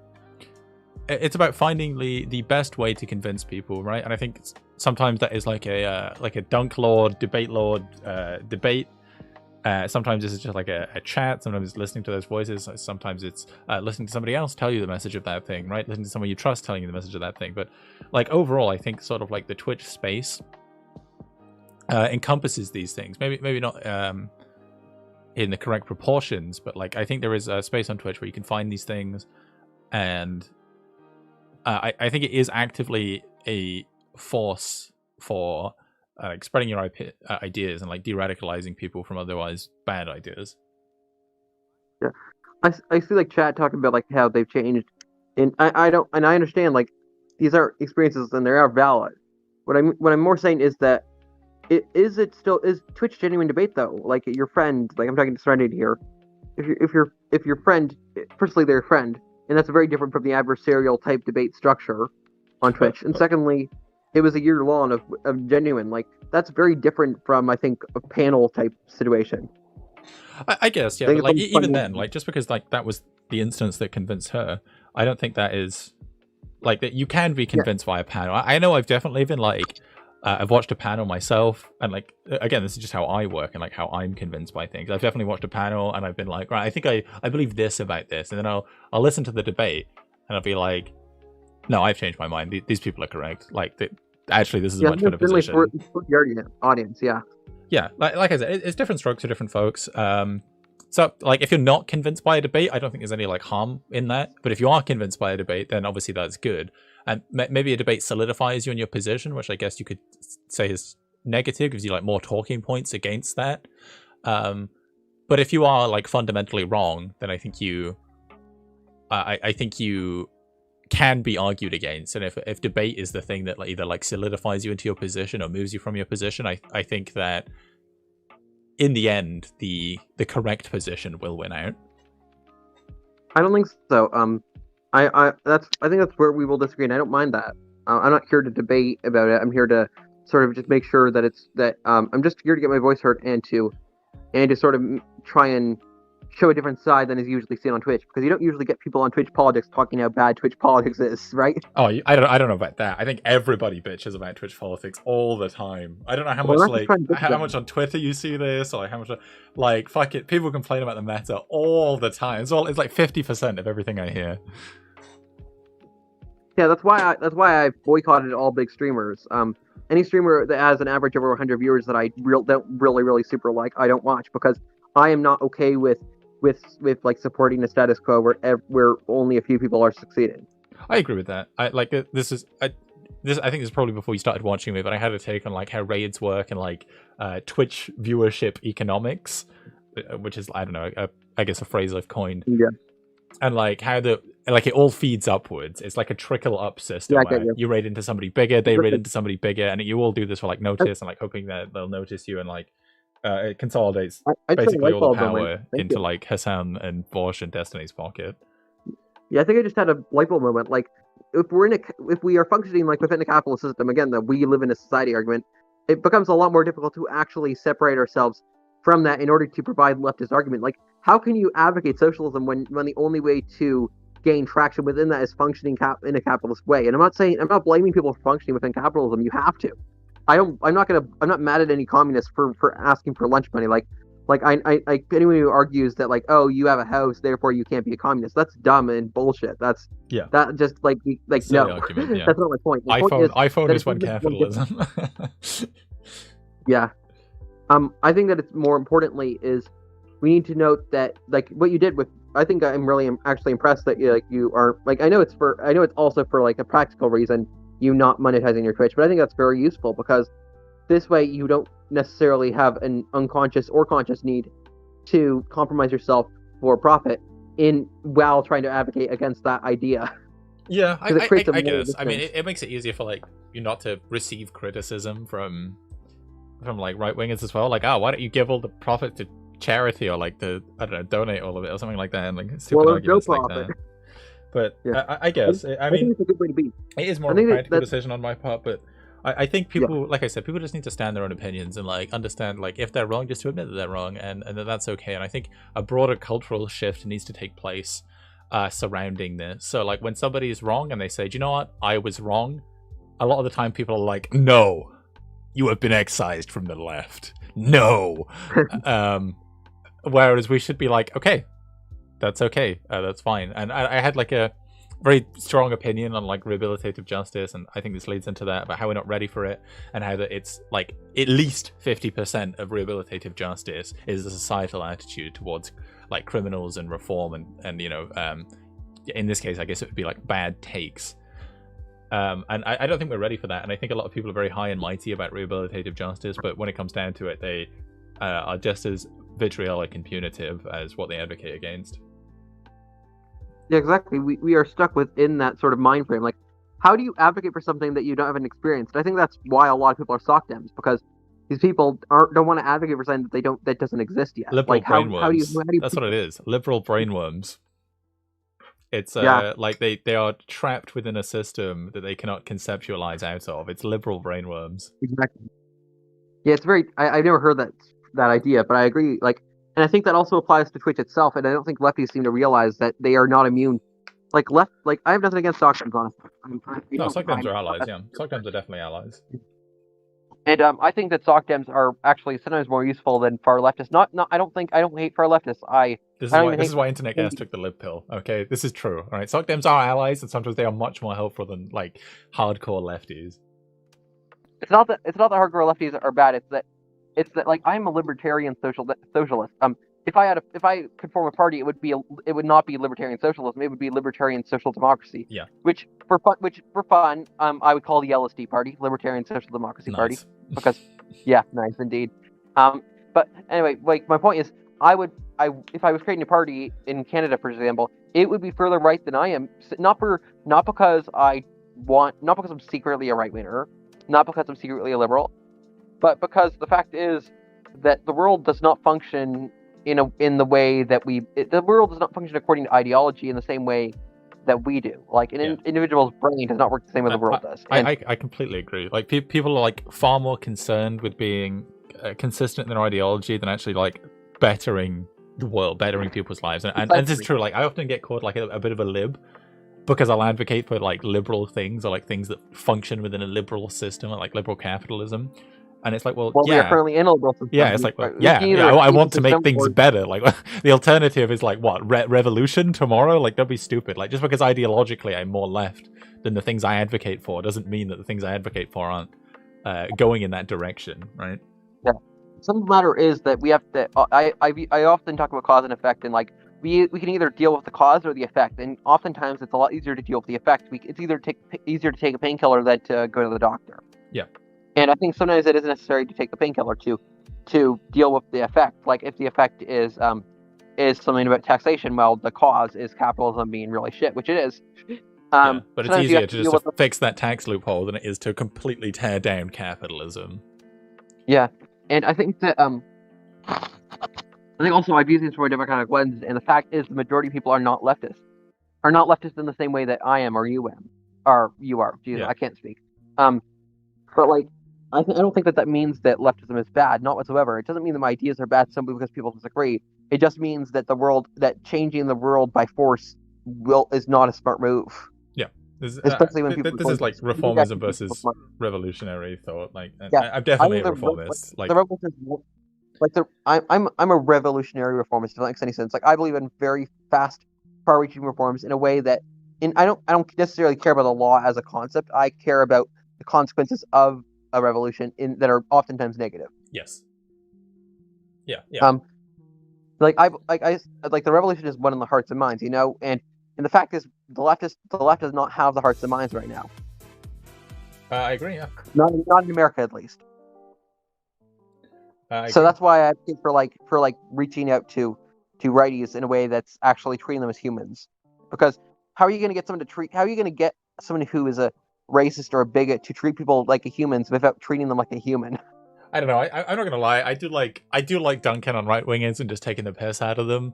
finding the best way to convince people, right? And I think sometimes that is like a dunk lord, debate debate. Sometimes this is just like a chat. Sometimes it's listening to those voices. Sometimes it's listening to somebody else tell you the message of that thing, right? Listening to someone you trust telling you the message of that thing. But like overall, I think sort of like the Twitch space encompasses these things. Maybe not in the correct proportions, but like I think there is a space on Twitch where you can find these things, and I think it is actively a force for spreading your ideas and like de-radicalizing people from otherwise bad ideas. Yeah, I see like chat talking about like how they've changed, and I understand like these are experiences and they are valid. What I'm more saying is that is Twitch genuine debate though? Like your friend, like I'm talking to Serenity here. If your friend, firstly they're your friend, and that's very different from the adversarial type debate structure on Twitch. And secondly, it was a year long of genuine. Like that's very different from I think a panel type situation. I guess, yeah. But like even then, like just because like that was the instance that convinced her, I don't think that is like that. You can be convinced via panel. I know I've definitely been like. I've watched a panel myself, and like again, this is just how I work and like how I'm convinced by things. I've definitely watched a panel, and I've been like, right, I think I believe this about this, and then I'll listen to the debate, and I'll be like, no, I've changed my mind. These people are correct. Like, actually, this is a much better position. For the audience, yeah. Yeah, like I said, it's different strokes for different folks. So like if you're not convinced by a debate, I don't think there's any like harm in that. But if you are convinced by a debate, then obviously that's good. And maybe a debate solidifies you in your position, which I guess you could say is negative, gives you like more talking points against that. But if you are like fundamentally wrong, then I think you can be argued against. And if debate is the thing that like, either like solidifies you into your position or moves you from your position, I think that in the end, the correct position will win out. I don't think so. I think that's where we will disagree, and I don't mind that. I'm not here to debate about it. I'm here to sort of just make sure that I'm just here to get my voice heard and to sort of try and show a different side than is usually seen on Twitch, because you don't usually get people on Twitch politics talking how bad Twitch politics is, right? Oh, I don't know about that. I think everybody bitches about Twitch politics all the time. I don't know how much on Twitter you see this, or like how much like fuck it, people complain about the meta all the time. It's like 50% of everything I hear. Yeah, that's why I boycotted all big streamers. Any streamer that has an average over 100 viewers that I don't really super like, I don't watch, because I am not okay with like supporting a status quo where only a few people are succeeding. I agree with that. I think this is probably before you started watching me, but I had a take on like how raids work and like Twitch viewership economics, which is I don't know, I guess a phrase I've coined. Yeah. And like how it all feeds upwards. It's like a trickle up system where you raid into somebody bigger, they raid into somebody bigger, and you all do this for like notice and like hoping that they'll notice you, and like it consolidates basically all the power into like Hassan and Bosch and Destiny's pocket. Yeah, I think I just had a light bulb moment. Like if we are functioning like within a capitalist system, again, that we live in a society argument, it becomes a lot more difficult to actually separate ourselves from that in order to provide leftist argument. Like, how can you advocate socialism when the only way to gain traction within that is functioning in a capitalist way? And I'm not blaming people for functioning within capitalism. You have to. I'm not mad at any communists for asking for lunch money. Like anyone who argues that like, oh, you have a house, therefore you can't be a communist. That's dumb and bullshit. That just like no. Argument, yeah. That's not my point. iPhone is when capitalism. Yeah. I think that it's more importantly is we need to note that like what you did with. I think I'm really actually impressed that you are like I know it's also for like a practical reason you not monetizing your Twitch, but I think that's very useful because this way you don't necessarily have an unconscious or conscious need to compromise yourself for profit while trying to advocate against that idea. Yeah, I guess. I mean, it makes it easier for like you not to receive criticism from like right wingers as well. Like, why don't you give all the profit to charity or like I don't know, donate all of it or something like that, and like stupid arguments like that. But Yeah. I guess I think mean it's a good way to be. it is more I of a think practical that- decision on my part, but I think people, like I said, people just need to stand their own opinions and like understand like if they're wrong, just to admit that they're wrong, and that that's okay. And I think a broader cultural shift needs to take place surrounding this. So like when somebody is wrong and they say, "Do you know what? I was wrong," a lot of the time people are like, "No, you have been excised from the left. No." Whereas we should be like, "Okay, that's okay. That's fine." And I had like a very strong opinion on like rehabilitative justice, and I think this leads into that about how we're not ready for it, and how that it's like at least 50% of rehabilitative justice is the societal attitude towards like criminals and reform, and you know, in this case, I guess it would be like bad takes. And I don't think we're ready for that, and I think a lot of people are very high and mighty about rehabilitative justice, but when it comes down to it, they are just as vitriolic and punitive as what they advocate against. Yeah, exactly. We are stuck within that sort of mind frame. Like, how do you advocate for something that you don't have an experience? And I think that's why a lot of people are sock dems, because these people don't want to advocate for something that doesn't exist yet. Liberal Like, how do you brainworms. That's what it is. Liberal brainworms. It's like they are trapped within a system that they cannot conceptualize out of. It's liberal brainworms. Exactly. Yeah, it's very. I've never heard that idea, but I agree. Like, and I think that also applies to Twitch itself. And I don't think lefties seem to realize that they are not immune. Like I have nothing against sock dems, honestly. No, sock dems are allies. Yeah, sock dems are definitely allies. And I think that sock dems are actually sometimes more useful than far leftists. Not I don't hate far leftists. This is why Internet Gas took the lib pill. Okay, this is true. All right, sock dems are allies, and sometimes they are much more helpful than like hardcore lefties. It's not that hardcore lefties are bad. It's that like I'm a libertarian socialist. If I could form a party, it would not be libertarian socialism. It would be libertarian social democracy. Yeah. Which for fun, I would call the LSD party, Libertarian Social Democracy Party, because yeah, nice indeed. But anyway, like my point is, if I was creating a party in Canada, for example, it would be further right than I am. Not because I'm secretly a right winger, not because I'm secretly a liberal, but because the fact is that the world does not function in the way that the world does not function according to ideology in the same way that we do. Like an individual's brain does not work the same way the world does. I completely agree. Like people are like far more concerned with being consistent in their ideology than actually like bettering the world, bettering people's lives. And this is true. Like I often get called like a bit of a lib because I'll advocate for like liberal things, or like things that function within a liberal system, like liberal capitalism. And it's like, well we are currently in a liberal system. Yeah, it's like, well, I want to make things better. Like, the alternative is like, what, revolution tomorrow? Like, don't be stupid. Like, just because ideologically I'm more left than the things I advocate for doesn't mean that the things I advocate for aren't going in that direction, right? Yeah. Some matter is that we have to. I often talk about cause and effect, and like we can either deal with the cause or the effect, and oftentimes it's a lot easier to deal with the effect. It's easier to take a painkiller than to go to the doctor. Yeah. And I think sometimes it is necessary to take the painkiller to deal with the effect. Like if the effect is something about taxation, well, the cause is capitalism being really shit, which it is. But it's easier to just fix that tax loophole than it is to completely tear down capitalism. Yeah, and I think that I think also I've used this for a democratic lens, and the fact is the majority of people are not leftist in the same way that I am or you are. Jesus, I can't speak. But like. I don't think that means that leftism is bad, not whatsoever. It doesn't mean that my ideas are bad simply because people disagree. It just means that changing the world by force is not a smart move. Yeah, especially when people. This is like reformism versus revolutionary thought. Like, I'm definitely a reformist. Like the revolution, I'm a revolutionary reformist. If that makes any sense. Like I believe in very fast, far-reaching reforms in a way that, I don't necessarily care about the law as a concept. I care about the consequences of a revolution that are oftentimes negative. Yes. Yeah. Like the revolution is won in the hearts and minds, and the fact is the left does not have the hearts and minds right now. I agree. Yeah. Not in America, at least. So that's why I think for reaching out to righties in a way that's actually treating them as humans, because how are you going to get someone who is a racist or a bigot to treat people like humans without treating them like a human? I don't know. I'm not gonna lie. I do like dunking on right wingers and just taking the piss out of them.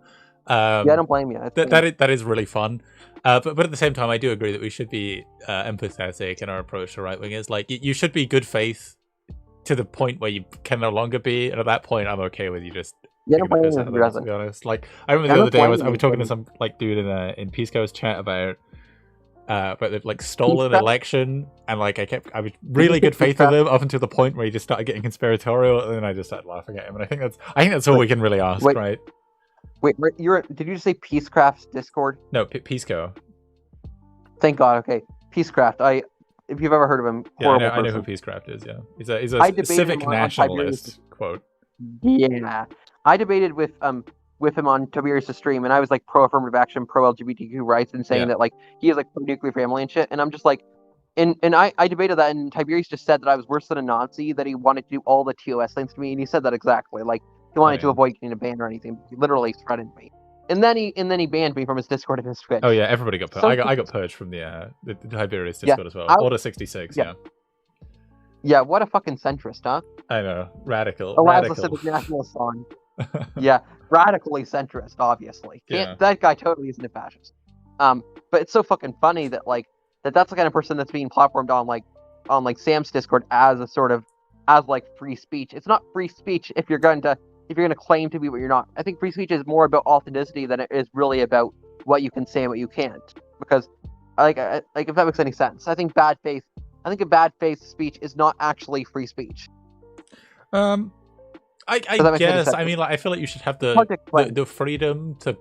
Yeah, I don't blame you. That is really fun. But at the same time, I do agree that we should be empathetic in our approach to right wingers. Like, you should be good faith to the point where you can no longer be, and at that point, I'm okay with you just. Yeah, I don't blame you. To be honest, like I remember the other day, I was talking to some like dude in Pisco's chat about the like stolen election, and like I was really good faith with him up until the point where he just started getting conspiratorial, and then I just started laughing at him. And I think that's all we can really ask, right? Wait, did you just say Peacecraft's Discord? No, Pisco. Thank God. Okay, Peacecraft. If you've ever heard of him, yeah, I know who Peacecraft is. Yeah, he's a civic nationalist. Quote. Yeah, I debated with him on Tiberius' stream, and I was like pro affirmative action, pro LGBTQ rights, and saying that like he is like pro nuclear family and shit. And I'm just like, and I debated that, and Tiberius just said that I was worse than a Nazi, that he wanted to do all the TOS things to me, and he said that exactly. Like he wanted to avoid getting a ban or anything. He literally threatened me. And then he banned me from his Discord and his Twitch. Oh yeah, everybody got purged. I got purged from the Tiberius Discord as well. Order 66. Yeah. Yeah, what a fucking centrist, huh? I know, radical. Radical. The civic nationalist song. Yeah, radically centrist, obviously. That guy totally isn't a fascist. But it's so fucking funny that like that's the kind of person that's being platformed on Sam's Discord as free speech. It's not free speech if you're going to claim to be what you're not. I think free speech is more about authenticity than it is really about what you can say and what you can't. Because like if that makes any sense, I think a bad faith speech is not actually free speech. I guess. I mean, like, I feel like you should have the freedom to,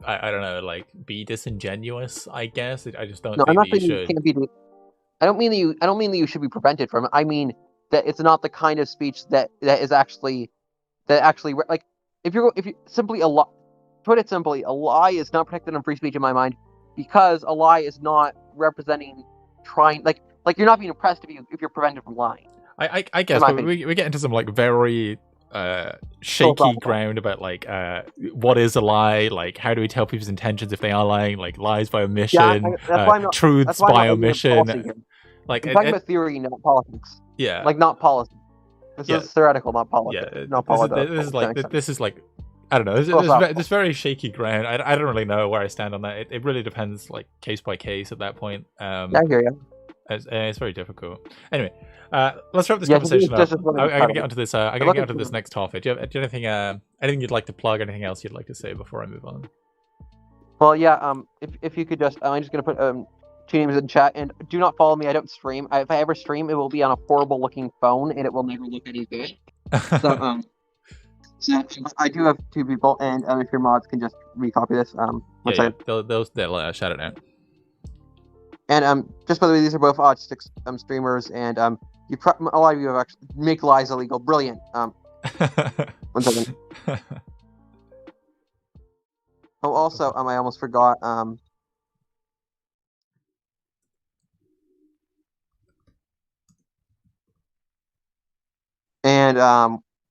I don't know, like, be disingenuous. I guess. I just don't. No, think I'm not saying you can't be. I don't mean that you should be prevented from it. I mean that it's not the kind of speech that actually like if you simply put it simply, a lie is not protected on free speech in my mind, because a lie is not representing trying like you're not being oppressed if you're prevented from lying. I guess, but we get into some like very shaky ground about like what is a lie, like how do we tell people's intentions if they are lying, like lies by omission, truths by omission. Like I'm talking about theory, not politics. Yeah, like not policy. This is theoretical, not politics. Yeah, not politics. This is like I don't know. This very shaky ground. I don't really know where I stand on that. It really depends, like case by case at that point. I hear you. It's very difficult. Anyway, let's wrap this conversation up. I'm gonna get onto this. I'm gonna get onto this next topic. Do you have anything you'd like to plug? Anything else you'd like to say before I move on? Well, yeah. If you could just, I'm just gonna put 2 names in chat, and do not follow me. I don't stream. If I ever stream, it will be on a horrible looking phone, and it will never look any good. So so I do have 2 people, and if your mods can just recopy this. One second. They'll shout it out. And just by the way, these are both autistic streamers, and a lot of you have actually make lies illegal. Brilliant. 1 second. Oh, also, I almost forgot. And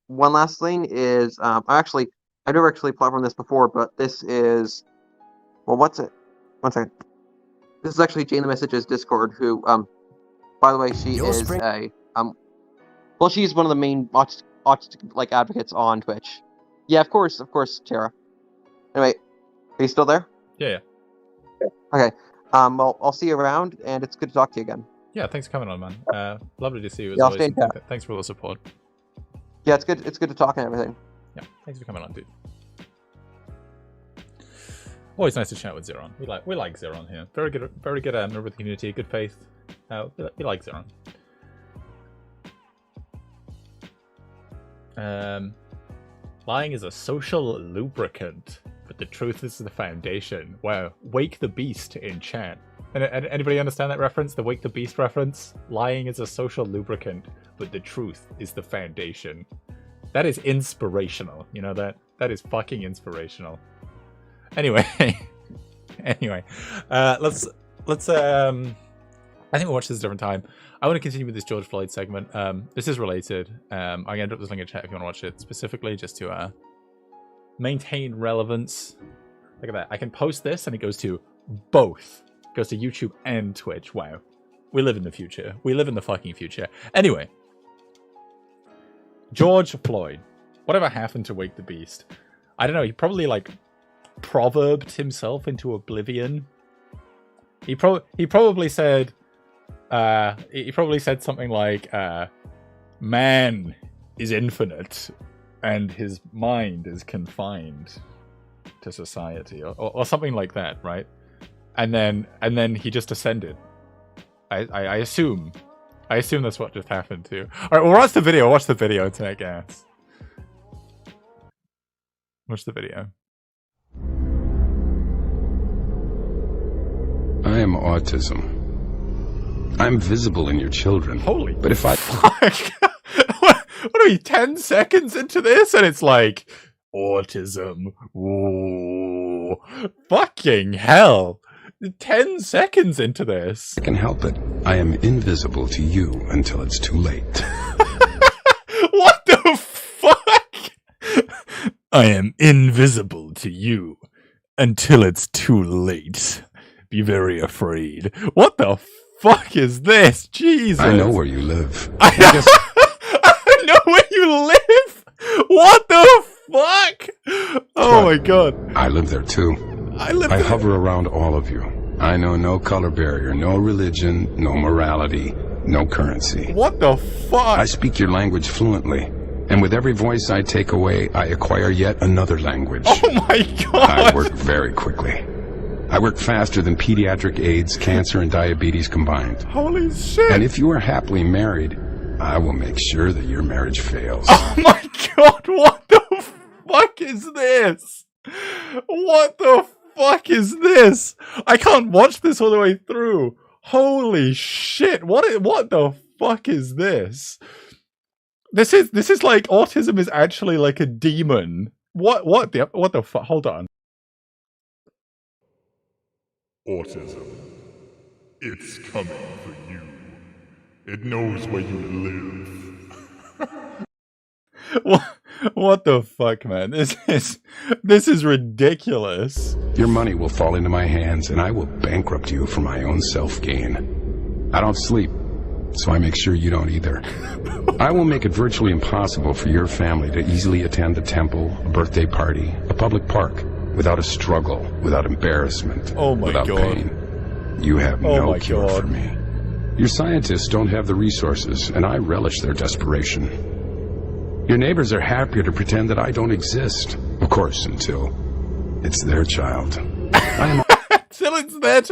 one last thing is, I've never actually platformed this before, but this is, well, what's it? 1 second. This is actually Jane the Message's Discord, who, by the way, she is she's one of the main autistic like advocates on Twitch. Yeah, of course, Tara. Anyway, are you still there? Yeah. Okay. Well, I'll see you around, and it's good to talk to you again. Yeah, thanks for coming on, man. Lovely to see you as always. Thanks for all the support. Yeah, it's good to talk and everything. Yeah, thanks for coming on, dude. Always nice to chat with Zeron. We like Zeron here. Very good member of the community. Good faith. We like Zeron. Lying is a social lubricant, but the truth is the foundation. Wow. Wake the Beast in chat. Anybody understand that reference? The Wake the Beast reference? Lying is a social lubricant, but the truth is the foundation. That is inspirational. You know that? That is fucking inspirational. Anyway, let's I think we'll watch this a different time. I want to continue with this George Floyd segment. This is related. I'm gonna drop this link in chat if you want to watch it specifically, just to maintain relevance. Look at that. I can post this and it goes to both. It goes to YouTube and Twitch. Wow. We live in the future. We live in the fucking future. Anyway, George Floyd. Whatever happened to Wake the Beast? I don't know. He probably like proverbed himself into oblivion. He probably said something like man is infinite and his mind is confined to society, or something like that, right? And then he just ascended. I assume that's what just happened too. All right, well, watch the video, Internet Gas. Watch the video. I am autism. I'm visible in your children. Holy but if I fuck. What are we, 10 seconds into this and it's like autism? Ooh, fucking hell. 10 seconds into this. can help it, I am invisible to you until it's too late. What the fuck? I am invisible to you until it's too late. Be very afraid. What the fuck is this? Jesus. I know where you live. I know where you live? What the fuck? Oh my god. I live there too. I hover around all of you. I know no color barrier, no religion, no morality, no currency. What the fuck? I speak your language fluently, and with every voice I take away, I acquire yet another language. Oh my god! I work very quickly. I work faster than pediatric AIDS, cancer, and diabetes combined. Holy shit! And if you are happily married, I will make sure that your marriage fails. Oh my god, what the fuck is this? What the fuck is this? I can't watch this all the way through. Holy shit, what the fuck is this? This is like autism is actually like a demon. What the fuck? Hold on. Autism. It's coming for you. It knows where you live. What the fuck, man? This is ridiculous. Your money will fall into my hands, and I will bankrupt you for my own self-gain. I don't sleep, so I make sure you don't either. I will make it virtually impossible for your family to easily attend a temple, a birthday party, a public park, without a struggle, without embarrassment, without pain. You have no cure for me. Your scientists don't have the resources, and I relish their desperation. Your neighbors are happier to pretend that I don't exist. Of course, until it's their child. Till it's their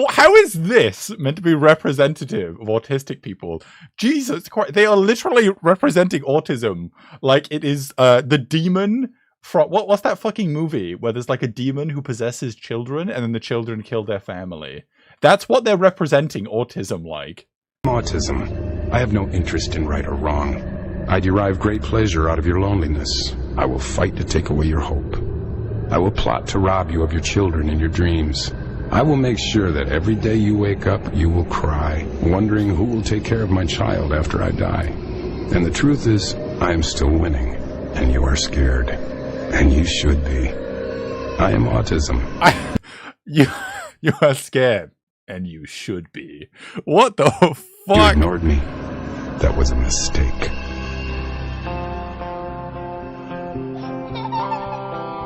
How is this meant to be representative of autistic people? Jesus Christ, they are literally representing autism like it is the demon from what's that fucking movie where there's like a demon who possesses children and then the children kill their family. That's what they're representing autism like. Autism. I have no interest in right or wrong. I derive great pleasure out of your loneliness. I will fight to take away your hope. I will plot to rob you of your children and your dreams. I will make sure that every day you wake up, you will cry, wondering who will take care of my child after I die. And the truth is, I am still winning, and you are scared. And you should be. I am autism. You are scared, and you should be. What the fuck? You ignored me. That was a mistake.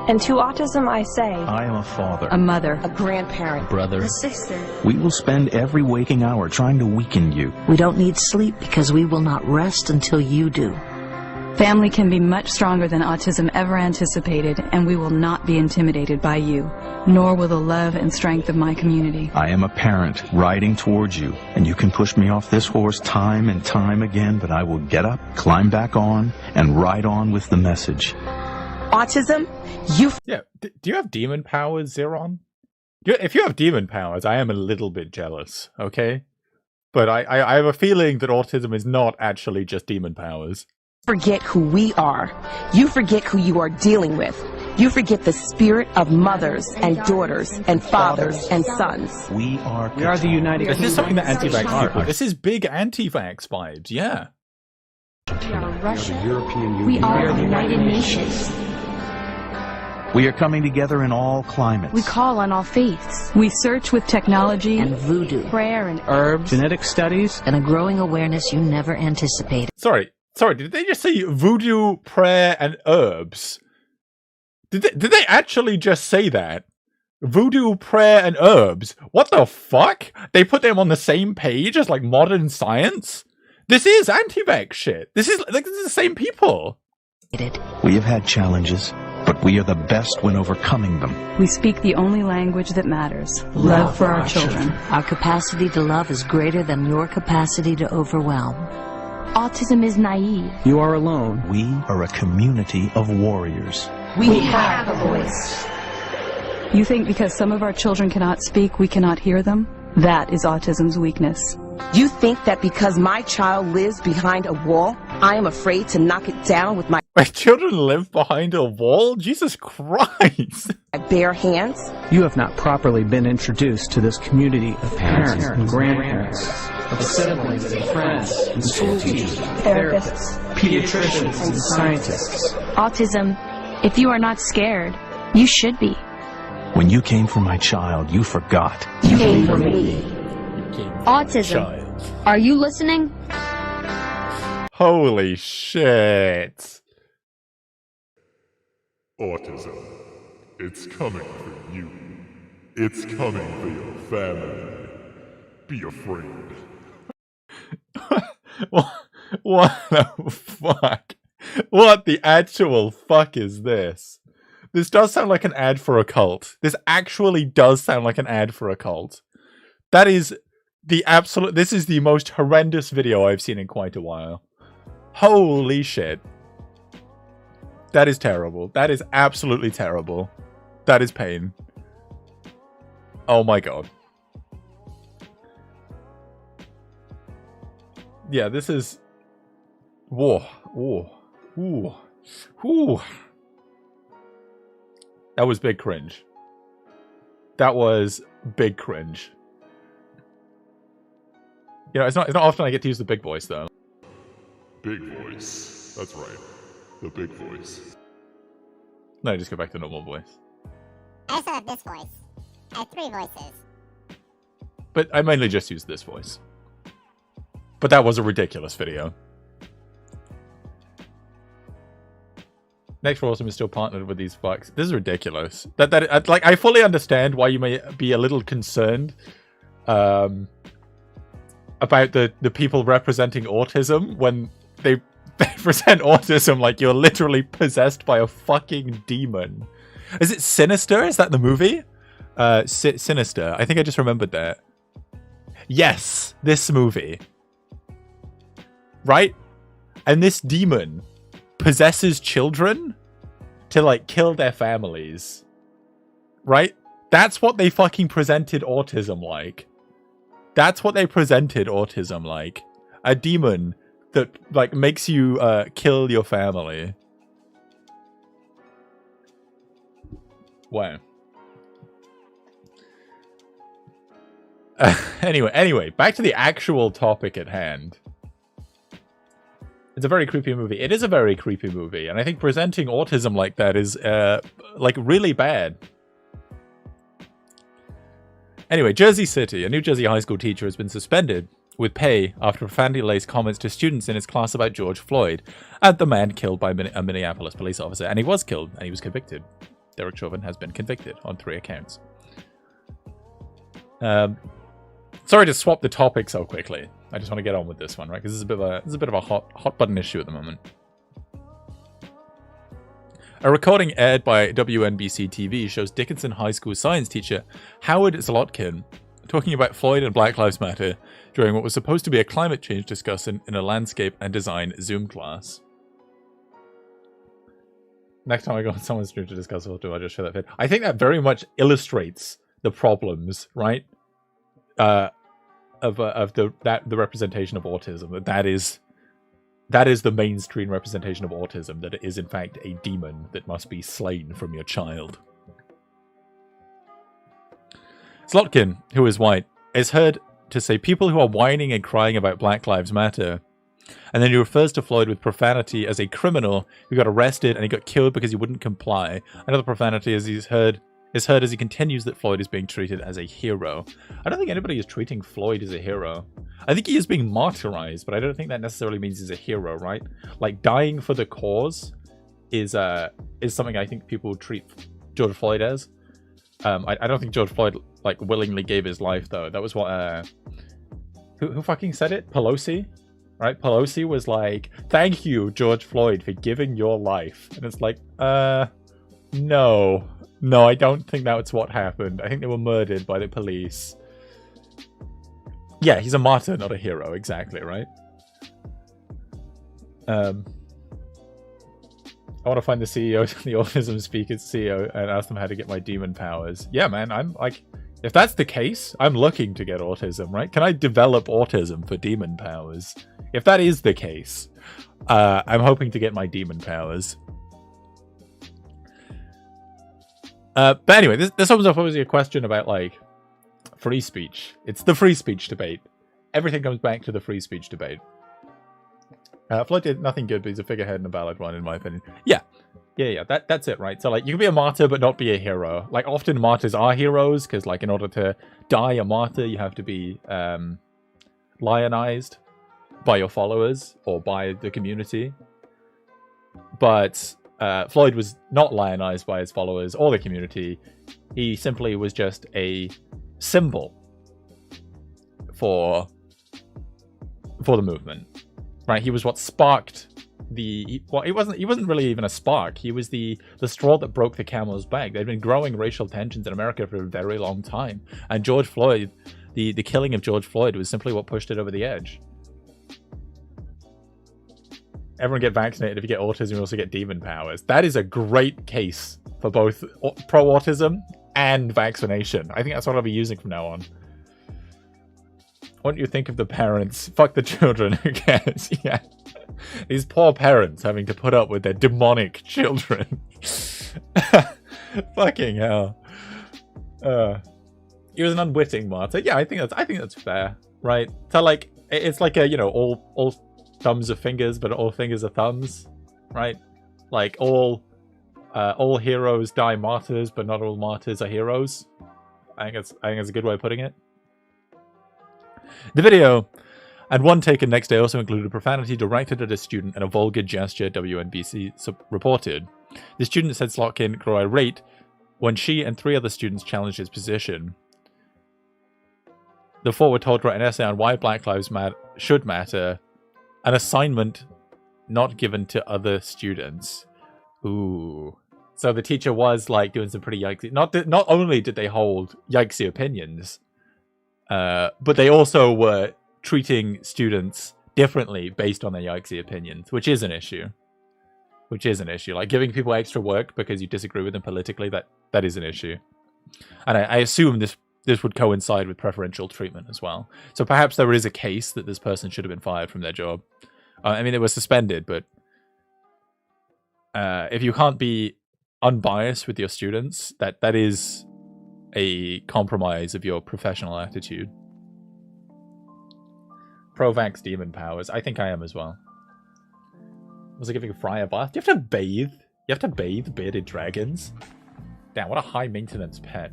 And to autism I say, I am a father, a mother, a grandparent, a brother, a sister. We will spend every waking hour trying to weaken you. We don't need sleep because we will not rest until you do. Family can be much stronger than autism ever anticipated, and we will not be intimidated by you, nor will the love and strength of my community. I am a parent riding towards you, and you can push me off this horse time and time again, but I will get up, climb back on, and ride on with the message. Autism? You... Yeah, do you have demon powers, Zeron? If you have demon powers, I am a little bit jealous, okay? But I have a feeling that autism is not actually just demon powers. Forget who we are. You forget who you are dealing with. You forget the spirit of mothers and daughters and fathers and sons. We are the United This is something that anti-vax people... This is big anti-vax vibes, yeah. We are Russia. The European Union. We are the United Nations. We are coming together in all climates. We call on all faiths. We search with technology and voodoo, prayer and herbs, genetic studies, and a growing awareness you never anticipated. Sorry, did they just say voodoo, prayer, and herbs? Did they actually just say that? Voodoo, prayer, and herbs. What the fuck? They put them on the same page as like modern science? This is anti-vax shit. This is the same people. We have had challenges, but we are the best when overcoming them. We speak the only language that matters. Love for our children. Our capacity to love is greater than your capacity to overwhelm. Autism is naive. You are alone. We are a community of warriors. We have a voice. You think because some of our children cannot speak, we cannot hear them? That is autism's weakness. You think that because my child lives behind a wall, I am afraid to knock it down with my children live behind a wall? Jesus Christ. bare hands? You have not properly been introduced to this community of parents and grandparents, of siblings and friends, and school teachers, therapists, pediatricians, and scientists. Autism, if you are not scared, you should be. When you came for my child, you forgot. You came for me. Autism, are you listening? Holy shit. Autism. It's coming for you. It's coming for your family. Be afraid. What the fuck? What the actual fuck is this? This does sound like an ad for a cult. This actually does sound like an ad for a cult. That is the absolute... This is the most horrendous video I've seen in quite a while. Holy shit. That is terrible. That is absolutely terrible. That is pain. Oh my god. Yeah, this is... Whoa. Whoa. Ooh. Ooh. That was big cringe. That was big cringe. You know, it's not often I get to use the big voice, though. Big voice. That's right. The big voice. No, just go back to normal voice. I also have this voice. I have 3 voices. But I mainly just use this voice. But that was a ridiculous video. Next for Awesome is still partnered with these fucks. This is ridiculous. Like, I fully understand why you may be a little concerned about the people representing autism when they present autism like you're literally possessed by a fucking demon. Is it Sinister? Is that the movie? Sinister. I think I just remembered that. Yes, this movie. Right? And this demon possesses children to, like, kill their families. Right? That's what they fucking presented autism like. That's what they presented autism like. A demon that, like, makes you kill your family. Wow. Anyway, back to the actual topic at hand. It's a very creepy movie. It is a very creepy movie, and I think presenting autism like that is, like, really bad. Anyway, Jersey City. A New Jersey high school teacher has been suspended with pay after profanity-laced comments to students in his class about George Floyd and the man killed by a Minneapolis police officer. And he was killed, and he was convicted. Derek Chauvin has been convicted on 3 accounts. Sorry to swap the topic so quickly. I just want to get on with this one, right? Because this is a bit of a hot button issue at the moment. A recording aired by WNBC TV shows Dickinson High School science teacher Howard Zlotkin talking about Floyd and Black Lives Matter during what was supposed to be a climate change discussion in a landscape and design Zoom class. Next time I go on someone's stream to discuss what do I just show that vid. I think that very much illustrates the problems, right? Of the representation of autism. That is the mainstream representation of autism, that it is in fact a demon that must be slain from your child. Zlotkin, who is white, is heard to say people who are whining and crying about Black Lives Matter. And then he refers to Floyd with profanity as a criminal who got arrested and he got killed because he wouldn't comply. Another profanity is heard as he continues that Floyd is being treated as a hero. I don't think anybody is treating Floyd as a hero. I think he is being martyrized, but I don't think that necessarily means he's a hero, right? Like, dying for the cause is something I think people treat George Floyd as. I don't think George Floyd like willingly gave his life though. That was what who fucking said it? Pelosi, right? Pelosi was like, "Thank you, George Floyd, for giving your life," and it's like, no, I don't think that's what happened. I think they were murdered by the police. Yeah, he's a martyr, not a hero. Exactly, right? I want to find the CEO, the autism speaker's CEO, and ask them how to get my demon powers. Yeah, man, I'm like, if that's the case, I'm looking to get autism, right? Can I develop autism for demon powers? If that is the case, I'm hoping to get my demon powers. But anyway, this opens up obviously a question about like free speech. It's the free speech debate. Everything comes back to the free speech debate. Floyd did nothing good, but he's a figurehead and a valid one, in my opinion. Yeah. That's it, right? So, like, you can be a martyr, but not be a hero. Like, often martyrs are heroes, because, like, in order to die a martyr, you have to be lionized by your followers or by the community. But Floyd was not lionized by his followers or the community. He simply was just a symbol for the movement. Right, he was what sparked the. Well, he wasn't really even a spark. He was the straw that broke the camel's back. There'd been growing racial tensions in America for a very long time, and George Floyd, the killing of George Floyd, was simply what pushed it over the edge. Everyone get vaccinated. If you get autism, you also get demon powers. That is a great case for both pro-autism and vaccination. I think that's what I'll be using from now on. What do you think of the parents? Fuck the children, who cares? Yeah. These poor parents having to put up with their demonic children. Fucking hell. He was an unwitting martyr. Yeah, I think that's fair, right? So like, it's like a, you know, all thumbs are fingers, but all fingers are thumbs, right? Like all heroes die martyrs, but not all martyrs are heroes. I think that's a good way of putting it. The video, and one taken next day, also included profanity directed at a student and a vulgar gesture, WNBC reported. The student said Talkin grew irate when she and 3 other students challenged his position. The 4 were told to write an essay on why Black Lives should matter, an assignment not given to other students. Ooh. So the teacher was like doing some pretty yikesy. Not only did they hold yikesy opinions, but they also were treating students differently based on their yikesy opinions, which is an issue. Like giving people extra work because you disagree with them politically, that is an issue. And I assume this would coincide with preferential treatment as well. So perhaps there is a case that this person should have been fired from their job. I mean, they were suspended, but if you can't be unbiased with your students, that is a compromise of your professional attitude. Pro-vax demon powers. I think I am as well. Was I giving Fry a bath? Do you have to bathe? You have to bathe bearded dragons? Damn, what a high maintenance pet.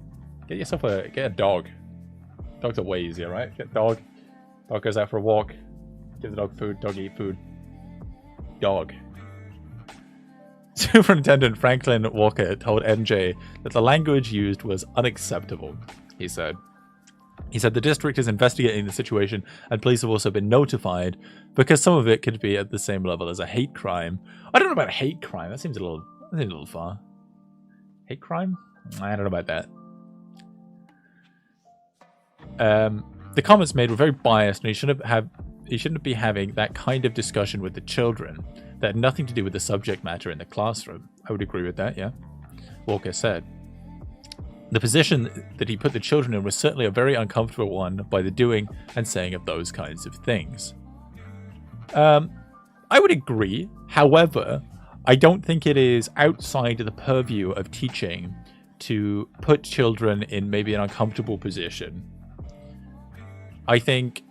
Get yourself get a dog. Dogs are way easier, right? Get a dog. Dog goes out for a walk. Give the dog food. Dog eat food. Dog. Superintendent Franklin Walker told NJ that the language used was unacceptable, he said. He said the district is investigating the situation and police have also been notified because some of it could be at the same level as a hate crime. I don't know about hate crime. That seems a little far. Hate crime? I don't know about that. The comments made were very biased and he shouldn't be having that kind of discussion with the children. That had nothing to do with the subject matter in the classroom. I would agree with that, yeah. Walker said. The position that he put the children in was certainly a very uncomfortable one by the doing and saying of those kinds of things. I would agree. However, I don't think it is outside of the purview of teaching to put children in maybe an uncomfortable position. I think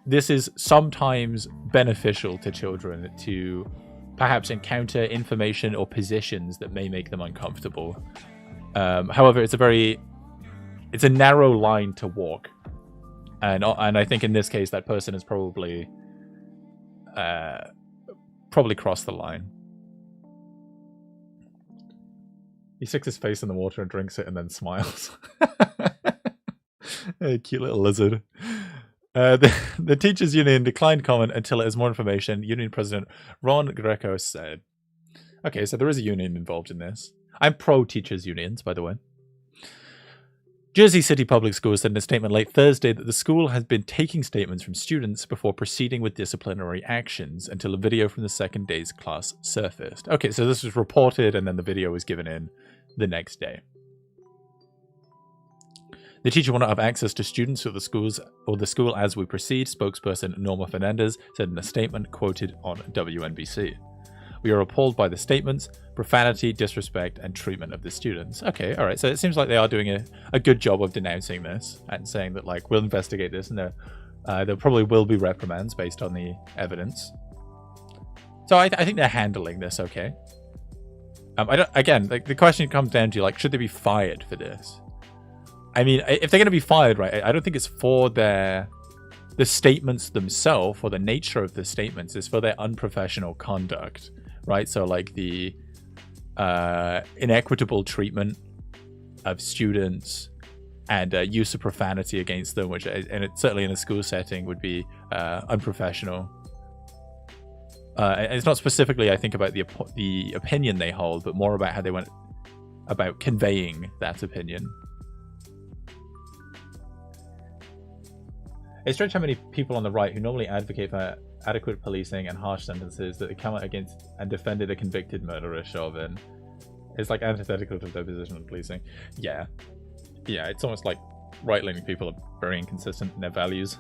this is sometimes beneficial to children to perhaps encounter information or positions that may make them uncomfortable. However, it's a narrow line to walk, and I think in this case that person has probably crossed the line. He sticks his face in the water and drinks it and then smiles. A cute little lizard. The teachers union declined comment until it has more information. Union president Ron Greco said. Okay, so there is a union involved in this. I'm pro teachers unions, by the way. Jersey City Public Schools said in a statement late Thursday that the school has been taking statements from students before proceeding with disciplinary actions until a video from the second day's class surfaced. Okay, so this was reported and then the video was given in the next day. The teacher will not have access to students or the school as we proceed, spokesperson Norma Fernandez said in a statement quoted on WNBC. We are appalled by the statements, profanity, disrespect, and treatment of the students. Okay, all right. So it seems like they are doing a good job of denouncing this and saying that, like, we'll investigate this and there probably will be reprimands based on the evidence. So I think they're handling this okay. The question comes down to, like, should they be fired for this? I mean, if they're going to be fired, right, I don't think it's for the statements themselves or the nature of the statements. It's for their unprofessional conduct, right? So, like, the inequitable treatment of students and use of profanity against them, which, and it certainly in a school setting, would be unprofessional. And it's not specifically, I think, about the opinion they hold, but more about how they went about conveying that opinion. It's strange how many people on the right who normally advocate for adequate policing and harsh sentences that they come out against and defended a convicted murderer, Chauvin. It's like antithetical to their position on policing. Yeah, it's almost like right-leaning people are very inconsistent in their values.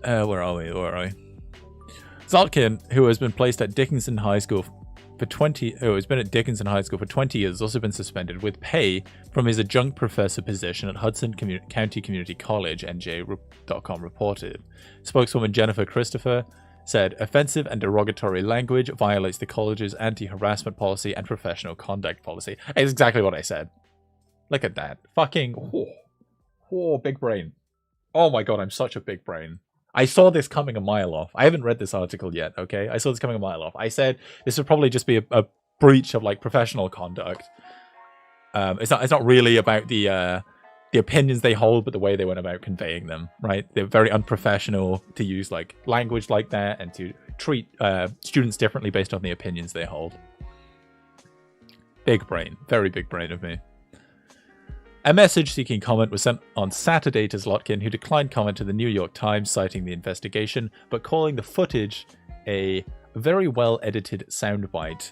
Where are we? Talkin, who has been placed at Dickinson High School has been at Dickinson High School for 20 years, has also been suspended with pay from his adjunct professor position at Hudson County Community College, NJ.com reported. Spokeswoman Jennifer Christopher said, offensive and derogatory language violates the college's anti-harassment policy and professional conduct policy. It's exactly what I said. Look at that. Fucking, big brain. Oh my god, I'm such a big brain. I saw this coming a mile off. I haven't read this article yet, okay? I saw this coming a mile off. I said this would probably just be a breach of, like, professional conduct. It's not really about the opinions they hold, but the way they went about conveying them, right? They're very unprofessional to use, like, language like that and to treat students differently based on the opinions they hold. Big brain. Very big brain of me. A message seeking comment was sent on Saturday to Zlotkin, who declined comment to the New York Times, citing the investigation, but calling the footage a very well-edited soundbite,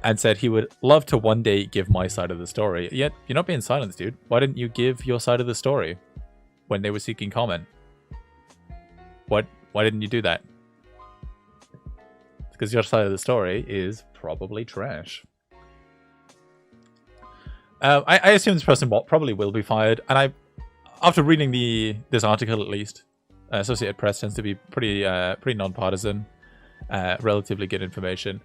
and said he would love to one day give my side of the story. Yet, you're not being silenced, dude. Why didn't you give your side of the story when they were seeking comment? Why didn't you do that? Because your side of the story is probably trash. I assume this person probably will be fired, and after reading this article at least, Associated Press tends to be pretty non-partisan, relatively good information.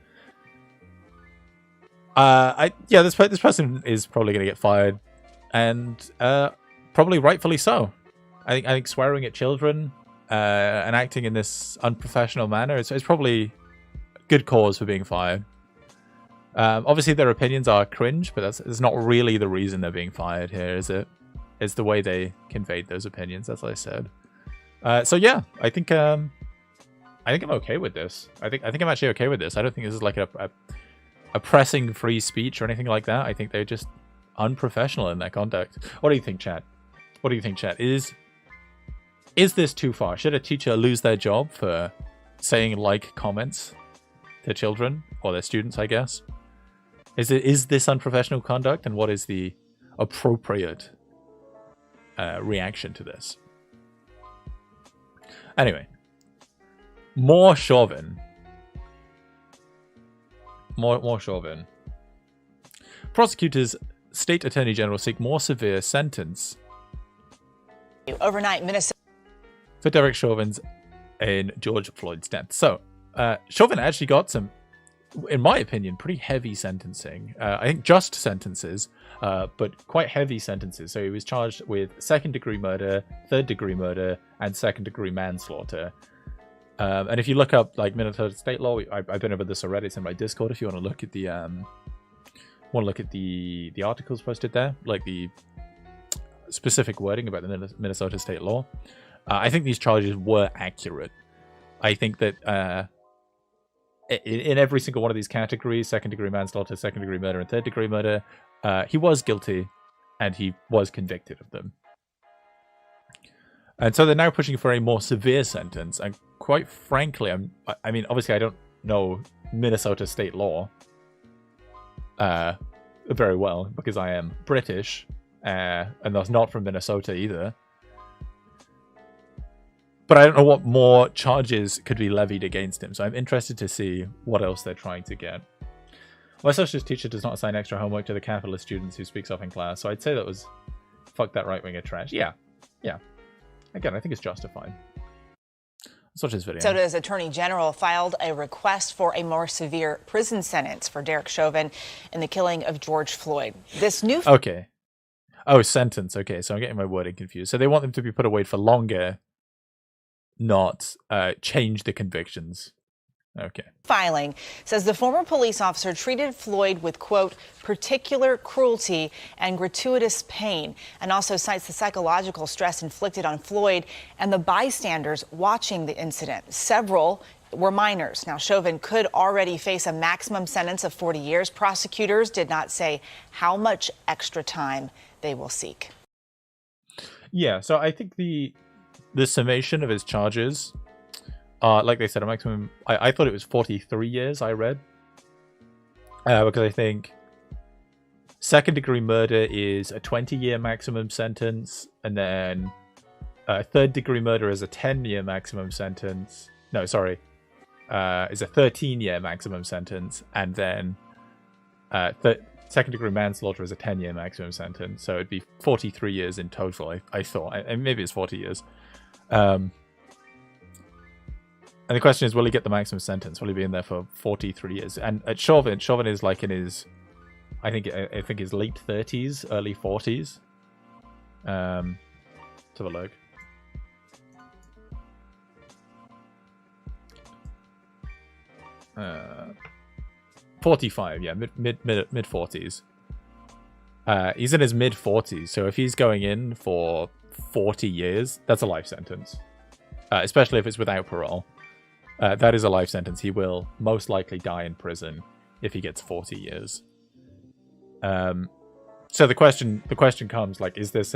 This person is probably going to get fired, and probably rightfully so. I think swearing at children and acting in this unprofessional manner is probably good cause for being fired. Obviously, their opinions are cringe, but that's not really the reason they're being fired here, is it? It's the way they conveyed those opinions, as I said. So yeah, I think I'm okay with this. I think I'm actually okay with this. I don't think this is like a pressing free speech or anything like that. I think they're just unprofessional in their conduct. What do you think, chat? What do you think, chat? Is this too far? Should a teacher lose their job for saying like comments to children or their students, I guess? Is this unprofessional conduct, and what is the appropriate reaction to this? Anyway, more Chauvin. More Chauvin. Prosecutors, state attorney general seek more severe sentence. Overnight, Minnesota. For Derek Chauvin's in George Floyd's death. So, Chauvin actually got some, in my opinion, pretty heavy sentencing. I think just sentences, but quite heavy sentences. So he was charged with second-degree murder, third-degree murder, and second-degree manslaughter. And if you look up like Minnesota state law, I've been over this already. It's in my Discord. If you want to look at the articles posted there, like the specific wording about the Minnesota state law, I think these charges were accurate. I think that in every single one of these categories, second-degree manslaughter, second-degree murder, and third-degree murder, he was guilty, and he was convicted of them. And so they're now pushing for a more severe sentence. And quite frankly, I mean, obviously I don't know Minnesota state law very well because I am British, and that's not from Minnesota either. But I don't know what more charges could be levied against him. So I'm interested to see what else they're trying to get. My socialist teacher does not assign extra homework to the capitalist students who speaks off in class. So I'd say that was fuck that right-winger trash. Yeah. Again, I think it's justified. Let's watch this video. Minnesota's Attorney General filed a request for a more severe prison sentence for Derek Chauvin in the killing of George Floyd. This new... Okay. Oh, sentence. Okay, so I'm getting my wording confused. So they want them to be put away for longer, not change the convictions. Okay. Filing says the former police officer treated Floyd with, quote, particular cruelty and gratuitous pain, and also cites the psychological stress inflicted on Floyd and the bystanders watching the incident. Several were minors. Now, Chauvin could already face a maximum sentence of 40 years. Prosecutors did not say how much extra time they will seek. Yeah, so I think the summation of his charges, like they said, a maximum. I thought it was 43 years. I read because I think second-degree murder is a 20-year maximum sentence, and then third-degree murder is a 10-year maximum sentence. No, sorry, is a 13-year maximum sentence, and then second-degree manslaughter is a 10-year maximum sentence. So it'd be 43 years in total. I thought, and maybe it's 40 years. And the question is, will he get the maximum sentence? Will he be in there for 43 years? And at Chauvin is like in his, I think his late 30s, early 40s. Let's have a look. Uh, 45, yeah, mid 40s. He's in his mid 40s, so if he's going in for 40 years, that's a life sentence. Especially if it's without parole. That is a life sentence. He will most likely die in prison if he gets 40 years. So the question comes, like, is this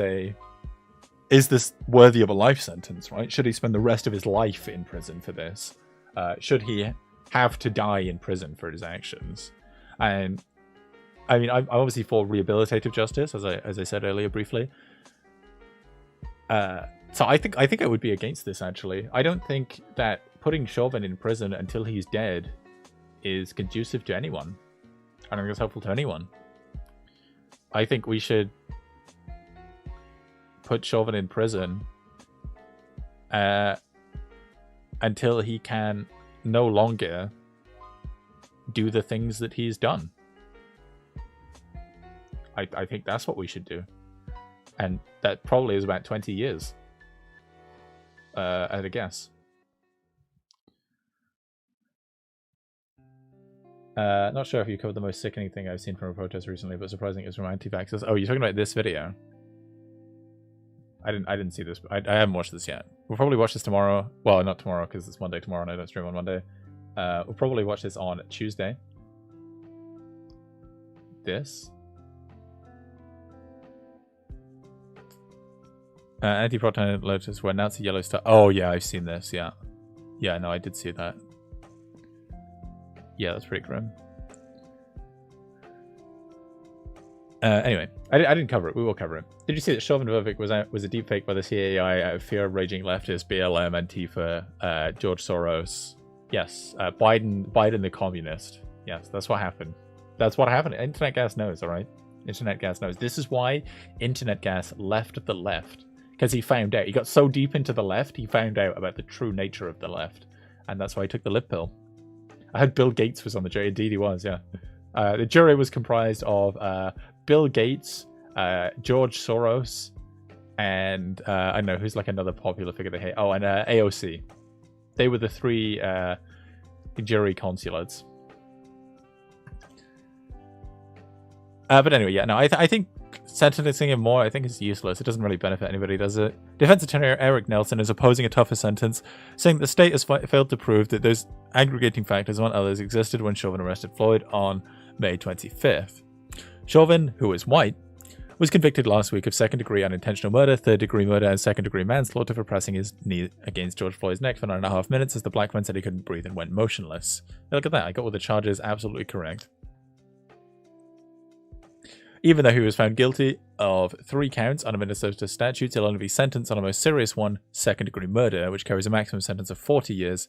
worthy of a life sentence, right? Should he spend the rest of his life in prison for this? Should he have to die in prison for his actions? And I mean, I'm obviously for rehabilitative justice, as I said earlier briefly. So I think I would be against this, actually. I don't think that putting Chauvin in prison until he's dead is conducive to anyone. I don't think it's helpful to anyone. I think we should put Chauvin in prison until he can no longer do the things that he's done. I think that's what we should do. And that probably is about 20 years. I'd guess. Not sure if you covered the most sickening thing I've seen from a protest recently, but surprising it's from anti-vaxxers. Oh, you're talking about this video? I didn't see this. I haven't watched this yet. We'll probably watch this tomorrow. Well, not tomorrow because it's Monday tomorrow and I don't stream on Monday. We'll probably watch this on Tuesday. This. Anti-proton alerts where Nazi yellow star. Oh yeah, I've seen this. Yeah, no, I did see that. Yeah, that's pretty grim. Anyway, I didn't cover it. We will cover it. Did you see that Chauvin Vervic was a deepfake by the CAI out of fear of raging leftist, BLM, Antifa, George Soros? Yes, Biden the communist. Yes, that's what happened. That's what happened. Internet Gas knows, all right? Internet Gas knows. This is why Internet Gas left the left. Because he found out. He got so deep into the left, he found out about the true nature of the left. And that's why he took the lip pill. I heard Bill Gates was on the jury. Indeed he was, yeah. The jury was comprised of Bill Gates, George Soros, and I don't know, who's like another popular figure they hate. Oh, and AOC. They were the three jury consulates. But anyway, yeah, no, I think sentencing him more, I think is useless. It doesn't really benefit anybody, does it? Defense attorney Eric Nelson is opposing a tougher sentence, saying the state has failed to prove that those aggregating factors among others existed when Chauvin arrested Floyd on May 25th. Chauvin, who is white, was convicted last week of second-degree unintentional murder, third-degree murder, and second-degree manslaughter for pressing his knee against George Floyd's neck for 9.5 minutes as the black man said he couldn't breathe and went motionless. Look at that, I got all the charges absolutely correct. Even though he was found guilty of 3 counts under Minnesota statutes, he'll only be sentenced on a most serious one, second-degree murder, which carries a maximum sentence of 40 years.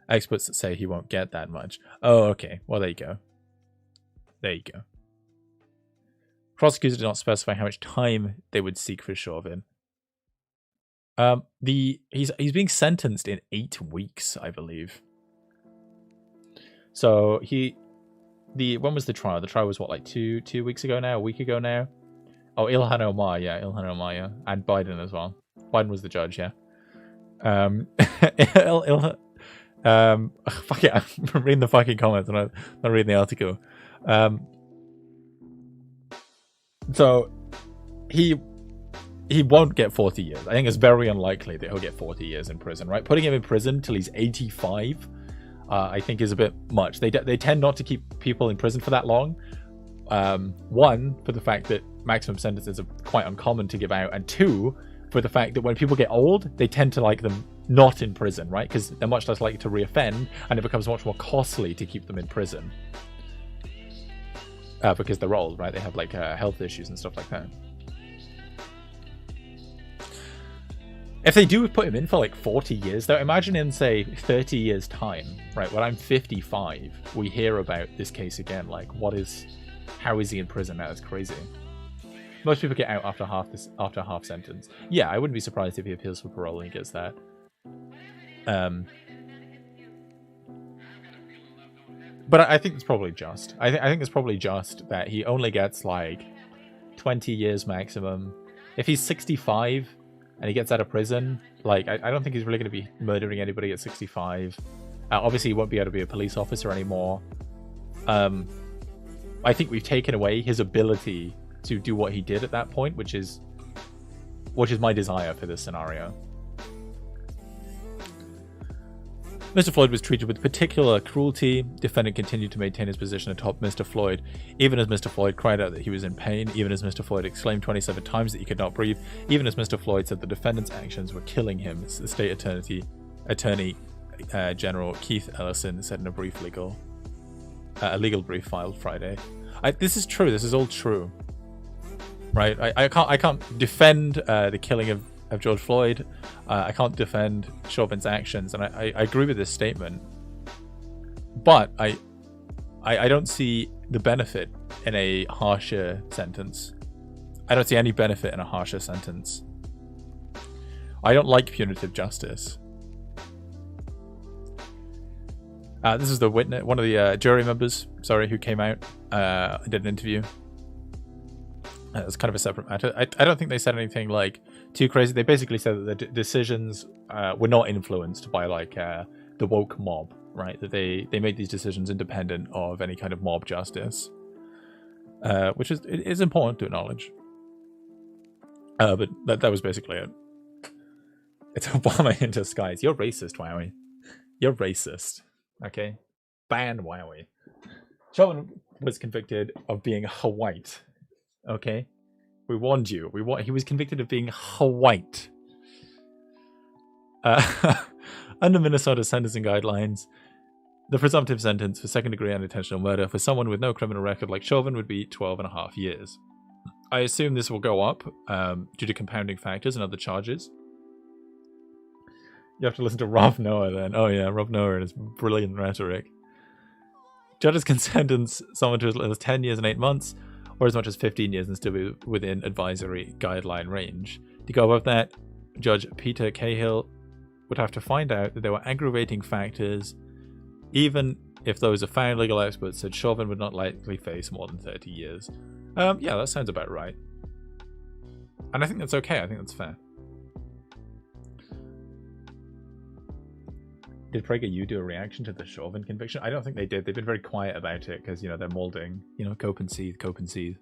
Experts say he won't get that much. Oh, okay. Well, there you go. There you go. Prosecutors did not specify how much time they would seek for Chauvin. He's being sentenced in 8 weeks, I believe. So when was the trial? The trial was what, like two weeks ago now? A week ago now? Oh, Ilhan Omar, yeah. And Biden as well. Biden was the judge, yeah. Fuck it, I'm reading the fucking comments and I'm not reading the article. So he won't get 40 years. I think it's very unlikely that he'll get 40 years in prison, right? Putting him in prison till he's 85, I think is a bit much. They tend not to keep people in prison for that long. One, for the fact that maximum sentences are quite uncommon to give out, and 2, for the fact that when people get old, they tend to like them not in prison, right? Because they're much less likely to reoffend, and it becomes much more costly to keep them in prison. Because they're old, right? They have like health issues and stuff like that. If they do put him in for like 40 years, though, imagine in, say, 30 years' time, right? When I'm 55, we hear about this case again. Like, how is he in prison now? That's crazy. Most people get out after half sentence. Yeah, I wouldn't be surprised if he appeals for parole and he gets that. But I think it's probably just. I think it's probably just that he only gets like 20 years maximum. If he's 65 and he gets out of prison, like I don't think he's really going to be murdering anybody at 65. Obviously, he won't be able to be a police officer anymore. I think we've taken away his ability to do what he did at that point, which is my desire for this scenario. Mr. Floyd was treated with particular cruelty. Defendant continued to maintain his position atop Mr. Floyd, even as Mr. Floyd cried out that he was in pain, even as Mr. Floyd exclaimed 27 times that he could not breathe, even as Mr. Floyd said the defendant's actions were killing him. The state attorney General Keith Ellison said in a legal brief filed Friday. This is true. This is all true, right? I can't defend the killing of George Floyd. I can't defend Chauvin's actions, and I agree with this statement. But I don't see the benefit in a harsher sentence. I don't see any benefit in a harsher sentence. I don't like punitive justice. This is the witness, one of the jury members, who came out and did an interview. It's kind of a separate matter. I don't think they said anything like too crazy. They basically said that the decisions were not influenced by like the woke mob, right? That they made these decisions independent of any kind of mob justice, which is important to acknowledge. But that was basically it. It's Obama in disguise. You're racist, Wowie. You're racist. Okay, ban Wowie. Chauvin was convicted of being white. Okay, we warned you. He was convicted of being white. Under Minnesota sentencing guidelines, the presumptive sentence for second-degree unintentional murder for someone with no criminal record like Chauvin would be 12.5 years. I assume this will go up due to compounding factors and other charges. You have to listen to Rob Noah then. Oh yeah, Rob Noah and his brilliant rhetoric. Judges can sentence someone to as little as 10 years and 8 months, or as much as 15 years and still be within advisory guideline range. To go above that, Judge Peter Cahill would have to find out that there were aggravating factors, even if those are found. Legal experts said Chauvin would not likely face more than 30 years. Yeah, that sounds about right. And I think that's okay. I think that's fair. Did PragerU do a reaction to the Chauvin conviction? I don't think they did. They've been very quiet about it because, you know, they're molding, you know, cope and seethe, cope and seethe.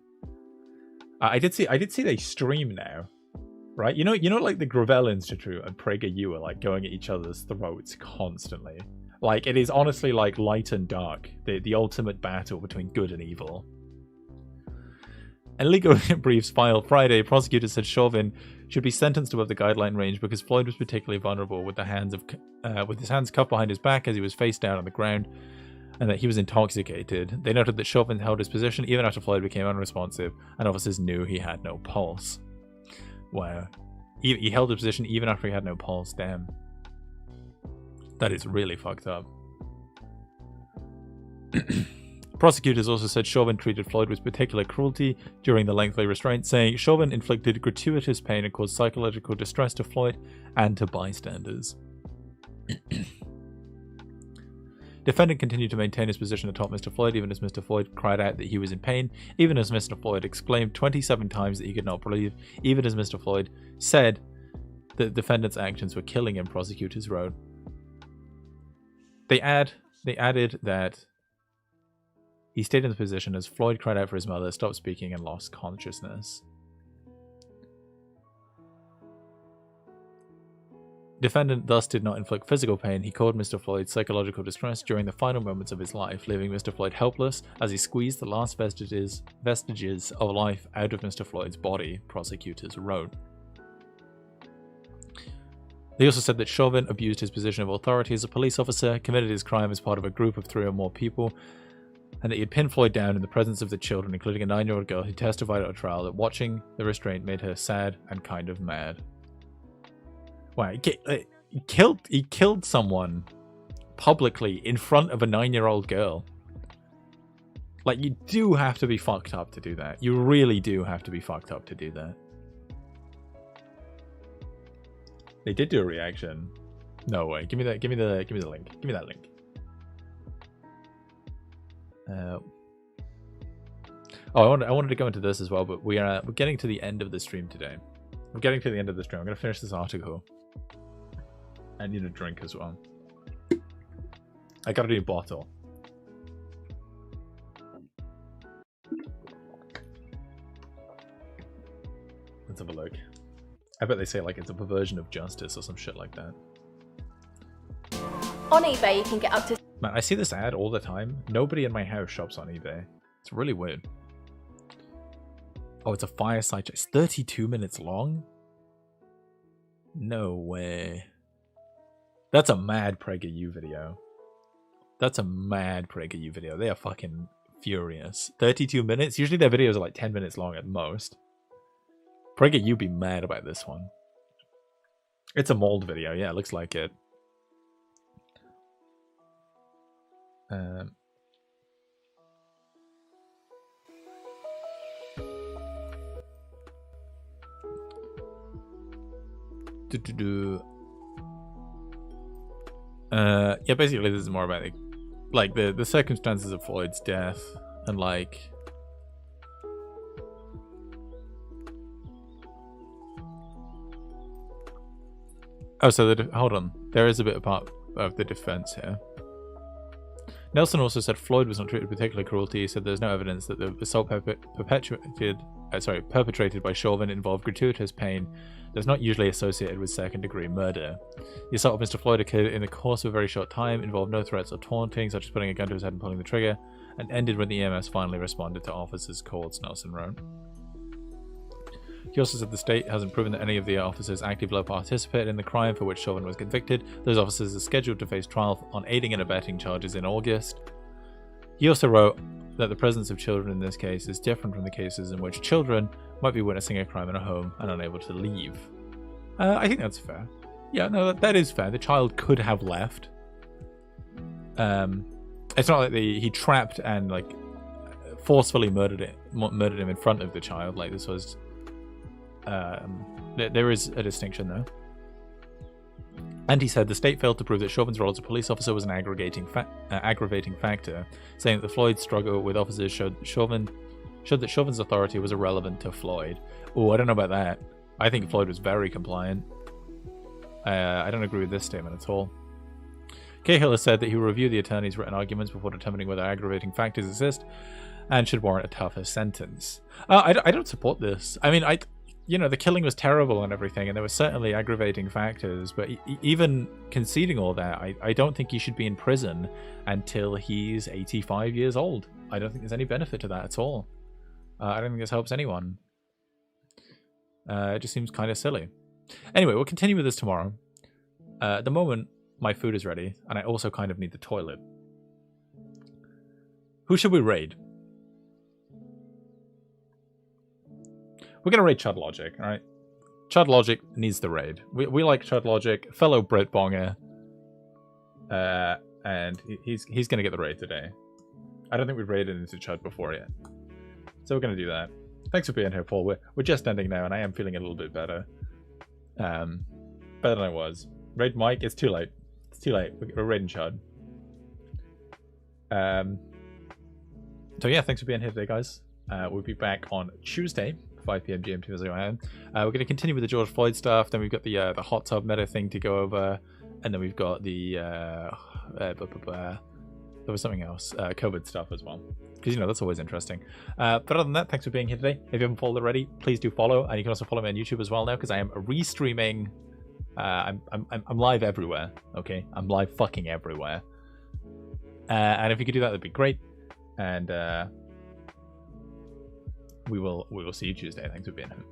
I did see they stream now, right? You know, like the Gravel Institute and PragerU are like going at each other's throats constantly. Like, it is honestly like light and dark, the ultimate battle between good and evil. In legal briefs filed Friday, prosecutors said Chauvin should be sentenced above the guideline range because Floyd was particularly vulnerable with his hands cuffed behind his back as he was face down on the ground, and that he was intoxicated. They noted that Chauvin held his position even after Floyd became unresponsive, and officers knew he had no pulse. Wow. He held his position even after he had no pulse, damn. That is really fucked up. Prosecutors also said Chauvin treated Floyd with particular cruelty during the lengthy restraint, saying Chauvin inflicted gratuitous pain and caused psychological distress to Floyd and to bystanders. Defendant continued to maintain his position atop Mr. Floyd, even as Mr. Floyd cried out that he was in pain, even as Mr. Floyd exclaimed 27 times that he could not breathe, even as Mr. Floyd said that the defendant's actions were killing him, prosecutors wrote. They added that he stayed in the position as Floyd cried out for his mother, stopped speaking, and lost consciousness. Defendant thus did not inflict physical pain. He caused Mr. Floyd psychological distress during the final moments of his life, leaving Mr. Floyd helpless as he squeezed the last vestiges of life out of Mr. Floyd's body, prosecutors wrote. They also said that Chauvin abused his position of authority as a police officer, committed his crime as part of a group of 3 or more people, and that he had pinned Floyd down in the presence of the children, including a 9-year-old girl who testified at a trial that watching the restraint made her sad and kind of mad. Wow, he killed someone publicly in front of a 9-year-old girl. Like, you do have to be fucked up to do that. You really do have to be fucked up to do that. They did do a reaction. No way. Give me the link. Give me that link. I wanted to go into this as well, but we're getting to the end of the stream today. I'm getting to the end of the stream. I'm gonna finish this article. I need a drink as well. I gotta do a bottle. Let's have a look. I bet they say like it's a perversion of justice or some shit like that. On eBay, you can get up to... Man, I see this ad all the time. Nobody in my house shops on eBay. It's really weird. Oh, it's a fireside chat. It's 32 minutes long? No way. That's a mad PragerU video. That's a mad PragerU video. They are fucking furious. 32 minutes? Usually their videos are like 10 minutes long at most. PragerU be mad about this one. It's a mold video. Yeah, it looks like it. Yeah, basically this is more about like the circumstances of Floyd's death and like so hold on, there is a bit of part of the defense here. Nelson also said Floyd was not treated with particular cruelty. He said there's no evidence that the assault perpetrated by Chauvin involved gratuitous pain that's not usually associated with second-degree murder. The assault of Mr. Floyd occurred in the course of a very short time, involved no threats or taunting, such as putting a gun to his head and pulling the trigger, and ended when the EMS finally responded to officers' calls, Nelson wrote. He also said the state hasn't proven that any of the officers actively participated in the crime for which Chauvin was convicted. Those officers are scheduled to face trial on aiding and abetting charges in August. He also wrote that the presence of children in this case is different from the cases in which children might be witnessing a crime in a home and unable to leave. I think that's fair. Yeah, no, that is fair. The child could have left. It's not like he trapped and like forcefully murdered him in front of the child. Like this was. There is a distinction there. And he said the state failed to prove that Chauvin's role as a police officer was an aggravating factor, saying that the Floyd struggle with officers showed that Chauvin's authority was irrelevant to Floyd. Oh, I don't know about that. I think Floyd was very compliant. I don't agree with this statement at all. Cahill has said that he will review the attorney's written arguments before determining whether aggravating factors exist and should warrant a tougher sentence. I don't support this. I mean, the killing was terrible and everything, and there were certainly aggravating factors, but even conceding all that, I don't think he should be in prison until he's 85 years old. I don't think there's any benefit to that at all. I don't think this helps anyone. It just seems kind of silly. Anyway, we'll continue with this tomorrow. At the moment, my food is ready, and I also kind of need the toilet. Who should we raid? We're going to raid Chud Logic, alright? Chud Logic needs the raid. We like Chud Logic, fellow Brit Bonger. And he's going to get the raid today. I don't think we've raided into Chud before yet. So we're going to do that. Thanks for being here, Paul. We're just ending now, and I am feeling a little bit better. Better than I was. Raid Mike, it's too late. It's too late. We're raiding Chud. So yeah, thanks for being here today, guys. We'll be back on Tuesday, 5 p.m. GMT as I am. We're going to continue with the George Floyd stuff. Then we've got the hot tub meta thing to go over, and then we've got the there was something else, COVID stuff as well, because that's always interesting. But other than that, thanks for being here today. If you haven't followed already, please do follow, and you can also follow me on YouTube as well now, because I am restreaming. I'm live everywhere. Okay, I'm live fucking everywhere. And if you could do that, that'd be great. And we will see you Tuesday. Thanks for being here.